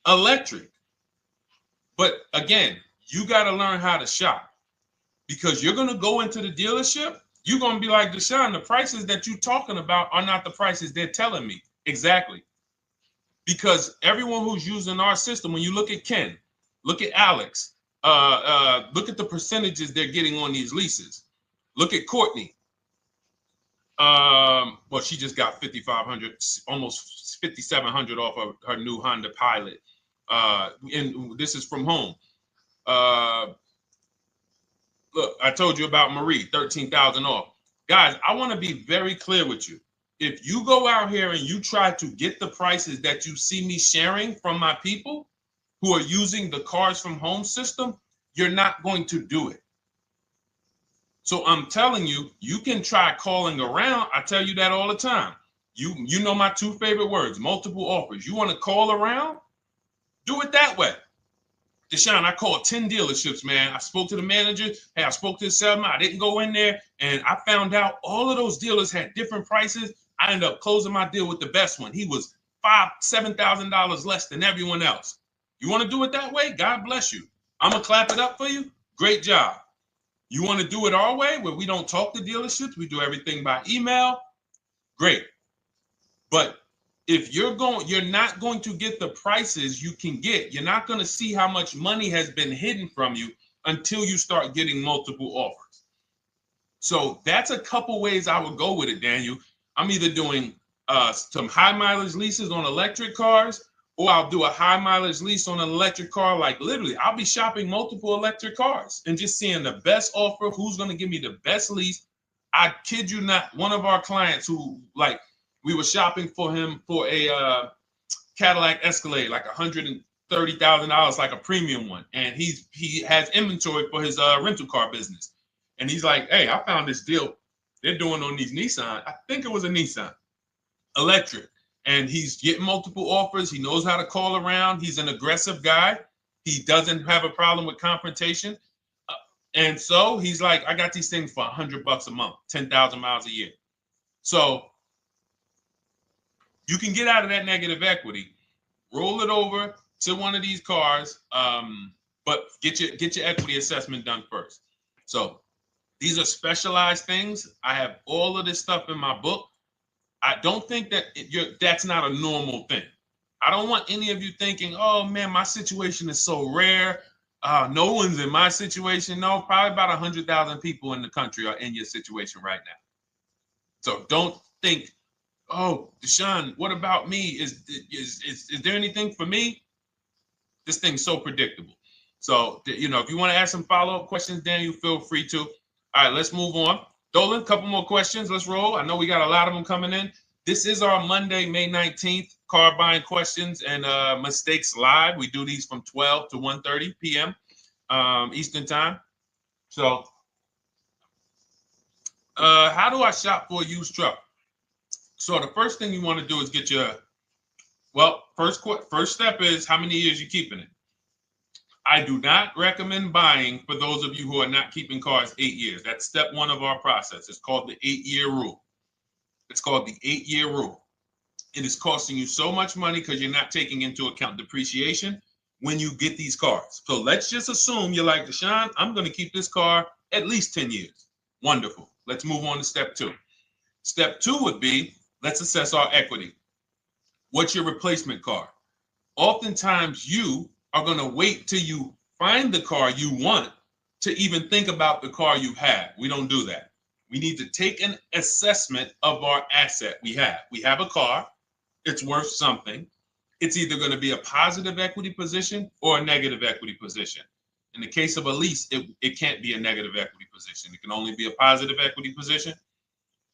electric. But again, you got to learn how to shop. Because you're going to go into the dealership, you're going to be like, Deshone, the prices that you're talking about are not the prices they're telling me. Exactly. Because everyone who's using our system, when you look at Ken, look at Alex, look at the percentages they're getting on these leases. Look at Courtney. Well, she just got 5,500, almost 5,700 off of her new Honda Pilot. And this is from home. Look, I told you about Marie, 13,000 off. Guys, I want to be very clear with you. If you go out here and you try to get the prices that you see me sharing from my people who are using the Cars from Home system, you're not going to do it. So I'm telling you, you can try calling around. I tell you that all the time. You know my 2 favorite words, multiple offers. You want to call around? Do it that way. Deshone, I called 10 dealerships, man. I spoke to the manager. Hey, I spoke to the salesman. I didn't go in there, and I found out all of those dealers had different prices. I ended up closing my deal with the best one. He was $5,000, $7,000 less than everyone else. You want to do it that way? God bless you. I'm going to clap it up for you. Great job. You want to do it our way, where we don't talk to dealerships? We do everything by email? Great. But if you're not going to get the prices you can get. You're not going to see how much money has been hidden from you until you start getting multiple offers. So that's a couple ways I would go with it, Daniel. I'm either doing some high mileage leases on electric cars, or I'll do a high mileage lease on an electric car. Like literally, I'll be shopping multiple electric cars and just seeing the best offer, who's going to give me the best lease. I kid you not, one of our clients who, like, we were shopping for him for a Cadillac Escalade, like $30,000, like a premium one, and he has inventory for his rental car business, and he's like, hey, I found this deal they're doing on these Nissan. I think it was a Nissan electric, and he's getting multiple offers. He knows how to call around. He's an aggressive guy. He doesn't have a problem with confrontation, and so he's like, I got these things for $100 a month, 10,000 miles a year. So you can get out of that negative equity, roll it over to one of these cars, but get your equity assessment done first. So these are specialized things. I have all of this stuff in my book. I don't think that that's not a normal thing. I don't want any of you thinking, oh man, my situation is so rare. No one's in my situation. No, probably about 100,000 people in the country are in your situation right now. So don't think, oh, Deshone, what about me? Is there anything for me? This thing's so predictable. So, if you want to ask some follow-up questions, Daniel, feel free to. All right, let's move on. Dolan, a couple more questions. Let's roll. I know we got a lot of them coming in. This is our Monday, May 19th, car buying questions and mistakes live. We do these from 12 to 1:30 p.m. Eastern time. So, how do I shop for a used truck? So the first thing you want to do is get your, first step is how many years you're keeping it. I do not recommend buying for those of you who are not keeping cars 8 years. That's step one of our process. It's called the 8-year rule. It's called the 8-year rule. It is costing you so much money because you're not taking into account depreciation when you get these cars. So let's just assume you're like, Deshone, I'm going to keep this car at least 10 years. Wonderful. Let's move on to step two. Step two would be, let's assess our equity. What's your replacement car? Oftentimes you are going to wait till you find the car you want to even think about the car you have. We don't do that. We need to take an assessment of our asset we have. We have a car. It's worth something. It's either going to be a positive equity position or a negative equity position. In the case of a lease, it can't be a negative equity position. It can only be a positive equity position.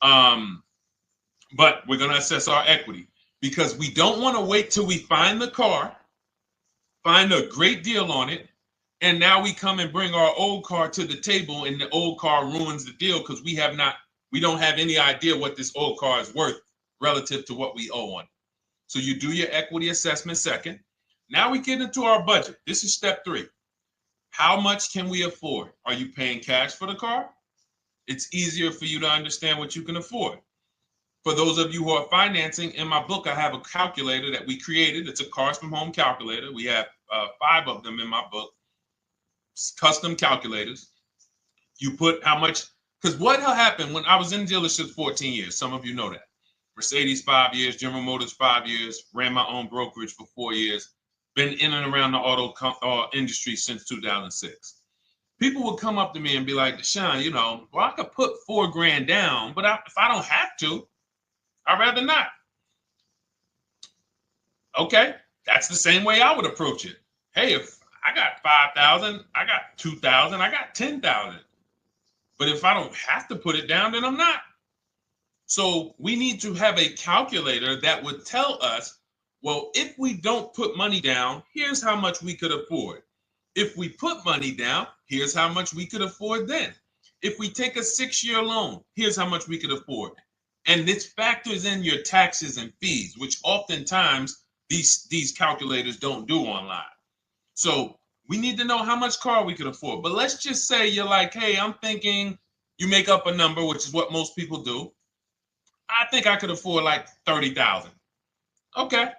But we're going to assess our equity because we don't want to wait till we find the car, find a great deal on it, and now we come and bring our old car to the table and the old car ruins the deal because we don't have any idea what this old car is worth relative to what we owe on it. So you do your equity assessment second. Now we get into our budget. This is step three. How much can we afford? Are you paying cash for the car? It's easier for you to understand what you can afford. For those of you who are financing, in my book, I have a calculator that we created. It's a Cars from Home calculator. We have 5 of them in my book, custom calculators. You put how much, because what happened when I was in dealerships 14 years, some of you know that. Mercedes 5 years, General Motors 5 years, ran my own brokerage for 4 years, been in and around the auto industry since 2006. People would come up to me and be like, Deshone, I could put $4,000 down, but if I don't have to, I'd rather not. Okay, that's the same way I would approach it. Hey, if I got 5,000, I got 2,000, I got 10,000. But if I don't have to put it down, then I'm not. So we need to have a calculator that would tell us, well, if we don't put money down, here's how much we could afford. If we put money down, here's how much we could afford then. If we take a 6-year loan, here's how much we could afford. And this factors in your taxes and fees, which oftentimes these calculators don't do online. So we need to know how much car we could afford. But let's just say you're like, hey, I'm thinking, you make up a number, which is what most people do. I think I could afford like 30,000. Okay.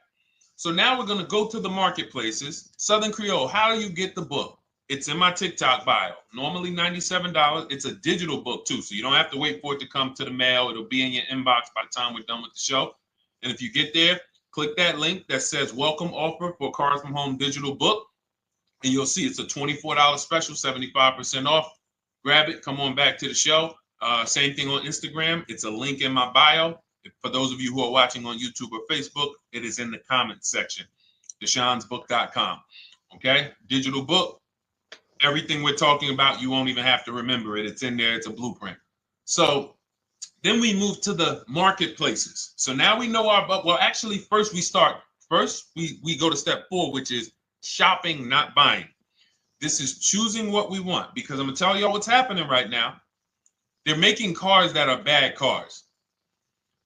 So now we're going to go to the marketplaces. Southern Creole, how do you get the book? It's in my TikTok bio. Normally $97. It's a digital book too, so you don't have to wait for it to come to the mail. It'll be in your inbox by the time we're done with the show. And if you get there, click that link that says welcome offer for Cars from Home digital book. And you'll see it's a $24 special, 75% off. Grab it. Come on back to the show. Same thing on Instagram. It's a link in my bio. For those of you who are watching on YouTube or Facebook, it is in the comments section. DeshonesBook.com. Okay? Digital book. Everything we're talking about, you won't even have to remember it. It's in there. It's a blueprint. So then we move to the marketplaces. So now we know actually first we go to step 4, which is shopping, not buying. This is choosing what we want, because I'm gonna tell y'all what's happening right now. They're making cars that are bad cars.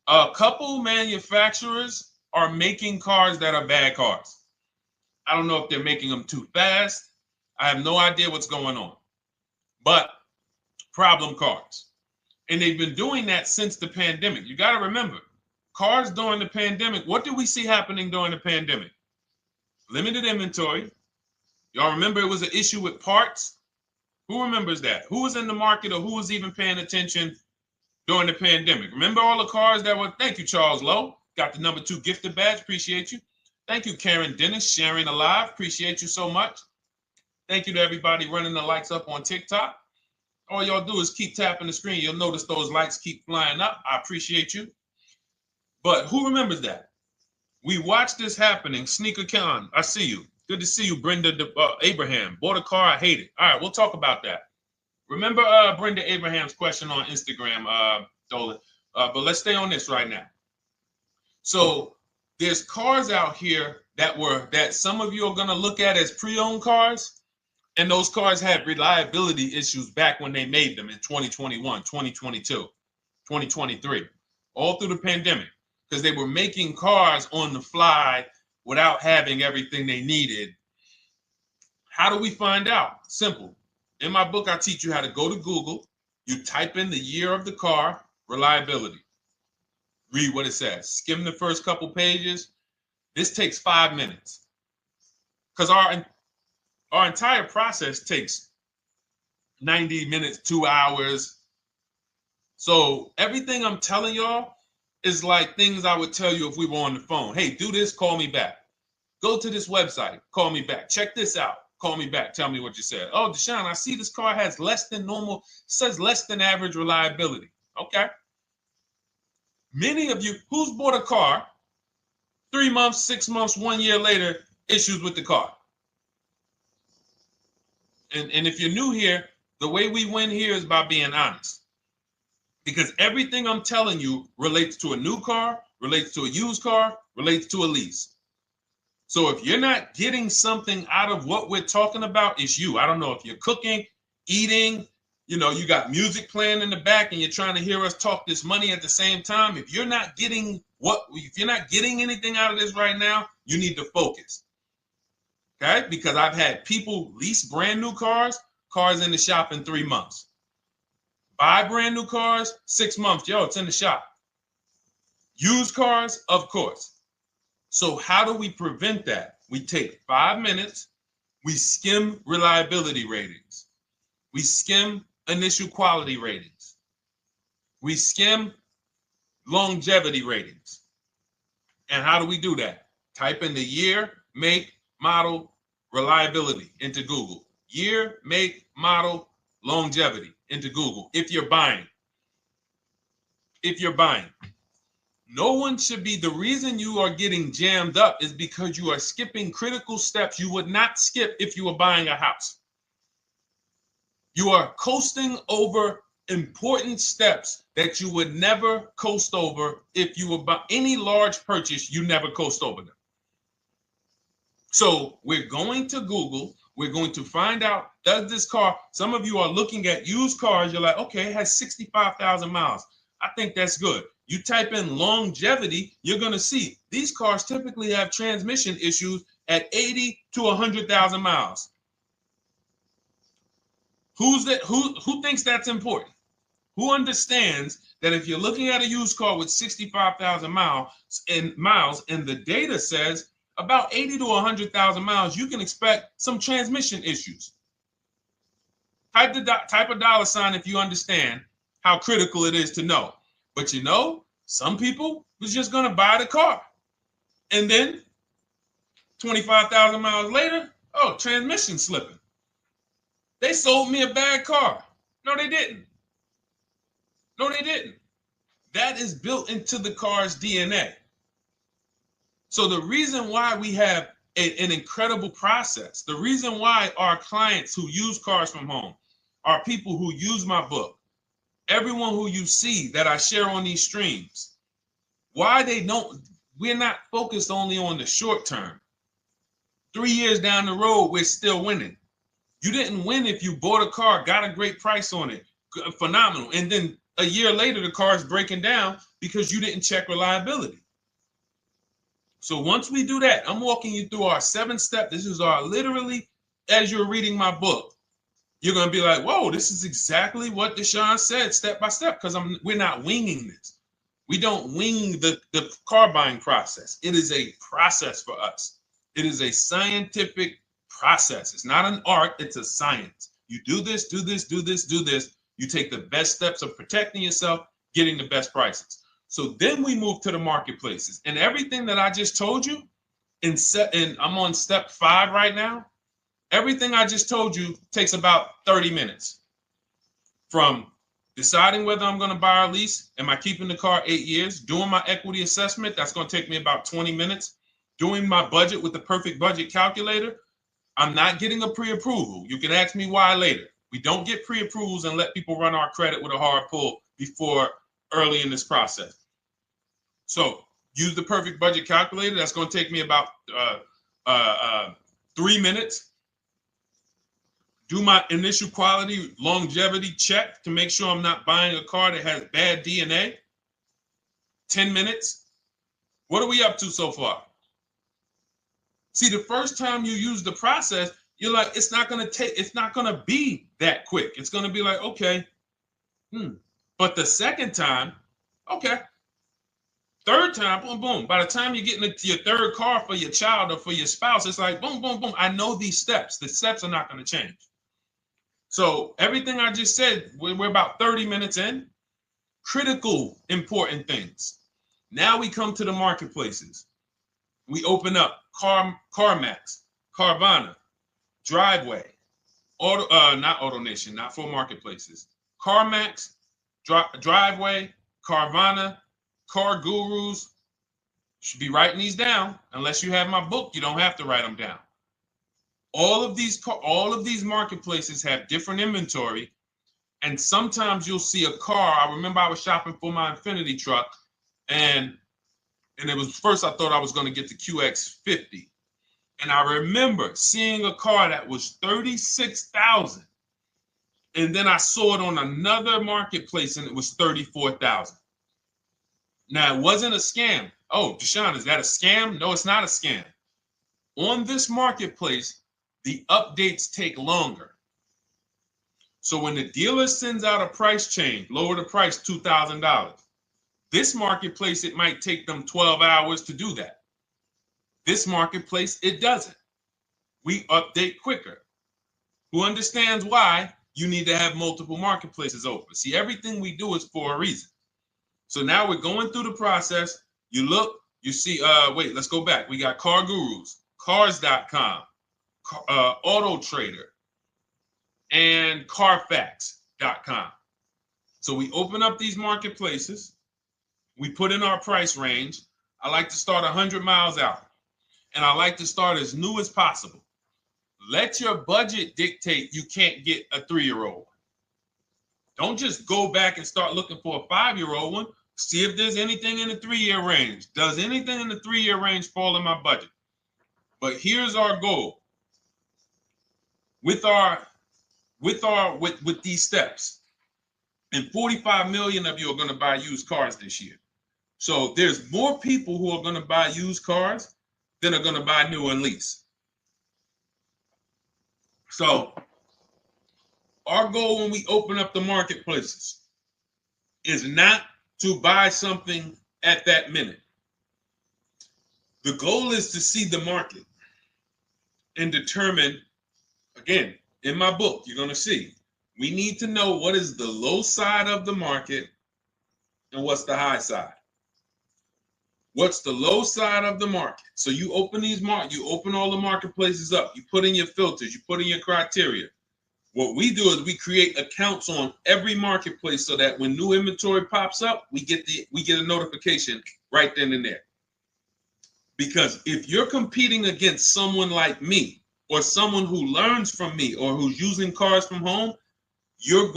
A couple manufacturers are making cars that are bad cars. I don't know if they're making them too fast. I have no idea what's going on, but problem cars. And they've been doing that since the pandemic. You got to remember, cars during the pandemic, what did we see happening during the pandemic? Limited inventory. Y'all remember it was an issue with parts? Who remembers that? Who was in the market or who was even paying attention during the pandemic? Remember all the cars that were, thank you, Charles Lowe. Got the #2 gifted badge, appreciate you. Thank you, Karen Dennis, sharing alive, appreciate you so much. Thank you to everybody running the likes up on TikTok. All y'all do is keep tapping the screen. You'll notice those likes keep flying up. I appreciate you. But who remembers that? We watched this happening. Sneaker Khan, I see you. Good to see you, Brenda Abraham. Bought a car, I hate it. All right, we'll talk about that. Remember Brenda Abraham's question on Instagram, Dolan. But let's stay on this right now. So there's cars out here that some of you are going to look at as pre-owned cars. And those cars had reliability issues back when they made them in 2021, 2022, 2023, all through the pandemic, because they were making cars on the fly without having everything they needed. How do we find out? Simple. In my book, I teach you how to go to Google. You type in the year of the car, reliability. Read what it says. Skim the first couple pages. This takes 5 minutes. Because our entire process takes 90 minutes, 2 hours. So everything I'm telling y'all is like things I would tell you if we were on the phone. Hey, do this, call me back. Go to this website, call me back. Check this out, call me back. Tell me what you said. Oh, Deshone, I see this car has less than normal, says less than average reliability. Okay. Many of you, who's bought a car 3 months, 6 months, 1 year later, issues with the car? And if you're new here, the way we win here is by being honest. Because everything I'm telling you relates to a new car, relates to a used car, relates to a lease. So if you're not getting something out of what we're talking about, it's you. I don't know if you're cooking, eating, you got music playing in the back and you're trying to hear us talk this money at the same time. If you're not getting anything out of this right now, you need to focus. Okay? Because I've had people lease brand new cars in the shop in 3 months. Buy brand new cars, 6 months. Yo, it's in the shop. Used cars, of course. So how do we prevent that? We take 5 minutes. We skim reliability ratings. We skim initial quality ratings. We skim longevity ratings. And how do we do that? Type in the year, make, model, reliability into Google. Year, make, model, longevity into Google. If you're buying. No one should be, the reason you are getting jammed up is because you are skipping critical steps you would not skip if you were buying a house. You are coasting over important steps that you would never coast over if you were buying any large purchase, you never coast over them. So we're going to Google, we're going to find out, does this car, some of you are looking at used cars, you're like, okay, it has 65,000 miles. I think that's good. You type in longevity, you're going to see these cars typically have transmission issues at 80 to 100,000 miles. Who thinks that's important? Who understands that if you're looking at a used car with 65,000 miles and the data says about 80 to 100,000 miles, you can expect some transmission issues. Type a dollar sign if you understand how critical it is to know. But some people was just going to buy the car. And then 25,000 miles later, transmission slipping. They sold me a bad car. No, they didn't. That is built into the car's DNA. So the reason why we have an incredible process, the reason why our clients who use cars from home are people who use my book, everyone who you see that I share on these streams, we're not focused only on the short term. 3 years down the road, we're still winning. You didn't win if you bought a car, got a great price on it, phenomenal, and then a year later the car is breaking down because you didn't check reliability. So once we do that, I'm walking you through our 7-step. This is our literally, as you're reading my book, you're going to be like, whoa, this is exactly what Deshone said, step by step, because we're not winging this. We don't wing the car buying process. It is a process for us. It is a scientific process. It's not an art, it's a science. You do this, do this, do this, do this. You take the best steps of protecting yourself, getting the best prices. So then we move to the marketplaces. And everything that I just told you, and I'm on step 5 right now, everything I just told you takes about 30 minutes. From deciding whether I'm going to buy or lease, am I keeping the car 8 years, doing my equity assessment, that's going to take me about 20 minutes, doing my budget with the perfect budget calculator. I'm not getting a pre-approval. You can ask me why later. We don't get pre-approvals and let people run our credit with a hard pull before early in this process. So use the perfect budget calculator. That's going to take me about 3 minutes. Do my initial quality longevity check to make sure I'm not buying a car that has bad DNA. 10 minutes. What are we up to so far? See, the first time you use the process, you're like, it's not going to be that quick. It's going to be like, okay. But the second time, okay. Third time, boom, boom. By the time you're getting into your third car for your child or for your spouse, it's like, boom, boom, boom. I know these steps. The steps are not going to change. So everything I just said, we're about 30 minutes in. Critical, important things. Now we come to the marketplaces. We open up CarMax, Carvana, Driveway, not AutoNation, not for marketplaces. CarMax, Driveway, Carvana, Car Gurus. Should be writing these down. Unless you have my book, you don't have to write them down. All of these marketplaces have different inventory, and sometimes you'll see a car. I remember I was shopping for my Infinity truck, and it was first I thought I was going to get the QX50, and I remember seeing a car that was $36,000, and then I saw it on another marketplace, and it was $34,000. Now it wasn't a scam. Oh, Deshone, is that a scam? No, it's not a scam. On this marketplace, the updates take longer. So when the dealer sends out a price change, lower the price $2,000. This marketplace, it might take them 12 hours to do that. This marketplace, it doesn't. We update quicker. Who understands why you need to have multiple marketplaces open? See, everything we do is for a reason. So now we're going through the process. You look, you see, wait, let's go back. We got Car Gurus, Cars.com, Auto Trader, and Carfax.com. So we open up these marketplaces. We put in our price range. I like to start 100 miles out, and I like to start as new as possible. Let your budget dictate you can't get a 3-year-old. Don't just go back and start looking for a 5-year-old one. See if there's anything in the 3-year range. Does anything in the 3-year range fall in my budget? But here's our goal. With these steps, and 45 million of you are going to buy used cars this year. So there's more people who are going to buy used cars than are going to buy new and lease. So our goal when we open up the marketplaces is not to buy something at that minute. The goal is to see the market and determine, again, in my book, you're going to see, we need to know what is the low side of the market and what's the high side. What's the low side of the market? So you open you open all the marketplaces up. You put in your filters. You put in your criteria. What we do is we create accounts on every marketplace so that when new inventory pops up, we get a notification right then and there. Because if you're competing against someone like me or someone who learns from me or who's using cars from home, you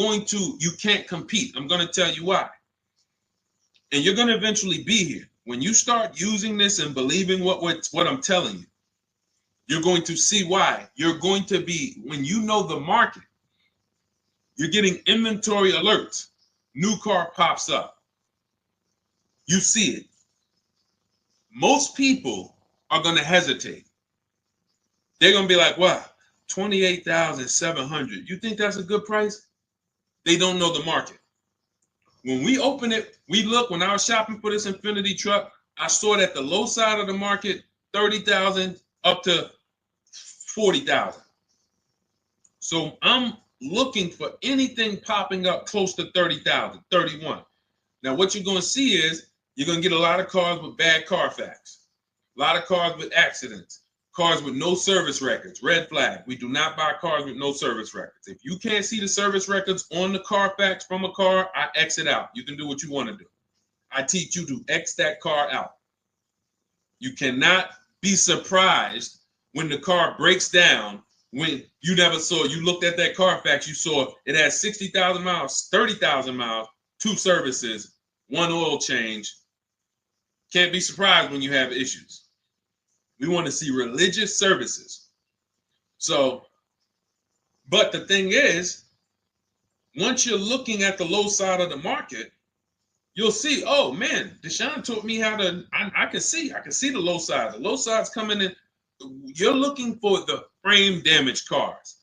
can't compete. I'm going to tell you why. And you're going to eventually be here. When you start using this and believing what I'm telling you, You're going to see why. You're going to be, when you know the market, you're getting inventory alerts. New car pops up. You see it. Most people are going to hesitate. They're going to be like, wow, 28,700. You think that's a good price? They don't know the market. When we open it, we look, when I was shopping for this Infinity truck, I saw it at the low side of the market, 30,000 up to 40,000. So I'm looking for anything popping up close to 30,000, 31. Now, what you're going to see is you're going to get a lot of cars with bad Carfax, a lot of cars with accidents, cars with no service records, red flag. We do not buy cars with no service records. If you can't see the service records on the Carfax from a car, I exit out. You can do what you want to do. I teach you to X that car out. You cannot be surprised when the car breaks down, when you never saw, you looked at that Carfax, you saw it had 60,000 miles, 30,000 miles, 2 services, 1 oil change. Can't be surprised when you have issues. We want to see religious services. So, but the thing is, once you're looking at the low side of the market, you'll see, oh man, Deshone taught me how to, I can see the low side. The low side's coming in. You're looking for the frame damage cars.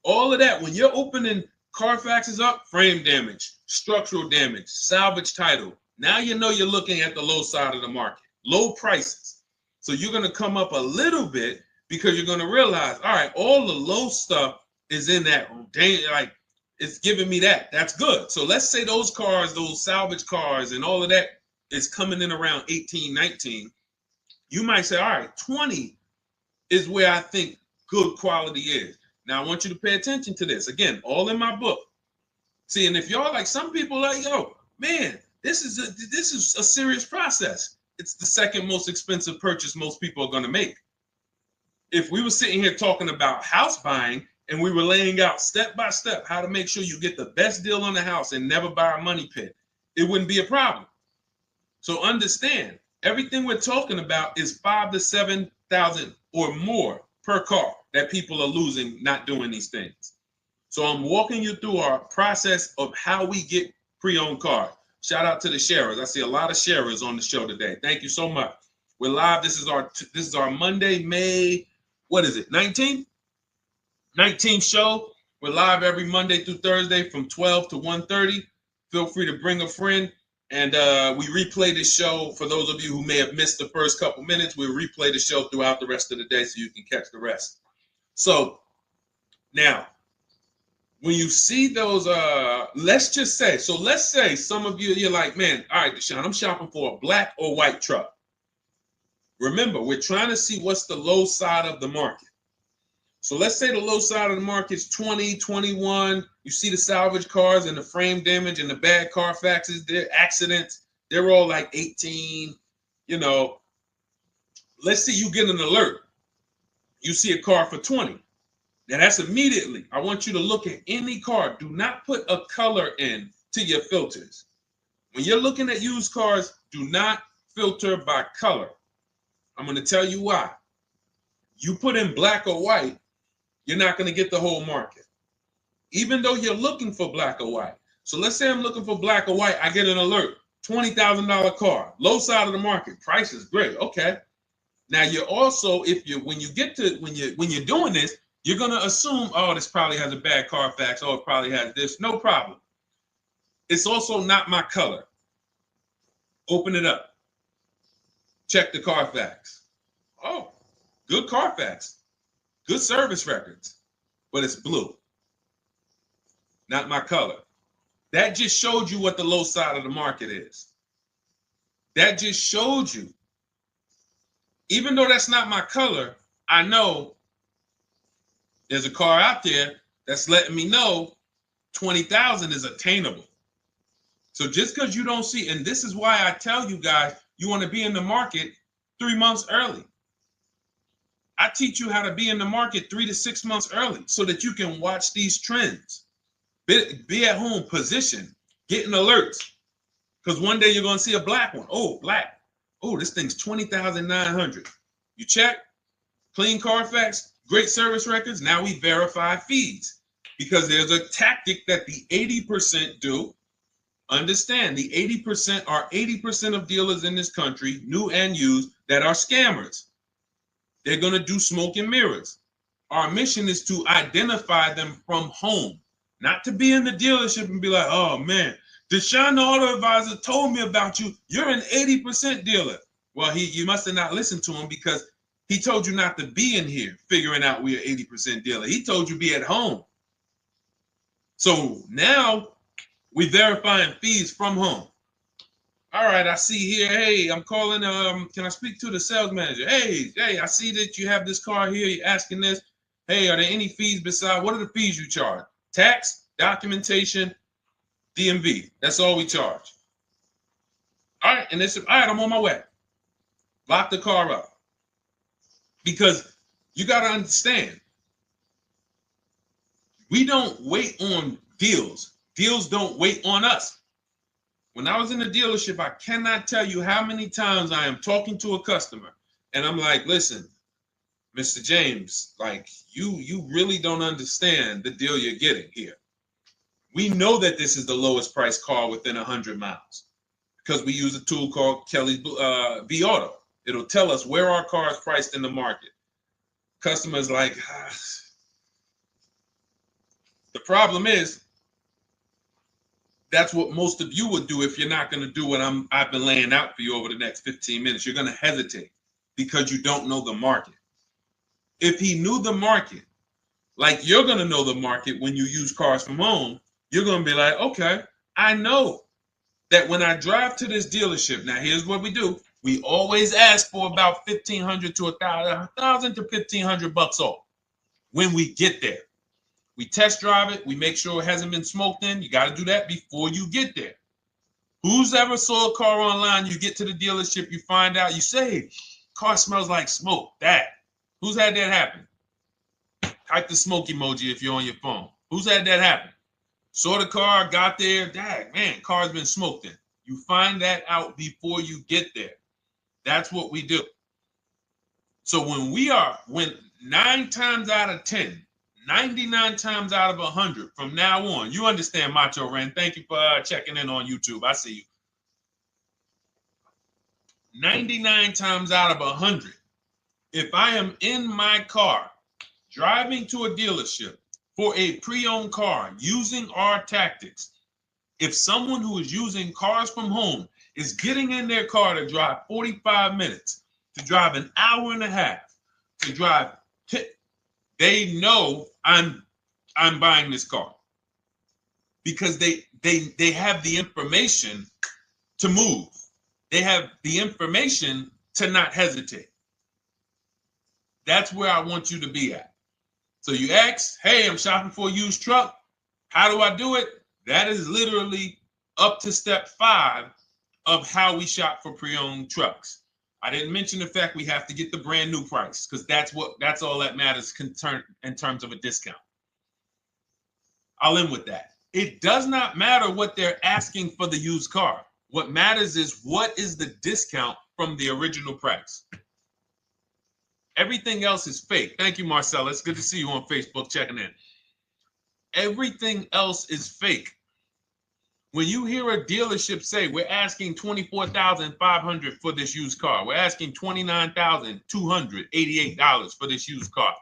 All of that, when you're opening Carfaxes up, frame damage, structural damage, salvage title. Now you know you're looking at the low side of the market, low prices. So you're going to come up a little bit because you're going to realize, all right, all the low stuff is in that, like, it's giving me that. That's good. So let's say those cars, those salvage cars and all of that is coming in around 18, 19. You might say, all right, 20 is where I think good quality is. Now, I want you to pay attention to this. Again, all in my book. See, and if y'all like, some people like, yo, man, this is a serious process. It's the second most expensive purchase most people are going to make. If we were sitting here talking about house buying and we were laying out step by step how to make sure you get the best deal on the house and never buy a money pit, it wouldn't be a problem. So understand, everything we're talking about is 5,000 to 7,000 or more per car that people are losing not doing these things. So I'm walking you through our process of how we get pre-owned cars. Shout out to the sharers. I see a lot of sharers on the show today. Thank you so much. We're live. This is our Monday, May, what is it, 19th? 19th show. We're live every Monday through Thursday from 12 to 1:30. Feel free to bring a friend. And we replay this show. For those of you who may have missed the first couple minutes, we'll replay the show throughout the rest of the day so you can catch the rest. So now, when you see those, let's say some of you, you're like, man, all right, Deshone, I'm shopping for a black or white truck. Remember, we're trying to see what's the low side of the market. So let's say the low side of the market is 20, 21. You see the salvage cars and the frame damage and the bad Carfaxes, their accidents, they're all like 18, you know. Let's say you get an alert. You see a car for 20. Now that's immediately, I want you to look at any car. Do not put a color in to your filters. When you're looking at used cars, do not filter by color. I'm going to tell you why. You put in black or white, you're not going to get the whole market, even though you're looking for black or white. So let's say I'm looking for black or white. I get an alert, $20,000 car, low side of the market. Price is great. Okay. Now you're also, when you're doing this, you're going to assume, oh, this probably has a bad Carfax. Oh, it probably has this. No problem. It's also not my color. Open it up. Check the Carfax. Oh, good Carfax. Good service records, but it's blue. Not my color. That just showed you what the low side of the market is. That just showed you. Even though that's not my color, I know there's a car out there that's letting me know 20,000 is attainable. So just because you don't see, and this is why I tell you guys, you want to be in the market 3 months early. I teach you how to be in the market 3 to 6 months early so that you can watch these trends. Be at home, position, getting alerts. Because one day you're going to see a black one. Oh, black. Oh, this thing's 20,900. You check. clean Carfax, great service records. Now we verify fees because there's a tactic that the 80% do. Understand, the 80% are 80% of dealers in this country, new and used, that are scammers. They're going to do smoke and mirrors. Our mission is to identify them from home, not to be in the dealership and be like, oh man, Deshone the Auto Advisor told me about you. You're an 80% dealer. Well, you must have not listened to him because he told you not to be in here figuring out we're 80% dealer. He told you be at home. So now we verifying fees from home. All right, I see here, hey, I'm calling, can I speak to the sales manager? Hey, I see that you have this car here, you're asking this. Hey, are there any fees besides, what are the fees you charge? Tax, documentation, DMV. That's all we charge. All right, and they said, all right, I'm on my way. Lock the car up. Because you got to understand, we don't wait on deals. Deals don't wait on us. When I was in the dealership, I cannot tell you how many times I am talking to a customer and I'm like, listen, Mr. James, like you really don't understand the deal you're getting here. We know that this is the lowest price car within 100 miles because we use a tool called Kelly's V Auto. It'll tell us where our car is priced in the market. Customers like, the problem is, that's what most of you would do if you're not going to do what I've been laying out for you over the next 15 minutes. You're going to hesitate because you don't know the market. If he knew the market, like you're going to know the market when you use cars from home, you're going to be like, okay, I know that when I drive to this dealership, now here's what we do. We always ask for about $1,500 to $1,000 to $1,500 off when we get there. We test drive it. We make sure it hasn't been smoked in. You got to do that before you get there. Who's ever saw a car online? You get to the dealership, you find out, you say, car smells like smoke. That. Who's had that happen? Type the smoke emoji if you're on your phone. Who's had that happen? Saw the car, got there, dang, man, car's been smoked in. You find that out before you get there. That's what we do. So when 9 times out of 10, 99 times out of 100 from now on, you understand, Macho Ren. Thank you for checking in on YouTube. I see you. 99 times out of 100, if I am in my car driving to a dealership for a pre-owned car using our tactics, if someone who is using cars from home is getting in their car to drive 45 minutes, to drive an hour and a half, to drive, they know I'm buying this car because they have the information to move. They have the information to not hesitate. That's where I want you to be at. So you ask, hey, I'm shopping for a used truck. How do I do it? That is literally up to step 5 of how we shop for pre-owned trucks. I didn't mention the fact we have to get the brand new price because that's all that matters in terms of a discount. I'll end with that. It does not matter what they're asking for the used car. What matters is what is the discount from the original price. Everything else is fake. Thank you, Marcella. It's good to see you on Facebook checking in. Everything else is fake. When you hear a dealership say, we're asking $24,500 for this used car, we're asking $29,288 for this used car,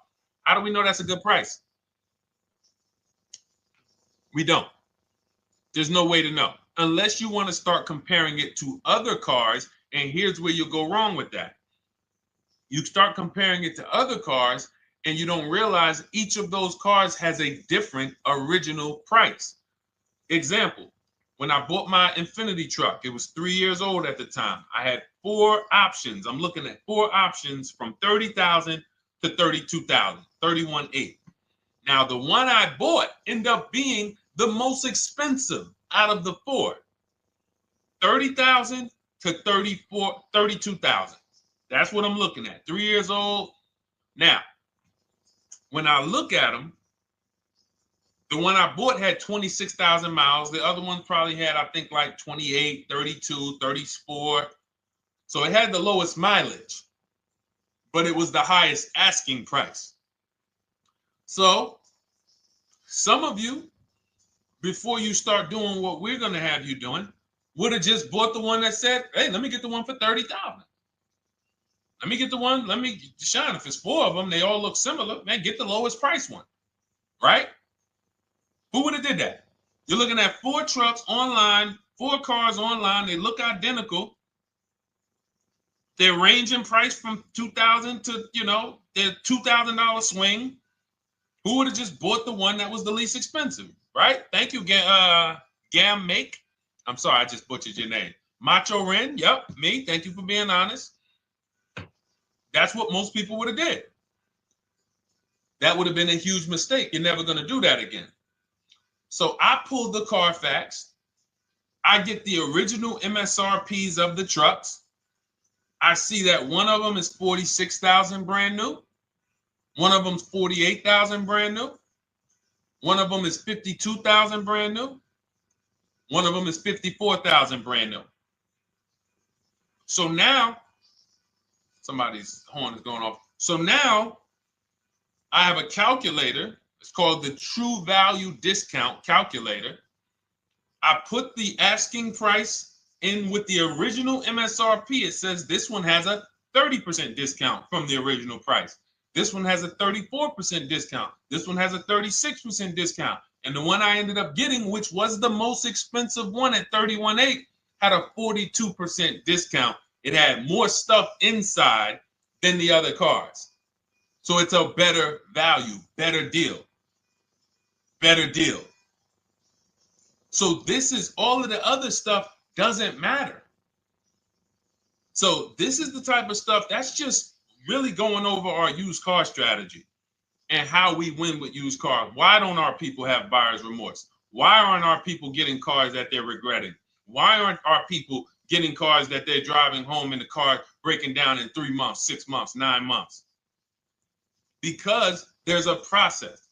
how do we know that's a good price? We don't. There's no way to know unless you want to start comparing it to other cars. And here's where you'll go wrong with that. You start comparing it to other cars and you don't realize each of those cars has a different original price. Example. When I bought my Infinity truck, it was 3 years old at the time. I had 4 options. I'm looking at 4 options from $30,000 to $32,000, $31,800. Now, the one I bought ended up being the most expensive out of the 4. $30,000 to $32,000. That's what I'm looking at. 3 years old. Now, when I look at them, the one I bought had 26,000 miles. The other one probably had, I think, like 28, 32, 34. So it had the lowest mileage. but it was the highest asking price. So some of you, before you start doing what we're going to have you doing, would have just bought the one that said, hey, let me get the one for $30,000. Let me get the one, Deshone, if it's 4 of them, they all look similar, man, get the lowest price one, right? Who would have did that? You're looking at 4 trucks online, 4 cars online, they look identical. They're ranging price from $2,000 to, their $2,000 swing. Who would have just bought the one that was the least expensive, right? Thank you, Gam Make. I'm sorry, I just butchered your name. Macho Ren, yep, me. Thank you for being honest. That's what most people would have did. That would have been a huge mistake. You're never going to do that again. So I pulled the Carfax. I get the original MSRPs of the trucks. I see that one of them is 46,000 brand new. One of them's 48,000 brand new. One of them is 52,000 brand new. One of them is 54,000 brand new. So now, somebody's horn is going off. So now I have a calculator. It's called the True Value Discount Calculator. I put the asking price in with the original MSRP. It says this one has a 30% discount from the original price. This one has a 34% discount. This one has a 36% discount. And the one I ended up getting, which was the most expensive one at $31,800, had a 42% discount. It had more stuff inside than the other cars. So it's a better value, better deal. Better deal. So this is all of the other stuff doesn't matter. So this is the type of stuff that's just really going over our used car strategy and how we win with used cars. Why don't our people have buyer's remorse? Why aren't our people getting cars that they're regretting? Why aren't our people getting cars that they're driving home and the car breaking down in 3 months, 6 months, 9 months? Because there's a process.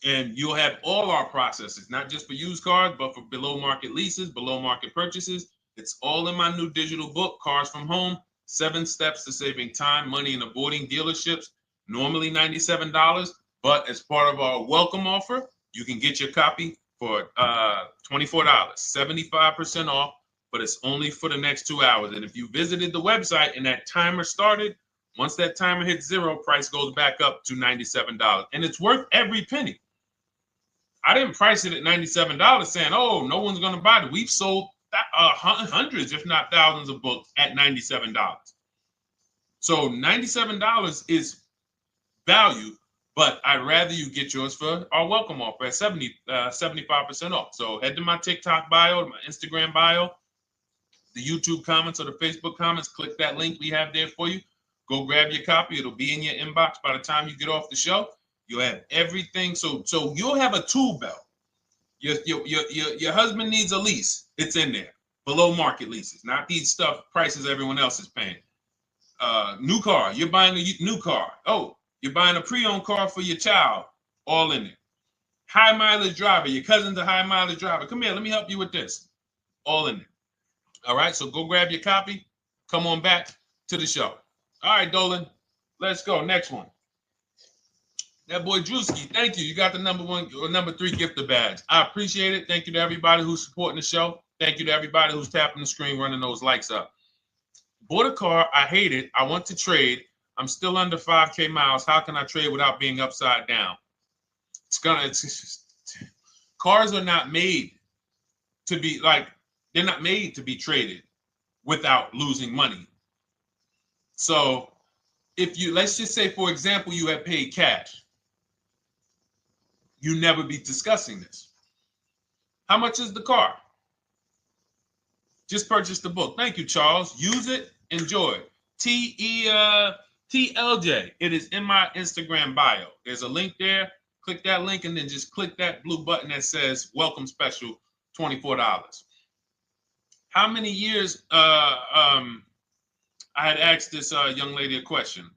And you'll have all our processes, not just for used cars, but for below market leases, below market purchases. It's all in my new digital book, Cars from Home, 7 Steps to Saving Time, Money, and Avoiding Dealerships. Normally $97, but as part of our welcome offer, you can get your copy for $24, 75% off, but it's only for the next 2 hours. And if you visited the website and that timer started, once that timer hits 0, price goes back up to $97. And it's worth every penny. I didn't price it at $97 saying, oh, no one's going to buy it. We've sold hundreds, if not thousands of books at $97. So $97 is value, but I'd rather you get yours for our welcome offer at 75% off. So head to my TikTok bio, my Instagram bio, the YouTube comments or the Facebook comments, click that link we have there for you. Go grab your copy. It'll be in your inbox by the time you get off the show. You'll have everything. So you'll have a tool belt. Your husband needs a lease. It's in there. Below market leases, not these stuff prices everyone else is paying. New car. You're buying a new car. Oh, you're buying a pre-owned car for your child. All in there. High mileage driver. Your cousin's a high mileage driver. Come here. Let me help you with this. All in there. All right. So go grab your copy. Come on back to the show. All right, Dolan. Let's go. Next one. That boy Drewski, thank you. You got the number 1 or number 3 gifter badge. I appreciate it. Thank you to everybody who's supporting the show. Thank you to everybody who's tapping the screen, running those likes up. Bought a car. I hate it. I want to trade. I'm still under 5K miles. How can I trade without being upside down? Cars are not made to be they're not made to be traded without losing money. So if you, let's just say, for example, you have paid cash, you never be discussing this. How much is the car? Just purchase the book. Thank you, Charles. Use it. Enjoy. TLJ. It is in my Instagram bio. There's a link there. Click that link and then just click that blue button that says welcome special, $24. How many years? I had asked this young lady a question.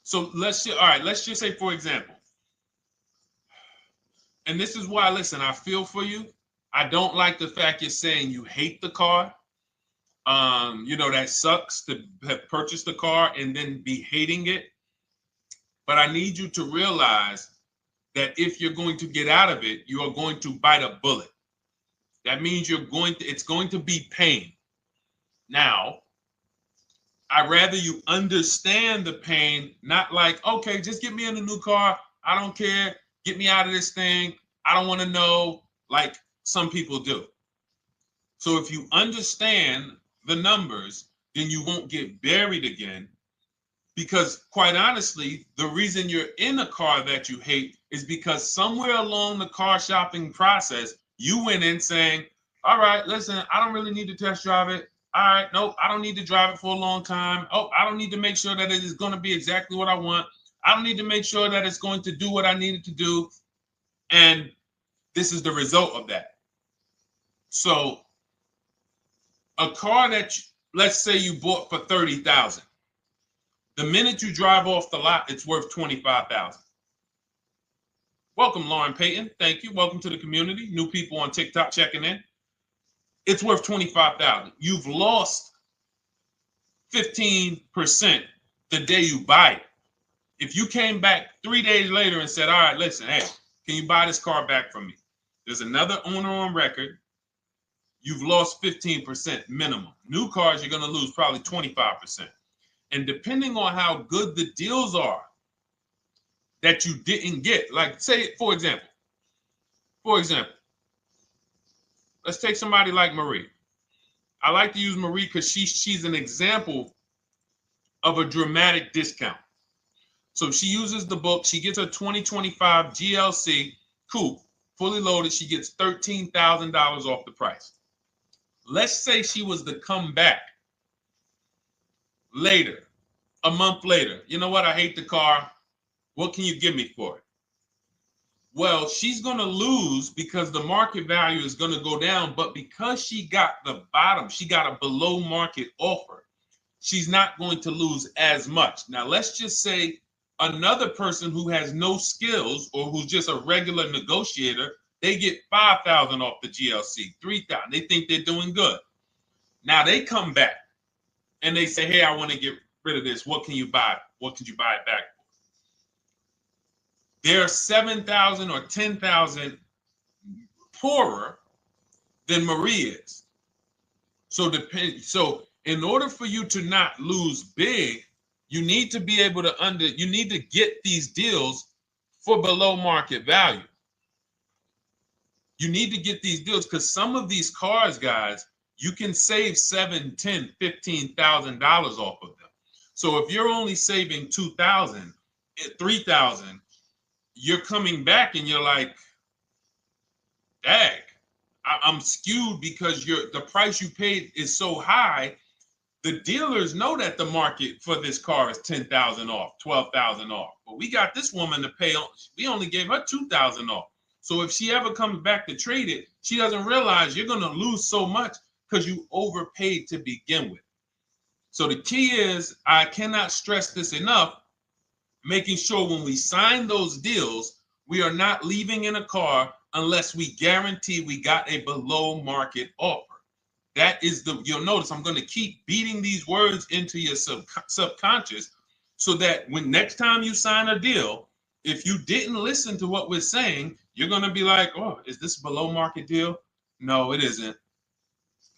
So let's just say, for example, and this is why, listen, I feel for you. I don't like the fact you're saying you hate the car. That sucks to have purchased a car and then be hating it. But I need you to realize that if you're going to get out of it, you are going to bite a bullet. That means it's going to be pain. Now, I'd rather you understand the pain, not like, okay, just get me in a new car. I don't care. Get me out of this thing. I don't want to know, like some people do. So if you understand the numbers, then you won't get buried again. Because quite honestly, the reason you're in a car that you hate is because somewhere along the car shopping process, you went in saying, all right, listen, I don't really need to test drive it. All right, nope, I don't need to drive it for a long time. Oh, I don't need to make sure that it is going to be exactly what I want. I don't need to make sure that it's going to do what I need it to do. And this is the result of that. So a car that, let's say you bought for $30,000. The minute you drive off the lot, it's worth $25,000. Welcome, Lauren Payton. Thank you. Welcome to the community. New people on TikTok checking in. It's worth $25,000. You've lost 15% the day you buy it. If you came back 3 days later and said, all right, listen, hey, can you buy this car back from me? There's another owner on record. You've lost 15% minimum. New cars, you're going to lose probably 25%. And depending on how good the deals are that you didn't get, like say, for example, let's take somebody like Marie. I like to use Marie because she's an example of a dramatic discount. So she uses the book. She gets her 2025 GLC coupe, fully loaded. She gets $13,000 off the price. Let's say she was to come back later, a month later. You know what? I hate the car. What can you give me for it? Well, she's going to lose because the market value is going to go down. But because she got the bottom, she got a below market offer, she's not going to lose as much. Now, let's just say another person who has no skills or who's just a regular negotiator, they get $5,000 off the GLC, $3,000. They think they're doing good. Now they come back and they say, hey, I want to get rid of this. What can you buy? What could you buy it back for? They're 7,000 or 10,000 poorer than Marie is. So in order for you to not lose big, you need to be able to you need to get these deals for below market value. You need to get these deals because some of these cars, guys, you can save $7,000, $10,000, $15,000 off of them. So if you're only saving $2,000, $3,000, you're coming back and you're like, dang, I'm skewed because the price you paid is so high. The dealers know that the market for this car is $10,000 off, $12,000 off. But we got this woman to pay, we only gave her $2,000 off. So if she ever comes back to trade it, she doesn't realize you're going to lose so much because you overpaid to begin with. So the key is, I cannot stress this enough, making sure when we sign those deals, we are not leaving in a car unless we guarantee we got a below market offer. That is you'll notice I'm going to keep beating these words into your subconscious so that when next time you sign a deal, if you didn't listen to what we're saying, you're going to be like, oh, is this a below market deal? No, it isn't.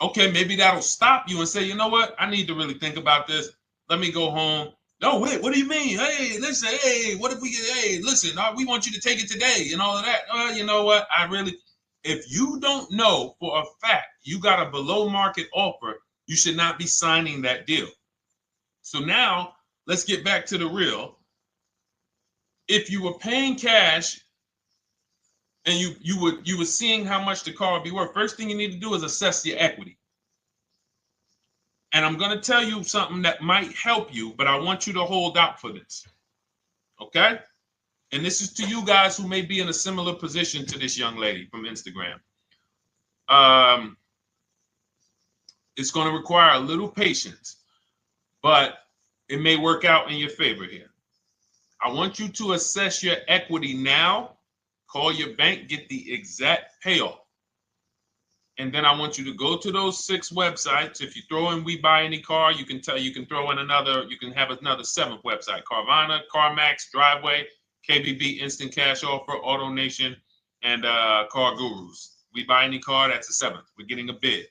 Okay, maybe that'll stop you and say, you know what? I need to really think about this. Let me go home. No, wait, what do you mean? Hey, listen, hey, what if we get, hey, listen, we want you to take it today and all of that. You know what? If you don't know for a fact you got a below market offer, you should not be signing that deal. So now let's get back to the real. If you were paying cash and you were seeing how much the car would be worth, first thing you need to do is assess your equity. And I'm going to tell you something that might help you, but I want you to hold out for this. Okay? And this is to you guys who may be in a similar position to this young lady from Instagram. It's going to require a little patience, but it may work out in your favor here. I want you to assess your equity now. Call your bank, get the exact payoff. And then I want you to go to those 6 websites. If you throw in We Buy Any Car, you can throw in you can have another 7th website: Carvana, CarMax, Driveway, KBB, Instant Cash Offer, AutoNation, and Car Gurus. We Buy Any Car, that's the 7th. We're getting a bid.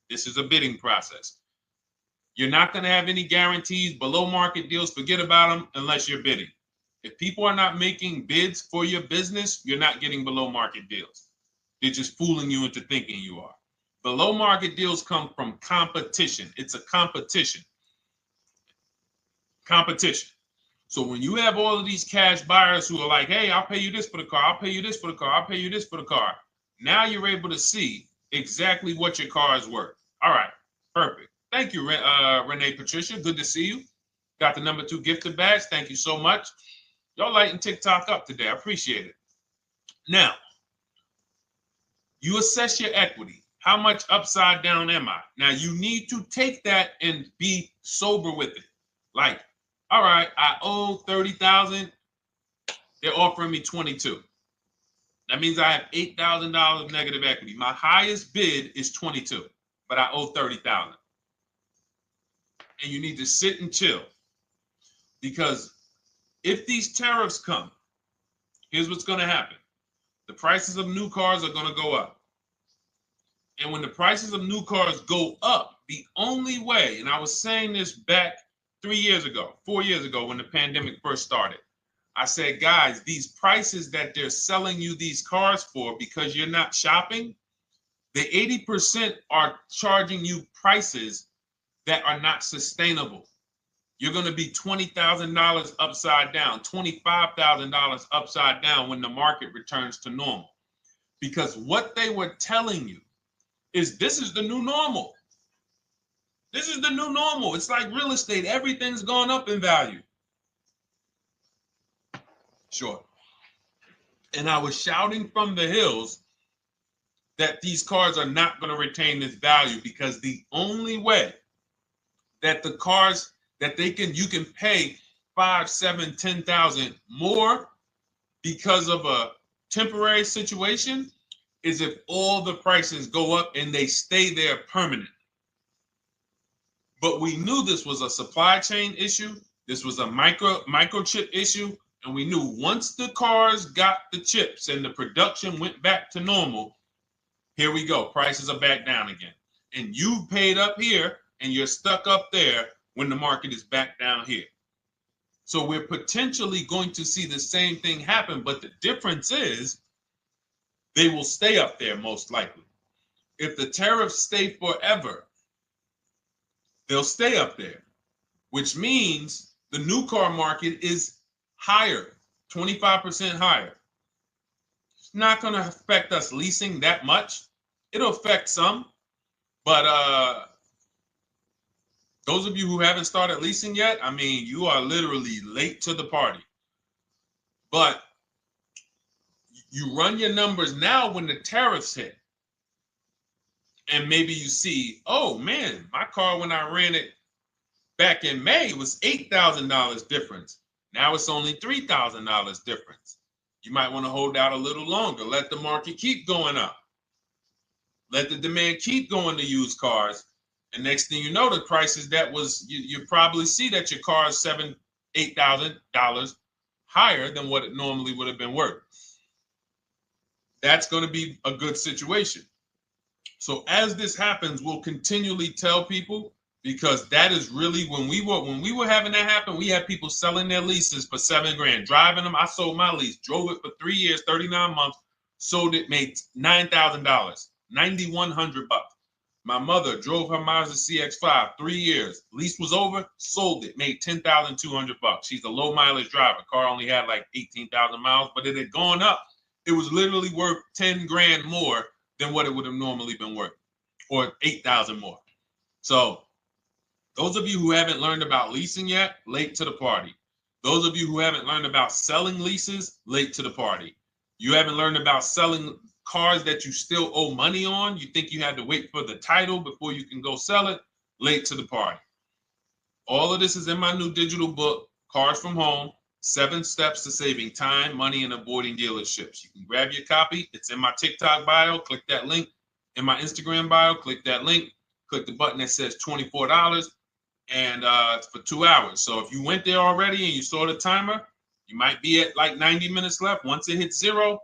This is a bidding process. You're not going to have any guarantees, below market deals. Forget about them unless you're bidding. If people are not making bids for your business, you're not getting below market deals. They're just fooling you into thinking you are. Below market deals come from competition. It's a competition. Competition. So when you have all of these cash buyers who are like, hey, I'll pay you this for the car, I'll pay you this for the car, I'll pay you this for the car. Now you're able to see exactly what your car is worth. All right, perfect. Thank you, Renee Patricia. Good to see you. Got the number 2 gifted badge. Thank you so much. Y'all lighting TikTok up today. I appreciate it. Now, you assess your equity. How much upside down am I? Now, you need to take that and be sober with it. Like, all right, I owe $30,000. They're offering me $22,000. That means I have $8,000 negative equity. My highest bid is $22,000, but I owe $30,000. And you need to sit and chill, because if these tariffs come, here's what's going to happen. The prices of new cars are going to go up. And when the prices of new cars go up, the only way, and I was saying this back 4 years ago, when the pandemic first started, I said, guys, these prices that they're selling you these cars for, because you're not shopping, the 80% are charging you prices that are not sustainable. You're going to be $20,000 upside down, $25,000 upside down when the market returns to normal. Because what they were telling you is this is the new normal. This is the new normal. It's like real estate. Everything's gone up in value. Sure. And I was shouting from the hills that these cars are not going to retain this value, because the only way that the cars that you can pay 5, 7, 10,000 more because of a temporary situation is if all the prices go up and they stay there permanently. But we knew this was a supply chain issue. This was a microchip issue. And we knew once the cars got the chips and the production went back to normal, here we go. Prices are back down again. And you paid up here and you're stuck up there when the market is back down here. So we're potentially going to see the same thing happen, but the difference is they will stay up there most likely. If the tariffs stay forever, they'll stay up there, which means the new car market is higher, 25% higher. It's not going to affect us leasing that much. It'll affect some, but those of you who haven't started leasing yet, I mean, you are literally late to the party. But you run your numbers now when the tariffs hit. And maybe you see, oh man, my car when I ran it back in May was $8,000 difference. Now it's only $3,000 difference. You might want to hold out a little longer. Let the market keep going up. Let the demand keep going to used cars. And next thing you know, the prices that was, you probably see that your car is $7,000, $8,000 higher than what it normally would have been worth. That's going to be a good situation. So as this happens, we'll continually tell people, because that is really when we were having that happen, we had people selling their leases for $7,000, driving them. I sold my lease, drove it for 3 years, 39 months, sold it, made $9,000, $9,100. My mother drove her Mazda CX-5, 3 years, lease was over, sold it, made $10,200. She's a low mileage driver. Car only had like 18,000 miles, but it had gone up. It was literally worth $10,000 more than what it would have normally been worth, or 8,000 more. So those of you who haven't learned about leasing yet, late to the party. Those of you who haven't learned about selling leases, late to the party. You haven't learned about selling cars that you still owe money on. You think you had to wait for the title before you can go sell it, late to the party. All of this is in my new digital book, Cars from Home, 7 Steps to Saving Time, Money, and Avoiding Dealerships. You can grab your copy. It's in my TikTok bio. Click that link. in my Instagram bio. Click that link. Click the button that says $24, and it's for 2 hours. So if you went there already and you saw the timer, you might be at like 90 minutes left. Once it hits 0,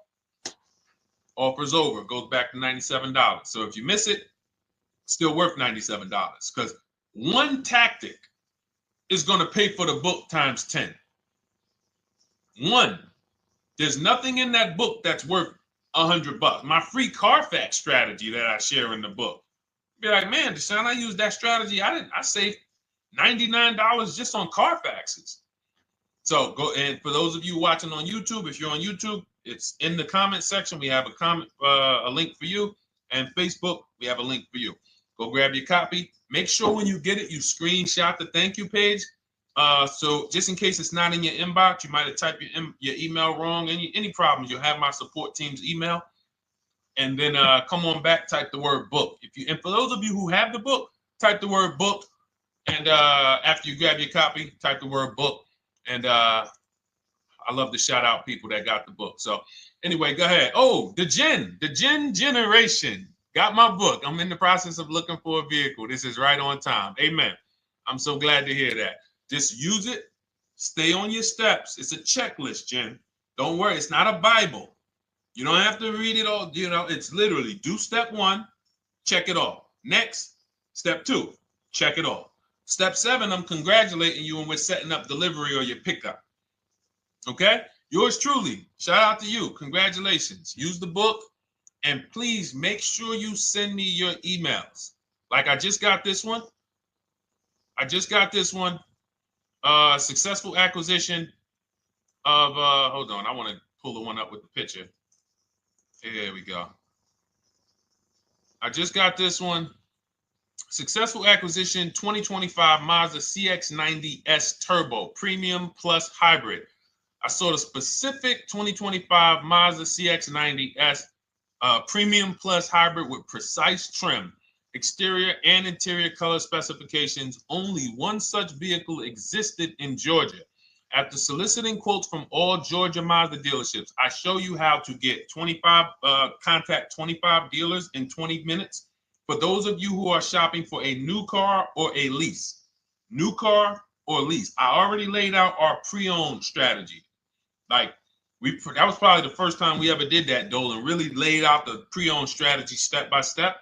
offer's over. It goes back to $97. So if you miss it, still worth $97, because one tactic is going to pay for the book times 10. One. There's nothing in that book that's worth $100. My free Carfax strategy that I share in the book. Be like, man, Deshone, I used that strategy. I saved $99 just on Carfaxes. So go, and for those of you watching on YouTube, if you're on YouTube, it's in the comment section. We have a link for you, and Facebook, we have a link for you. Go grab your copy. Make sure when you get it, you screenshot the thank you page. So just in case it's not in your inbox, you might have typed your email wrong. Any problems, you'll have my support team's email. And then come on back, type the word book. And for those of you who have the book, type the word book. And after you grab your copy, type the word book. And I love to shout out people that got the book. So anyway, go ahead. Oh, the Gen Generation got my book. I'm in the process of looking for a vehicle. This is right on time. Amen. I'm so glad to hear that. Just use it. Stay on your steps. It's a checklist, Jen. Don't worry. It's not a Bible. You don't have to read it all. You know, it's literally do step 1, check it off. Next, step 2, check it off. Step 7, I'm congratulating you and we're setting up delivery or your pickup. Okay? Yours truly. Shout out to you. Congratulations. Use the book, and please make sure you send me your emails. Like I just got this one. Successful acquisition of, hold on, I want to pull the one up with the picture. Here we go. I just got this one. Successful acquisition 2025 Mazda CX-90S Turbo Premium Plus Hybrid. I saw the specific 2025 Mazda CX-90S Premium Plus Hybrid with precise trim, exterior and interior color specifications. Only one such vehicle existed in Georgia. After soliciting quotes from all Georgia Mazda dealerships, I show you how to get contact 25 dealers in 20 minutes. For those of you who are shopping for a new car or a lease, new car or lease, I already laid out our pre-owned strategy. Like that was probably the first time we ever did that, Dolan, really laid out the pre-owned strategy step by step.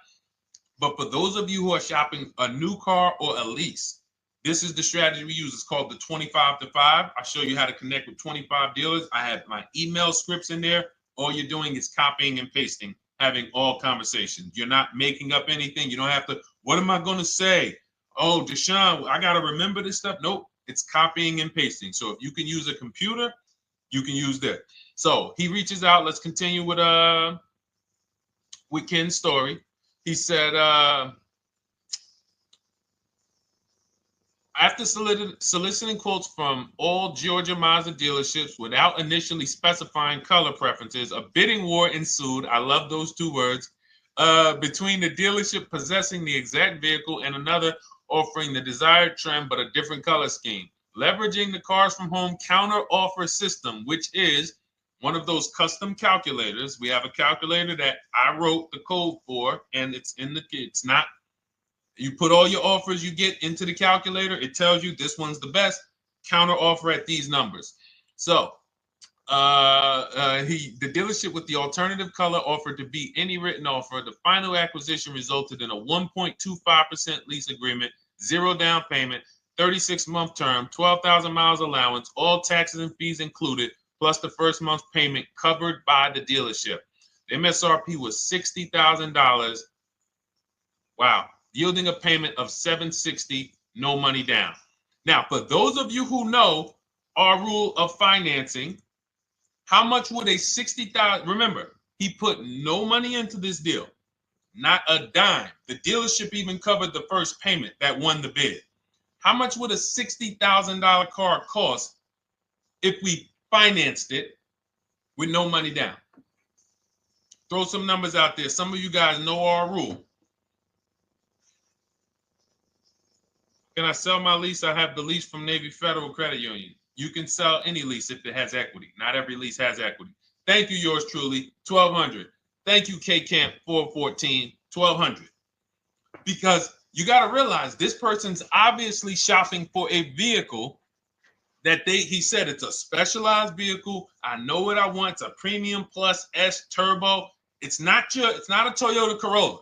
But for those of you who are shopping a new car or a lease, this is the strategy we use. It's called the 25 to 5. I show you how to connect with 25 dealers. I have my email scripts in there. All you're doing is copying and pasting, having all conversations. You're not making up anything. You don't have to, what am I going to say? Oh, Deshone, I got to remember this stuff. Nope, it's copying and pasting. So if you can use a computer, you can use that. So he reaches out. Let's continue with Ken's story. He said, after soliciting quotes from all Georgia Mazda dealerships without initially specifying color preferences, a bidding war ensued. I love those 2 words. Between the dealership possessing the exact vehicle and another offering the desired trim but a different color scheme. Leveraging the Cars from Home counter offer system, which is one of those custom calculators. We have a calculator that I wrote the code for, and it's not. You put all your offers you get into the calculator. It tells you this one's the best. Counter offer at these numbers. So the dealership with the alternative color offered to beat any written offer. The final acquisition resulted in a 1.25% lease agreement, 0 down payment, 36-month term, 12,000 miles allowance, all taxes and fees included, plus the first month's payment covered by the dealership. The MSRP was $60,000. Wow. Yielding a payment of $760, no money down. Now, for those of you who know our rule of financing, how much would a $60,000? Remember, he put no money into this deal, not a dime. The dealership even covered the first payment that won the bid. How much would a $60,000 car cost if we financed it with no money down? Throw some numbers out there. Some of you guys know our rule. Can I sell my lease? I have the lease from Navy Federal Credit Union. You can sell any lease if it has equity. Not every lease has equity. Thank you, yours truly, 1200. Thank you, K Camp 414, $1,200. Because you got to realize this person's obviously shopping for a vehicle that he said it's a specialized vehicle. I know what I want. It's a premium plus S turbo. It's not a Toyota Corolla.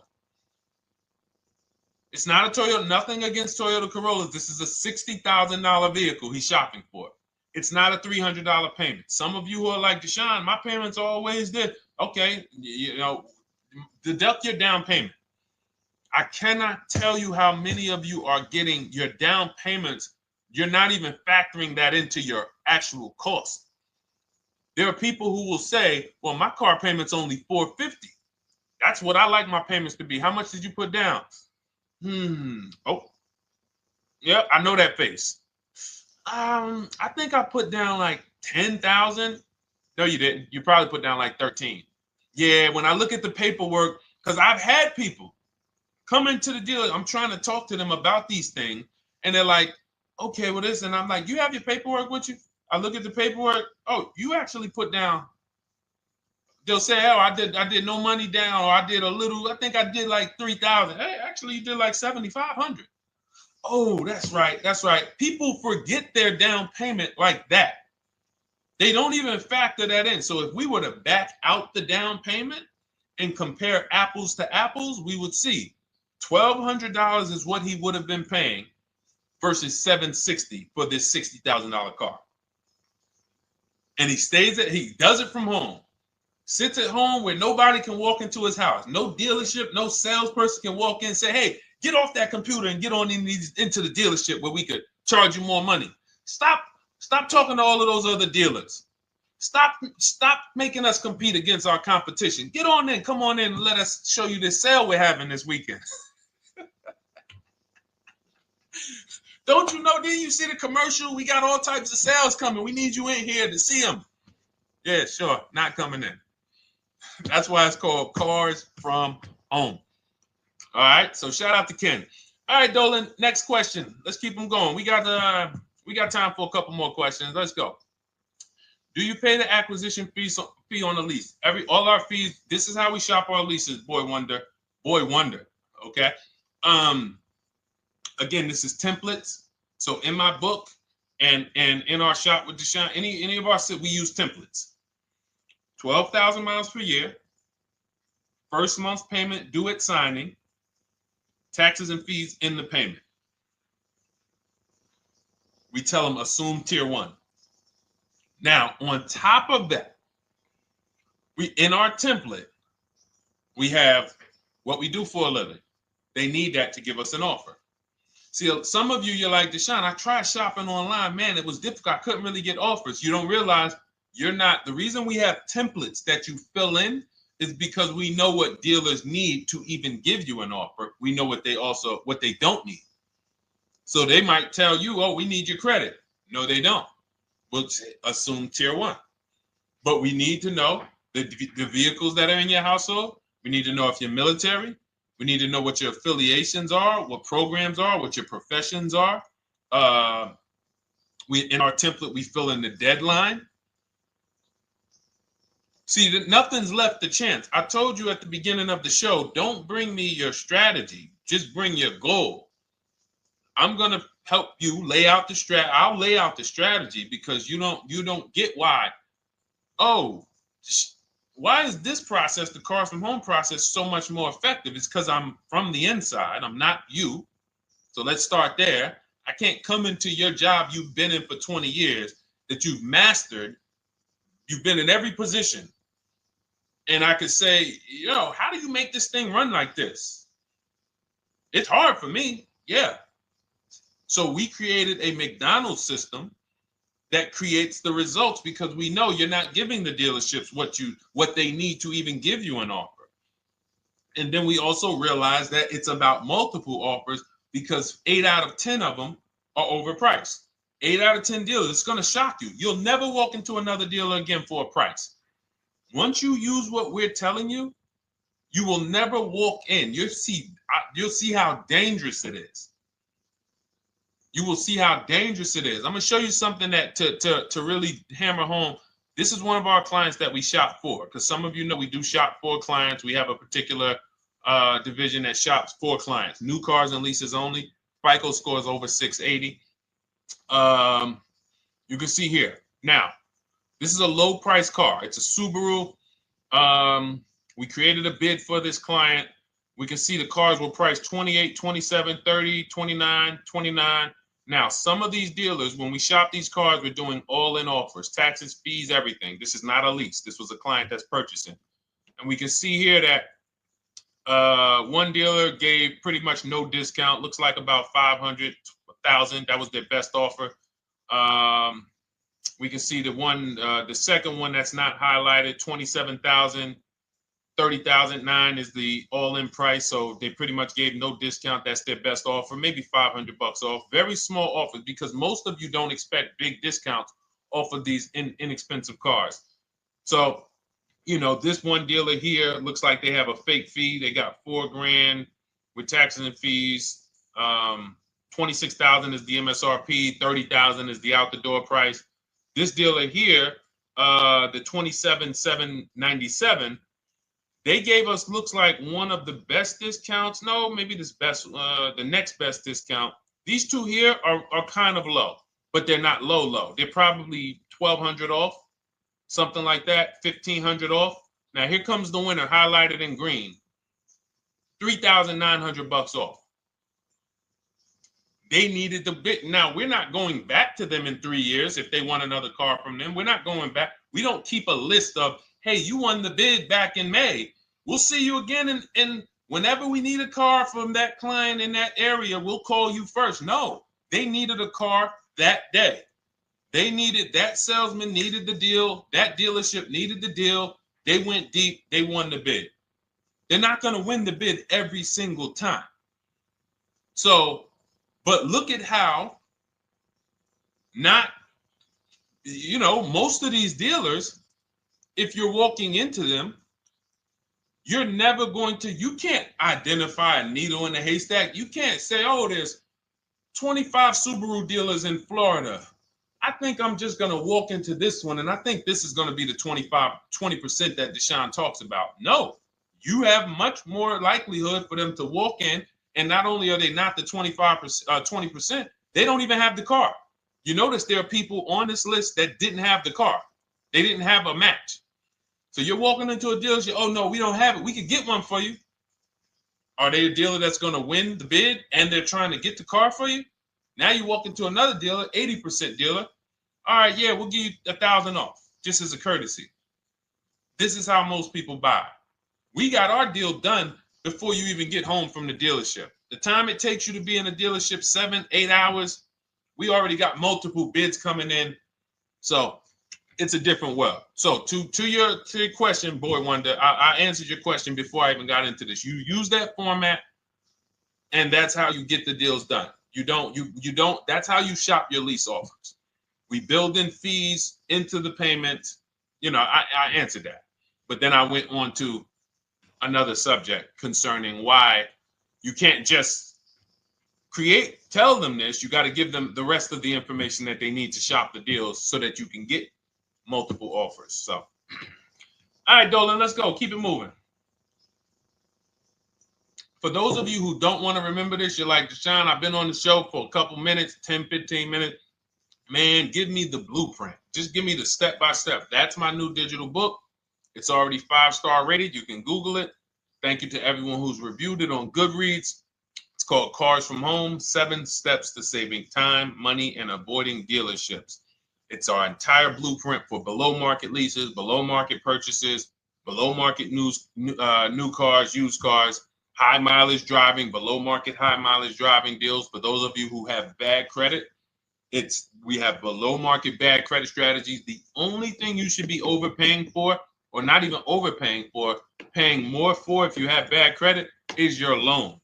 It's not a Toyota, nothing against Toyota Corollas. This is a $60,000 vehicle he's shopping for. It's not a $300 payment. Some of you who are like, Deshone, my payments are always there. Okay, deduct your down payment. I cannot tell you how many of you are getting your down payments. You're not even factoring that into your actual cost. There are people who will say, well, my car payment's only $450. That's what I like my payments to be. How much did you put down? Oh, yeah, I know that face. I think I put down like 10,000. No, you didn't. You probably put down like 13. Yeah, when I look at the paperwork, because I've had people come into the dealer, I'm trying to talk to them about these things, and they're like, okay, well, this, and I'm like, you have your paperwork with you? I look at the paperwork. Oh, you actually put down. They'll say, oh, I did no money down, or I did a little. I think I did like 3,000. Hey, actually, you did like 7,500. Oh, that's right. That's right. People forget their down payment like that. They don't even factor that in. So if we were to back out the down payment and compare apples to apples, we would see $1,200 is what he would have been paying versus $760 for this $60,000 car. And he does it from home. Sits at home where nobody can walk into his house. No dealership, no salesperson can walk in and say, hey, get off that computer and get on into the dealership where we could charge you more money. Stop talking to all of those other dealers. Stop making us compete against our competition. Get on in, come on in and let us show you this sale we're having this weekend. Don't you know, didn't you see the commercial? We got all types of sales coming. We need you in here to see them. Yeah, sure, not coming in. That's why it's called Cars from Home. All right, so shout out to Ken. All right, Dolan, next question. Let's keep them going. We got time for a couple more questions. Let's go. Do you pay the acquisition fee on the lease? All our fees, this is how we shop our leases, boy wonder. Okay. Again, this is templates. So in my book and in our shop with Deshone, any of our we use templates. 12,000 miles per year, first month's payment due at signing, taxes and fees in the payment. We tell them assume tier 1. Now, on top of that, in our template, we have what we do for a living. They need that to give us an offer. See, some of you, you're like, Deshone, I tried shopping online. Man, it was difficult. I couldn't really get offers. You don't realize you're not. The reason we have templates that you fill in is because we know what dealers need to even give you an offer. We know what they don't need. So they might tell you, oh, we need your credit. No, they don't. We'll assume tier 1. But we need to know the vehicles that are in your household. We need to know if you're military. We need to know what your affiliations are, what programs are, what your professions are. In our template, we fill in the deadline. See, nothing's left to chance. I told you at the beginning of the show, don't bring me your strategy. Just bring your goal. I'm going to help you lay out the strat. I'll lay out the strategy because you don't get why. Oh, why is this process, the Cars from Home process, so much more effective? It's because I'm from the inside. I'm not you. So let's start there. I can't come into your job you've been in for 20 years that you've mastered. You've been in every position. And I could say, how do you make this thing run like this? It's hard for me. Yeah. So we created a McDonald's system that creates the results because we know you're not giving the dealerships what they need to even give you an offer. And then we also realize that it's about multiple offers because 8 out of 10 of them are overpriced. 8 out of 10 dealers, it's going to shock you. You'll never walk into another dealer again for a price. Once you use what we're telling you, you will never walk in. You'll see how dangerous it is. You will see how dangerous it is. I'm going to show you something that to really hammer home. This is one of our clients that we shop for because some of you know we do shop for clients. We have a particular division that shops for clients. New cars and leases only. FICO scores over 680. You can see here. Now, this is a low price car. It's a Subaru. We created a bid for this client. We can see the cars were priced 28, 27, 30, 29, 29. Now, some of these dealers, when we shop these cars, we're doing all-in offers, taxes, fees, everything. This is not a lease. This was a client that's purchasing. And we can see here that one dealer gave pretty much no discount. Looks like about 500, 1,000. That was their best offer. We can see the second one that's not highlighted, 27,000. 30,009 is the all-in price, so they pretty much gave no discount. That's their best offer, maybe $500 off. Very small offers because most of you don't expect big discounts off of these inexpensive cars. So, you know, this one dealer here looks like they have a fake fee. They got $4,000 with taxes and fees. 26,000 is the MSRP. 30,000 is the out-the-door price. This dealer here, the 27,797. They gave us, looks like, one of the best discounts. No, maybe the next best discount. These two here are kind of low, but they're not low. They're probably 1,200 off, something like that, 1,500 off. Now here comes the winner, highlighted in green, 3,900 bucks off. They needed the bid. Now we're not going back to them in 3 years if they want another car from them. We're not going back. We don't keep a list of, hey, you won the bid back in May. We'll see you again. And whenever we need a car from that client in that area, we'll call you first. No, they needed a car that day. They needed, that salesman needed the deal. That dealership needed the deal. They went deep. They won the bid. They're not going to win the bid every single time. So, but look at how most of these dealers, if you're walking into them, you're never going to, you can't identify a needle in a haystack. You can't say, oh, there's 25 Subaru dealers in Florida. I think I'm just going to walk into this one, and I think this is going to be the 20% that Deshone talks about. No, you have much more likelihood for them to walk in, and not only are they not the 20%, they don't even have the car. You notice there are people on this list that didn't have the car. They didn't have a match. So you're walking into a dealership, oh no, we don't have it. We could get one for you. Are they a dealer that's going to win the bid and they're trying to get the car for you? Now you walk into another dealer, 80% dealer. All right, yeah, we'll give you 1,000 off, just as a courtesy. This is how most people buy. We got our deal done before you even get home from the dealership. The time it takes you to be in a dealership, 7-8 hours, we already got multiple bids coming in. So it's a different world. So to your question, Boy Wonder, I answered your question before I even got into this. You use that format, and that's how you get the deals done. You don't, that's how you shop your lease offers. We build in fees into the payments. I answered that. But then I went on to another subject concerning why you can't just tell them this. You got to give them the rest of the information that they need to shop the deals so that you can get multiple offers. So, all right, Dolan, let's go. Keep it moving. For those of you who don't want to remember this, you're like, Deshone, I've been on the show for a couple minutes, 10, 15 minutes. Man, give me the blueprint. Just give me the step-by-step. That's my new digital book. It's already 5-star rated. You can Google it. Thank you to everyone who's reviewed it on Goodreads. It's called Cars from Home, 7 Steps to Saving Time, Money, and Avoiding Dealerships. It's our entire blueprint for below market leases, below market purchases, below market new cars, used cars, high mileage driving, below market high mileage driving deals. For those of you who have bad credit, we have below market bad credit strategies. The only thing you should be overpaying for, or not even overpaying for, paying more for if you have bad credit, is your loan.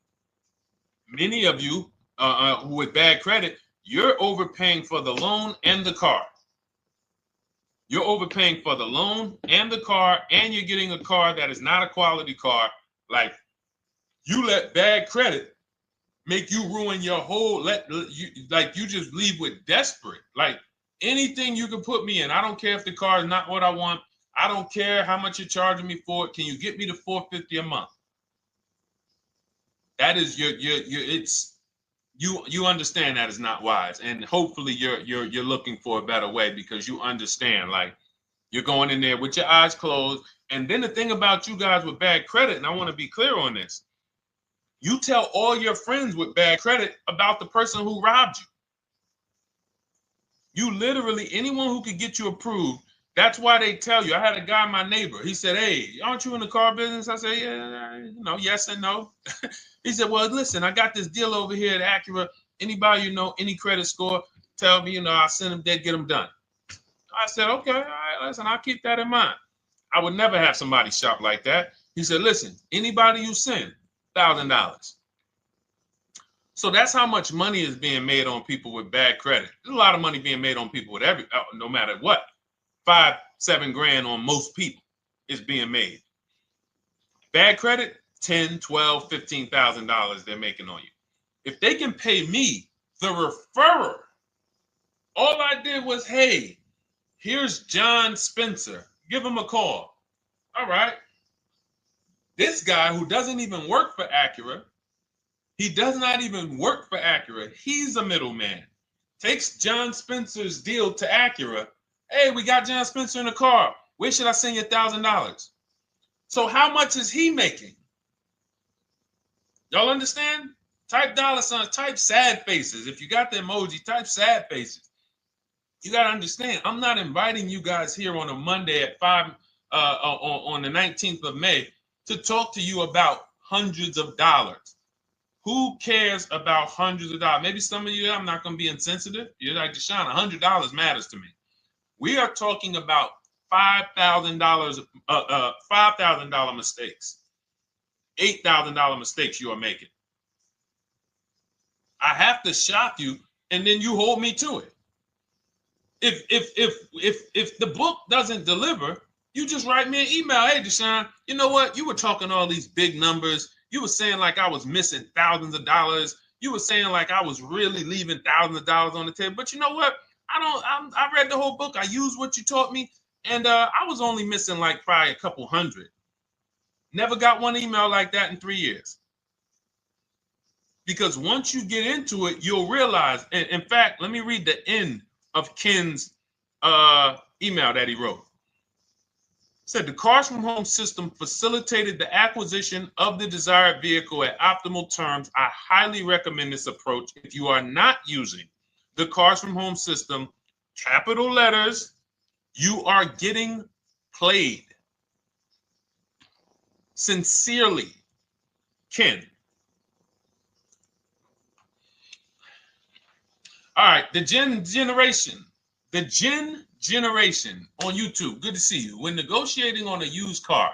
Many of you who with bad credit, you're overpaying for the loan and the car. You're overpaying for the loan and the car, and you're getting a car that is not a quality car. Like, you let bad credit make you ruin your whole, you just leave with desperate. Like, anything you can put me in. I don't care if the car is not what I want. I don't care how much you're charging me for it. Can you get me to $450 a month? That is you understand that is not wise, and hopefully you're looking for a better way, because you understand, like, you're going in there with your eyes closed. And then the thing about you guys with bad credit, and I want to be clear on this, you tell all your friends with bad credit about the person who robbed you. You literally, anyone who could get you approved, that's why they tell you. I had a guy, my neighbor, he said, "Hey, aren't you in the car business?" I said, "Yeah, yes and no." He said, "Well, listen, I got this deal over here at Acura. Anybody any credit score, tell me, I'll send them there, get them done." I said, "Okay, all right, listen, I'll keep that in mind." I would never have somebody shop like that. He said, "Listen, anybody you send, $1,000. So that's how much money is being made on people with bad credit. There's a lot of money being made on people with no matter what. 5-7 grand on most people is being made. Bad credit, $10, $12, $15,000 they're making on you. If they can pay me, the referrer, all I did was, hey, here's John Spencer. Give him a call. All right. This guy who doesn't even work for Acura, he does not even work for Acura. He's a middleman. Takes John Spencer's deal to Acura. Hey, we got John Spencer in the car. Where should I send you $1,000? So how much is he making? Y'all understand? Type dollar signs, type sad faces. If you got the emoji, type sad faces. You got to understand, I'm not inviting you guys here on a Monday at 5 on the 19th of May to talk to you about hundreds of dollars. Who cares about hundreds of dollars? Maybe some of you, I'm not going to be insensitive. You're like, Deshone, $100 matters to me. We are talking about $5,000 mistakes, $8,000 mistakes you are making. I have to shock you, and then you hold me to it. If the book doesn't deliver, you just write me an email. Hey, Deshone, you know what? You were talking all these big numbers. You were saying like I was missing thousands of dollars. You were saying like I was really leaving thousands of dollars on the table. But you know what? I read the whole book. I used what you taught me, and I was only missing like probably a couple hundred. Never got one email like that in 3 years. Because once you get into it, you'll realize. And in fact, let me read the end of Ken's email that he wrote. It said, the Cars from Home system facilitated the acquisition of the desired vehicle at optimal terms. I highly recommend this approach. If you are not using the Cars from Home system, capital letters, you are getting played. Sincerely, Ken. All right, the Gen Generation on YouTube. Good to see you. When negotiating on a used car,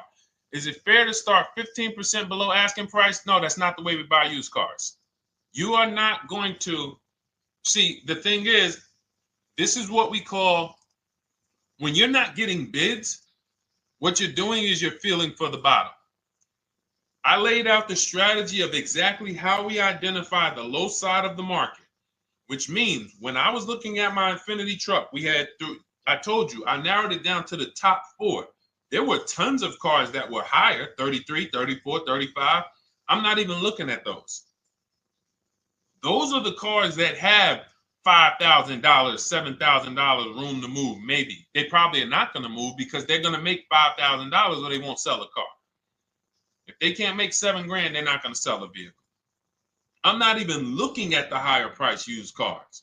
is it fair to start 15% below asking price? No, that's not the way we buy used cars. You are not going to see. The thing is, this is what we call, when you're not getting bids, what you're doing is you're feeling for the bottom. I laid out the strategy of exactly how we identify the low side of the market. Which means when I was looking at my Infinity truck, I told you, I narrowed it down to the top 4. There were tons of cars that were higher, 33, 34, 35. I'm not even looking at those. Those are the cars that have $5,000, $7,000 room to move, maybe. They probably are not going to move because they're going to make $5,000 or they won't sell a car. If they can't make $7 grand, they're not going to sell a vehicle. I'm not even looking at the higher price used cars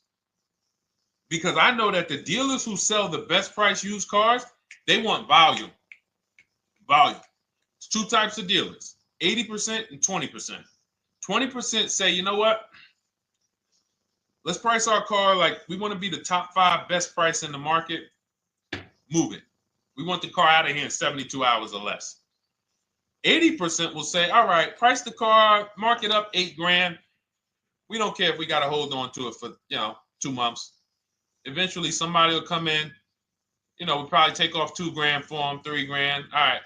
because I know that the dealers who sell the best price used cars, they want volume. Volume. It's 2 types of dealers, 80% and 20%. 20% say, you know what? Let's price our car like we want to be the top 5 best price in the market. Move it. We want the car out of here in 72 hours or less. 80% will say, all right, price the car, mark it up 8 grand. We don't care if we got to hold on to it for, 2 months. Eventually, somebody will come in. We'll probably take off 2 grand for them, 3 grand. All right.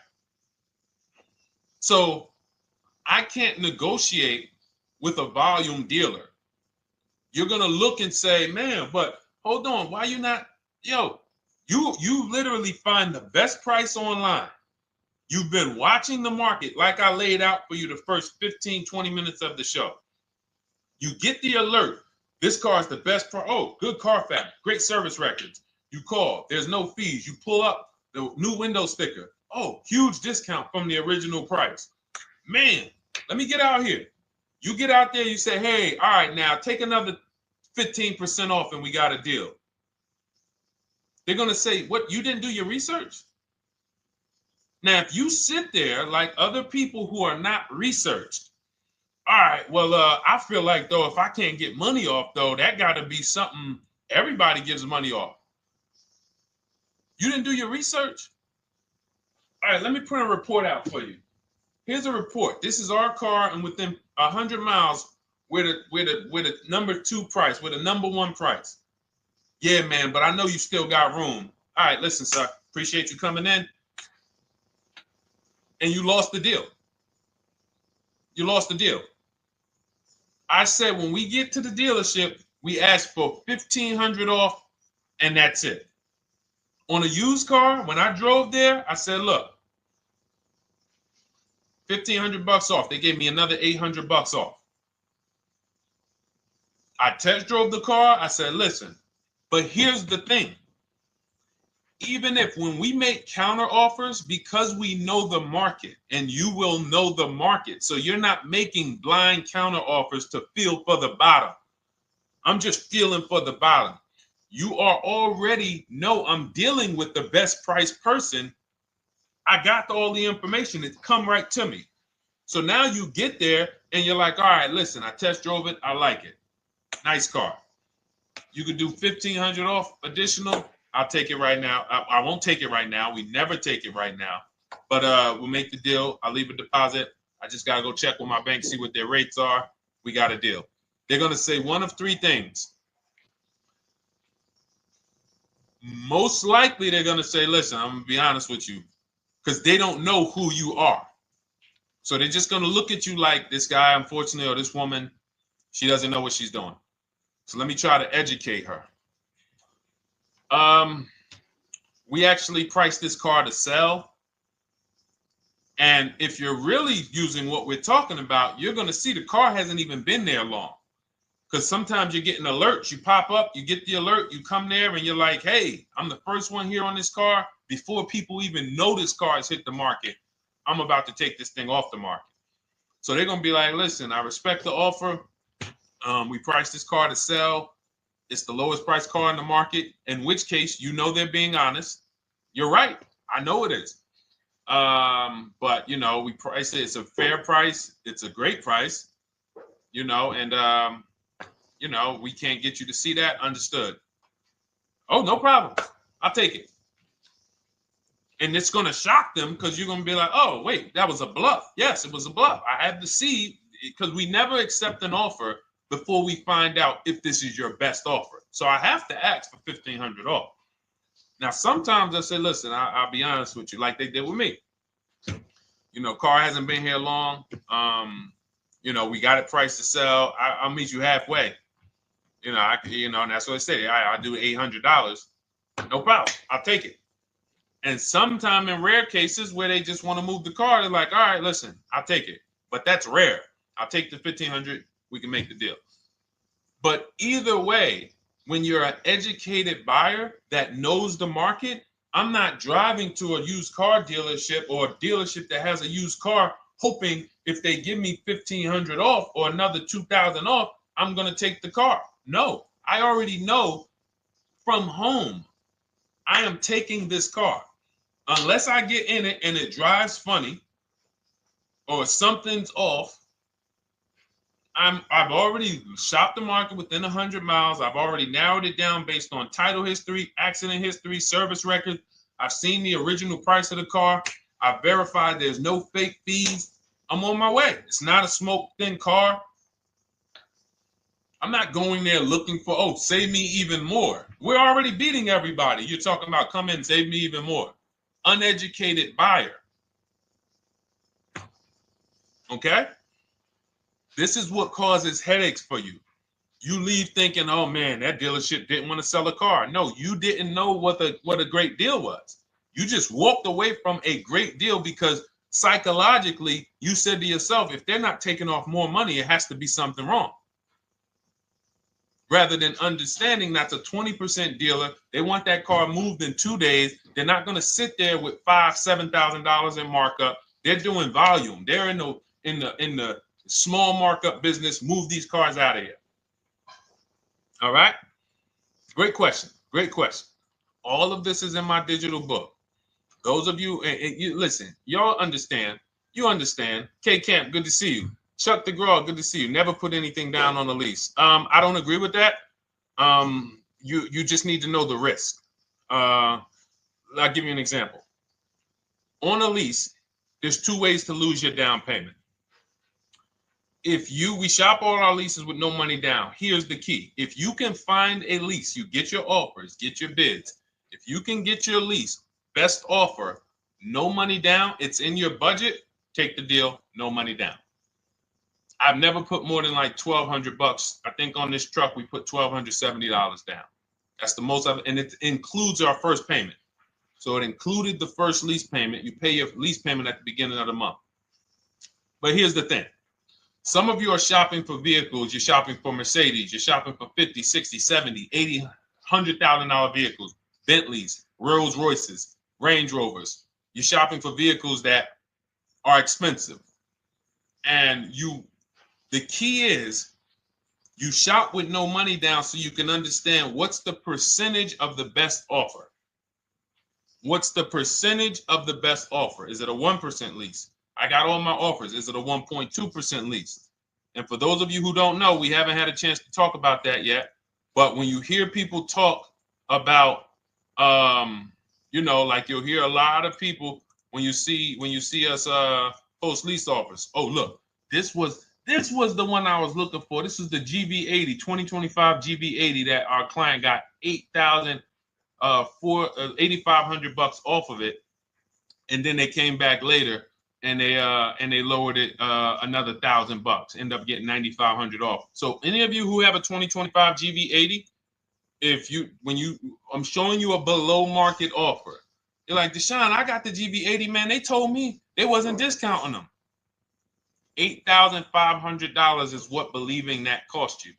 So I can't negotiate with a volume dealer. You're going to look and say, man, but hold on. Why you not? You literally find the best price online. You've been watching the market like I laid out for you the first 15, 20 minutes of the show. You get the alert. This car is the best car. Oh, good Carfax, great service records. You call. There's no fees. You pull up the new window sticker. Oh, huge discount from the original price. Man, let me get out here. You get out there, you say, hey, all right, now take another 15% off and we got a deal. They're going to say, what, you didn't do your research? Now, if you sit there like other people who are not researched, all right, well, I feel like, though, if I can't get money off, though, that got to be something everybody gives money off. You didn't do your research? All right, let me print a report out for you. Here's a report. This is our car, and within 100 miles, we're the number 2 price, we're the number 1 price. Yeah, man, but I know you still got room. All right, listen, sir, appreciate you coming in. And you lost the deal. You lost the deal. I said when we get to the dealership, we ask for $1,500 off, and that's it. On a used car, when I drove there, I said, look, $1,500 off. They gave me another $800 off. I test drove the car. I said, listen, but here's the thing. Even if when we make counter offers, because we know the market, and you will know the market, so you're not making blind counter offers to feel for the bottom. I'm just feeling for the bottom. You are already know I'm dealing with the best price person. I got all the information. It come right to me. So now you get there and you're like, all right, listen, I test drove it. I like it. Nice car. You could do $1,500 off additional. I'll take it right now. I won't take it right now. We never take it right now. But we'll make the deal. I'll leave a deposit. I just got to go check with my bank, see what their rates are. We got a deal. They're going to say one of 3 things. Most likely they're going to say, listen, I'm going to be honest with you, because they don't know who you are. So they're just going to look at you like this guy, unfortunately, or this woman, she doesn't know what she's doing. So let me try to educate her. We actually priced this car to sell. And if you're really using what we're talking about, you're going to see the car hasn't even been there long. Because sometimes you're getting alerts. You pop up, you get the alert, you come there, and you're like, hey, I'm the first one here on this car. Before people even know this car has hit the market, I'm about to take this thing off the market. So they're going to be like, listen, I respect the offer. We priced this car to sell. It's the lowest price car in the market, in which case, you know, they're being honest. You're right. I know it is. But, you know, we price it. It's a fair price. It's a great price, you know, and, you know, we can't get you to see that. Understood. Oh, no problem. I'll take it. And it's going to shock them because you're going to be like, oh, wait, that was a bluff. Yes, it was a bluff. I had to see, because we never accept an offer before we find out if this is your best offer. So I have to ask for $1,500 off. Now, sometimes I say, listen, I'll be honest with you, like they did with me. You know, car hasn't been here long. You know, we got it priced to sell. I'll meet you halfway. You know, and that's what I say. I do $800. No problem. I'll take it. And sometimes in rare cases where they just want to move the car, they're like, all right, listen, I'll take it. But that's rare. I'll take the $1,500. We can make the deal. But either way, when you're an educated buyer that knows the market, I'm not driving to a used car dealership or a dealership that has a used car hoping if they give me $1,500 off or another $2,000 off, I'm going to take the car. No, I already know from home, I am taking this car. Unless I get in it and it drives funny or something's off, I've already shopped the market within 100 miles. I've already narrowed it down based on title history, accident history, service record. I've seen the original price of the car. I've verified there's no fake fees. I'm on my way. It's not a smoke thin car. I'm not going there looking for, oh, save me even more. We're already beating everybody. You're talking about come in, save me even more. Uneducated buyer. Okay? This is what causes headaches for you. You leave thinking, oh man, that dealership didn't want to sell a car. No, you didn't know what a great deal was. You just walked away from a great deal because psychologically you said to yourself, if they're not taking off more money, it has to be something wrong. Rather than understanding that's a 20% dealer, they want that car moved in 2 days. They're not going to sit there with $5,000-$7,000 in markup. They're doing volume. They're in the small markup business. Move these cars out of here. All right. Great question. Great question. All of this is in my digital book. Those of you, and you listen, y'all understand. You understand. K Camp, good to see you. Chuck DeGraw, good to see you. Never put anything down on a lease. I don't agree with that. You just need to know the risk. I'll give you an example. On a lease, there's 2 ways to lose your down payment. We shop all our leases with no money down. Here's the key. If you can find a lease, you get your offers, get your bids. If you can get your lease, best offer, no money down, it's in your budget, take the deal, no money down. I've never put more than like $1,200. I think on this truck, we put $1,270 down. That's the most of it. And it includes our first payment. So it included the first lease payment. You pay your lease payment at the beginning of the month. But here's the thing. Some of you are shopping for vehicles. You're shopping for Mercedes. You're shopping for 50, 60, 70, 80, $100,000 vehicles, Bentleys, Rolls Royces, Range Rovers. You're shopping for vehicles that are expensive. And the key is you shop with no money down so you can understand what's the percentage of the best offer. What's the percentage of the best offer? Is it a 1% lease? I got all my offers. Is it a 1.2% lease? And for those of you who don't know, we haven't had a chance to talk about that yet. But when you hear people talk about, like you'll hear a lot of people when you see us post lease offers. Oh, look, this was the one I was looking for. This is the GV80, 2025 GV80 that our client got $8,500 off of it, and then they came back later and they lowered it another $1,000. End up getting $9,500 off. So any of you who have a 2025 GV80, I'm showing you a below market offer. You're like, Deshone, I got the GV80, man. They told me they wasn't discounting them. $8,500 is what believing that cost you.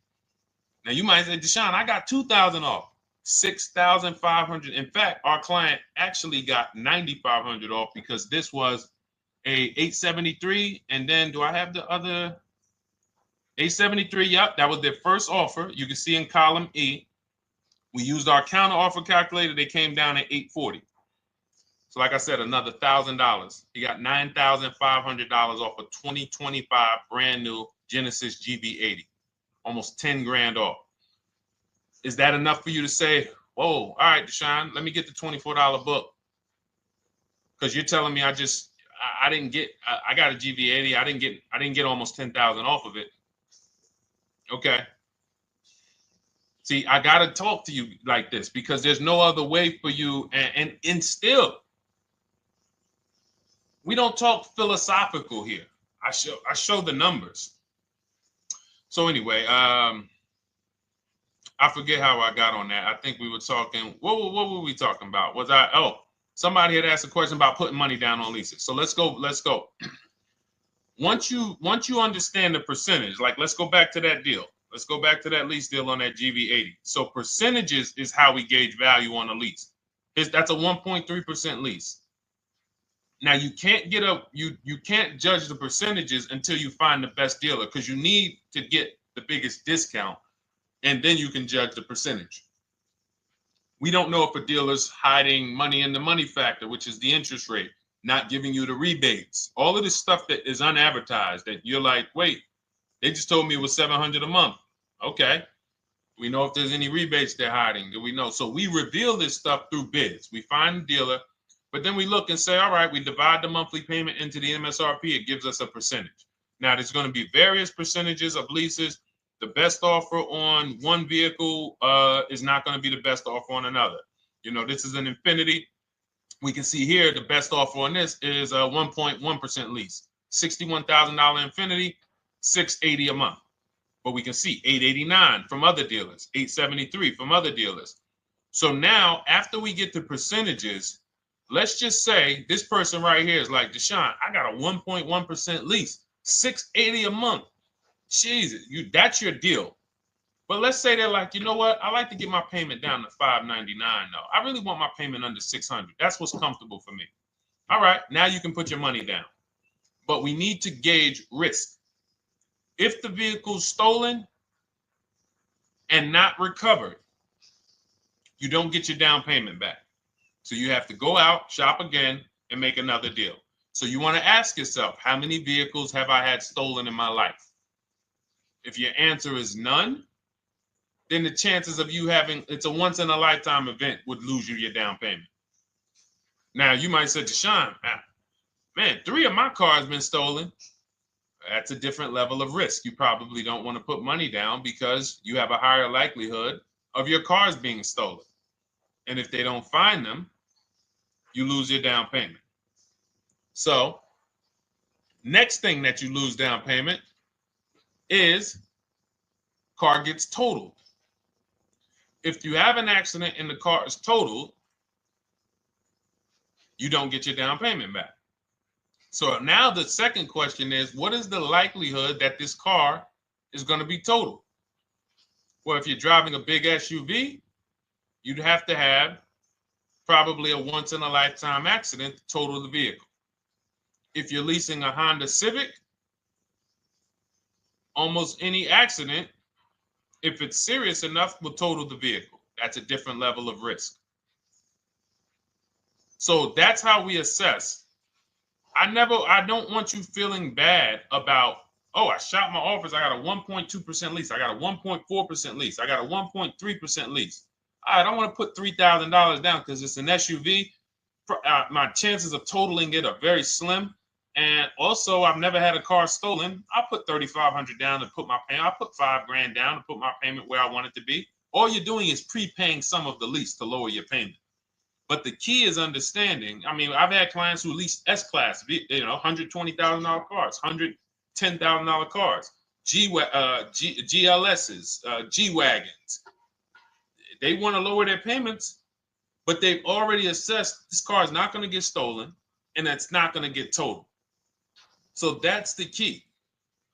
Now you might say, Deshone, I got $2,000 off. $6,500. In fact, our client actually got $9,500 off because this was a 873. And then do I have the other 873? Yep, that was their first offer. You can see in column E. We used our counter offer calculator. They came down at 840. So like I said, another $1,000. He got $9,500 off a 2025 brand new Genesis GV80, almost 10 grand off. Is that enough for you to say, whoa, all right, Deshone, let me get the $24 book? Because you're telling me I got a GV80. I didn't get almost 10,000 off of it. Okay. See, I got to talk to you like this because there's no other way for you. And still, we don't talk philosophical here. I show the numbers. So anyway, I forget how I got on that. I think we were talking. What were we talking about? Somebody had asked a question about putting money down on leases. So let's go. Once you understand the percentage, like let's go back to that deal. Let's go back to that lease deal on that GV80. So percentages is how we gauge value on a lease. That's a 1.3% lease. Now you can't you can't judge the percentages until you find the best dealer because you need to get the biggest discount, and then you can judge the percentage. We don't know if a dealer's hiding money in the money factor, which is the interest rate, not giving you the rebates, all of this stuff that is unadvertised that you're like, wait, they just told me it was $700 a month. Okay. We know if there's any rebates they're hiding. Do we know? So we reveal this stuff through bids. We find the dealer, but then we look and say, all right, we divide the monthly payment into the MSRP. It gives us a percentage. Now, there's going to be various percentages of leases. The best offer on one vehicle is not going to be the best offer on another. This is an Infinity. We can see here the best offer on this is a 1.1% lease. $61,000 Infinity, $680 a month. But we can see $889 from other dealers, $873 from other dealers. So now, after we get the percentages, let's just say this person right here is like, Deshone, I got a 1.1% lease, $680 a month. Jesus, that's your deal. But let's say they're like, you know what? I like to get my payment down to $599 though. I really want my payment under $600. That's what's comfortable for me. All right, now you can put your money down. But we need to gauge risk. If the vehicle's stolen and not recovered, you don't get your down payment back. So you have to go out, shop again, and make another deal. So you want to ask yourself, how many vehicles have I had stolen in my life? If your answer is none, then the chances of you having, it's a once in a lifetime event, would lose you your down payment. Now you might say, Deshone, man, 3 of my cars been stolen. That's a different level of risk. You probably don't want to put money down because you have a higher likelihood of your cars being stolen. And if they don't find them, you lose your down payment. So next thing that you lose down payment is car gets totaled. If you have an accident and the car is totaled, you don't get your down payment back. So now the second question is, what is the likelihood that this car is going to be totaled? Well, if you're driving a big SUV, you'd have to have probably a once in a lifetime accident to total the vehicle. If you're leasing a Honda Civic, almost any accident, if it's serious enough, will total the vehicle. That's a different level of risk. So that's how we assess. I don't want you feeling bad about, oh, I shot my office, I got a 1.2% lease, I got a 1.4% lease, I got a 1.3% lease. I don't want to put $3,000 down because it's an SUV. My chances of totaling it are very slim. And also, I've never had a car stolen. I put $3,500 down to put my payment. I put $5,000 down to put my payment where I want it to be. All you're doing is prepaying some of the lease to lower your payment. But the key is understanding. I mean, I've had clients who lease S-Class, $120,000 cars, $110,000 cars, GLSs, G-Wagons. They want to lower their payments, but they've already assessed this car is not going to get stolen and it's not going to get totaled. So that's the key.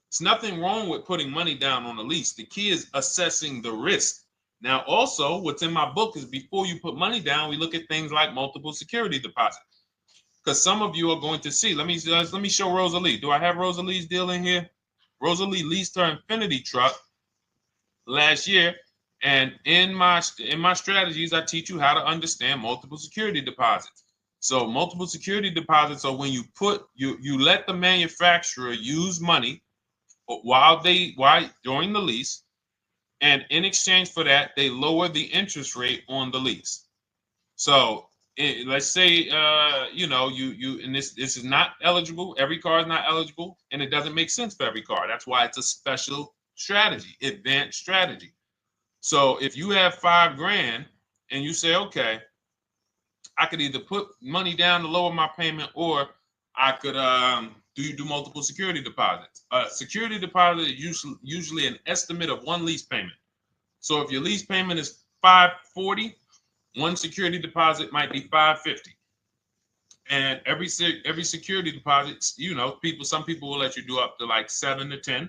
It's nothing wrong with putting money down on a lease. The key is assessing the risk. Now, also, what's in my book is before you put money down, we look at things like multiple security deposit. Because some of you are going to see, let me show Rosalie. Do I have Rosalie's deal in here? Rosalie leased her Infinity truck last year. And in my strategies, I teach you how to understand multiple security deposits. So multiple security deposits are when you let the manufacturer use money during the lease, and in exchange for that, they lower the interest rate on the lease. So let's say and this is not eligible. Every car is not eligible, and it doesn't make sense for every car. That's why it's a special strategy, advanced strategy. So if you have $5,000 and you say, okay, I could either put money down to lower my payment, or I could do multiple security deposits. Security deposit is usually an estimate of one lease payment. So if your lease payment is $540, one security deposit might be $550. And every security deposit, some people will let you do up to like 7 to 10.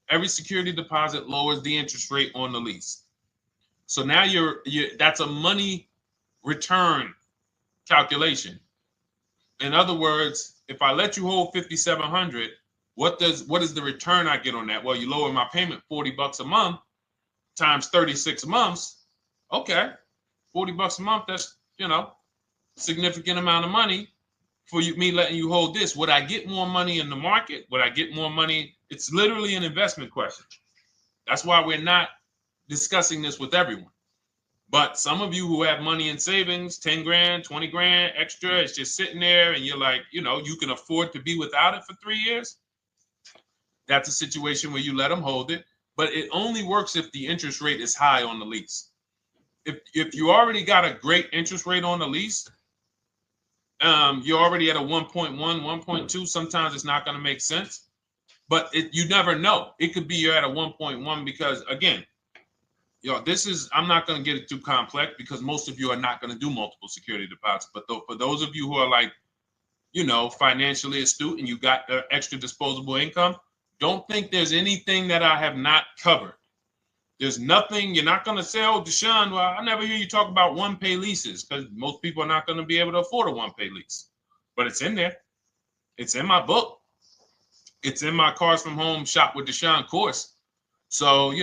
Every security deposit lowers the interest rate on the lease. So now that's a money return calculation. In other words, if I let you hold $5,700, what is the return I get on that? Well, you lower my payment $40 a month times 36 months. Okay, $40 a month. That's significant amount of money for me letting you hold this. Would I get more money in the market? Would I get more money? It's literally an investment question. That's why we're not discussing this with everyone. But some of you who have money in savings, 10 grand, 20 grand extra, it's just sitting there and you're like, you can afford to be without it for 3 years. That's a situation where you let them hold it, but it only works if the interest rate is high on the lease. If you already got a great interest rate on the lease, you're already at a 1.1, 1.2. Sometimes it's not going to make sense, but you never know. It could be you're at a 1.1 because, again, this is, I'm not going to get it too complex because most of you are not going to do multiple security deposits. But for those of you who are like, financially astute and you got extra disposable income, don't think there's anything that I have not covered. There's nothing. You're not going to say, oh, Deshone, well, I never hear you talk about one-pay leases, because most people are not going to be able to afford a one-pay lease. But it's in there. It's in my book. It's in my Cars from Home Shop with Deshone course. So, as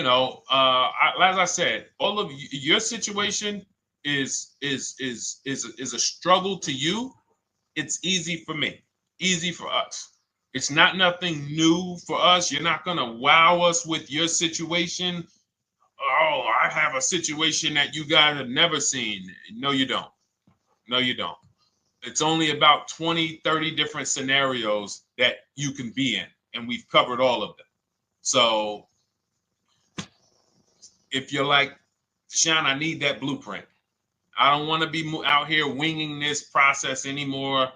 I said, all of your situation is a struggle to you. It's easy for me, easy for us. It's not nothing new for us. You're not going to wow us with your situation. Oh, I have a situation that you guys have never seen. No, you don't. No, you don't. It's only about 20, 30 different scenarios that you can be in, and we've covered all of them. So if you're like, Deshone, I need that blueprint. I don't want to be out here winging this process anymore,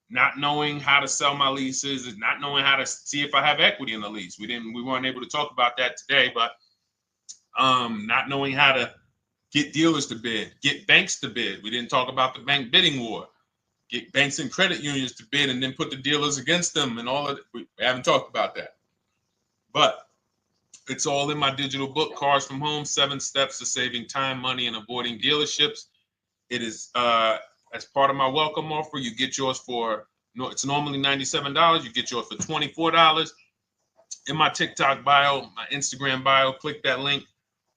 not knowing how to sell my leases and not knowing how to see if I have equity in the lease. We weren't able to talk about that today, but not knowing how to get dealers to bid, get banks to bid. We didn't talk about the bank bidding war. Get banks and credit unions to bid and then put the dealers against them and all of it. We haven't talked about that. But it's all in my digital book, Cars from Home, 7 Steps to Saving Time, Money, and Avoiding Dealerships. It is as part of my welcome offer. You get yours it's normally $97. You get yours for $24. In my TikTok bio, my Instagram bio, click that link,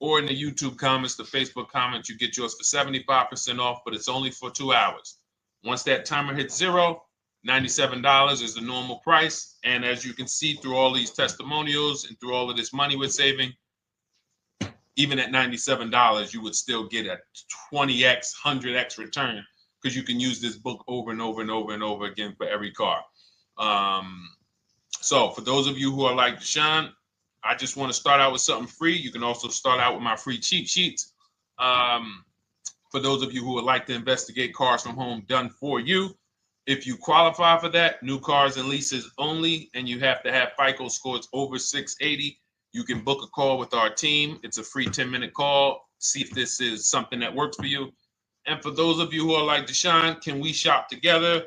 or in the YouTube comments, the Facebook comments, you get yours for 75% off, but it's only for 2 hours. Once that timer hits 0, $97 is the normal price. And as you can see through all these testimonials and through all of this money we're saving, even at $97, you would still get a 20x, 100x return, because you can use this book over and over and over and over again for every car. So for those of you who are like, Deshone, I just want to start out with something free. You can also start out with my free cheat sheets. For those of you who would like to investigate Cars from Home done for you, if you qualify for that, new cars and leases only, and you have to have FICO scores over 680, you can book a call with our team. It's a free 10-minute call. See if this is something that works for you. And for those of you who are like, Deshone, can we shop together?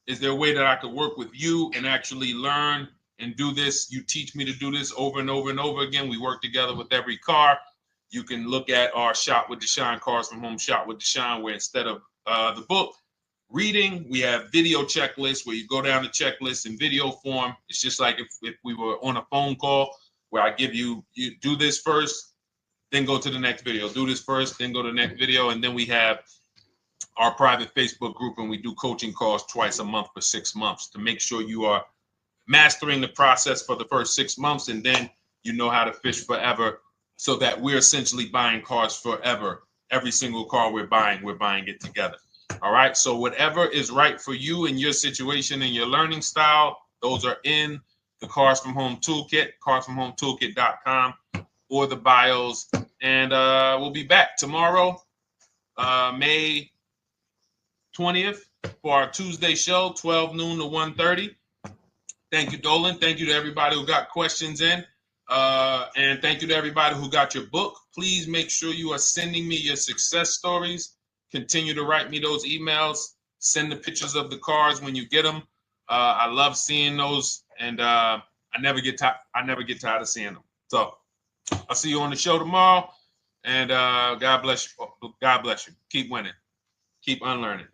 Is there a way that I could work with you and actually learn and do this? You teach me to do this over and over and over again. We work together with every car. You can look at our Shop with Deshone, Cars from Home Shop with Deshone, where instead of the book reading, we have video checklists where you go down the checklist in video form. It's just like if we were on a phone call, where I give you do this first, then go to the next video. Do this first, then go to the next video. And then we have our private Facebook group, and we do coaching calls twice a month for 6 months to make sure you are mastering the process for the first 6 months, and then you know how to fish forever, so that we're essentially buying cars forever. Every single car we're buying it together. All right. So whatever is right for you and your situation and your learning style, those are in the Cars from Home Toolkit, carsfromhometoolkit.com, or the bios. And we'll be back tomorrow, May 20th, for our Tuesday show, 12 noon to 1:30. Thank you, Dolan. Thank you to everybody who got questions in. And thank you to everybody who got your book. Please make sure you are sending me your success stories. Continue to write me those emails. Send the pictures of the cars when you get them. I love seeing those, and I never get tired of seeing them. So I'll see you on the show tomorrow, and God bless you. God bless you. Keep winning. Keep unlearning.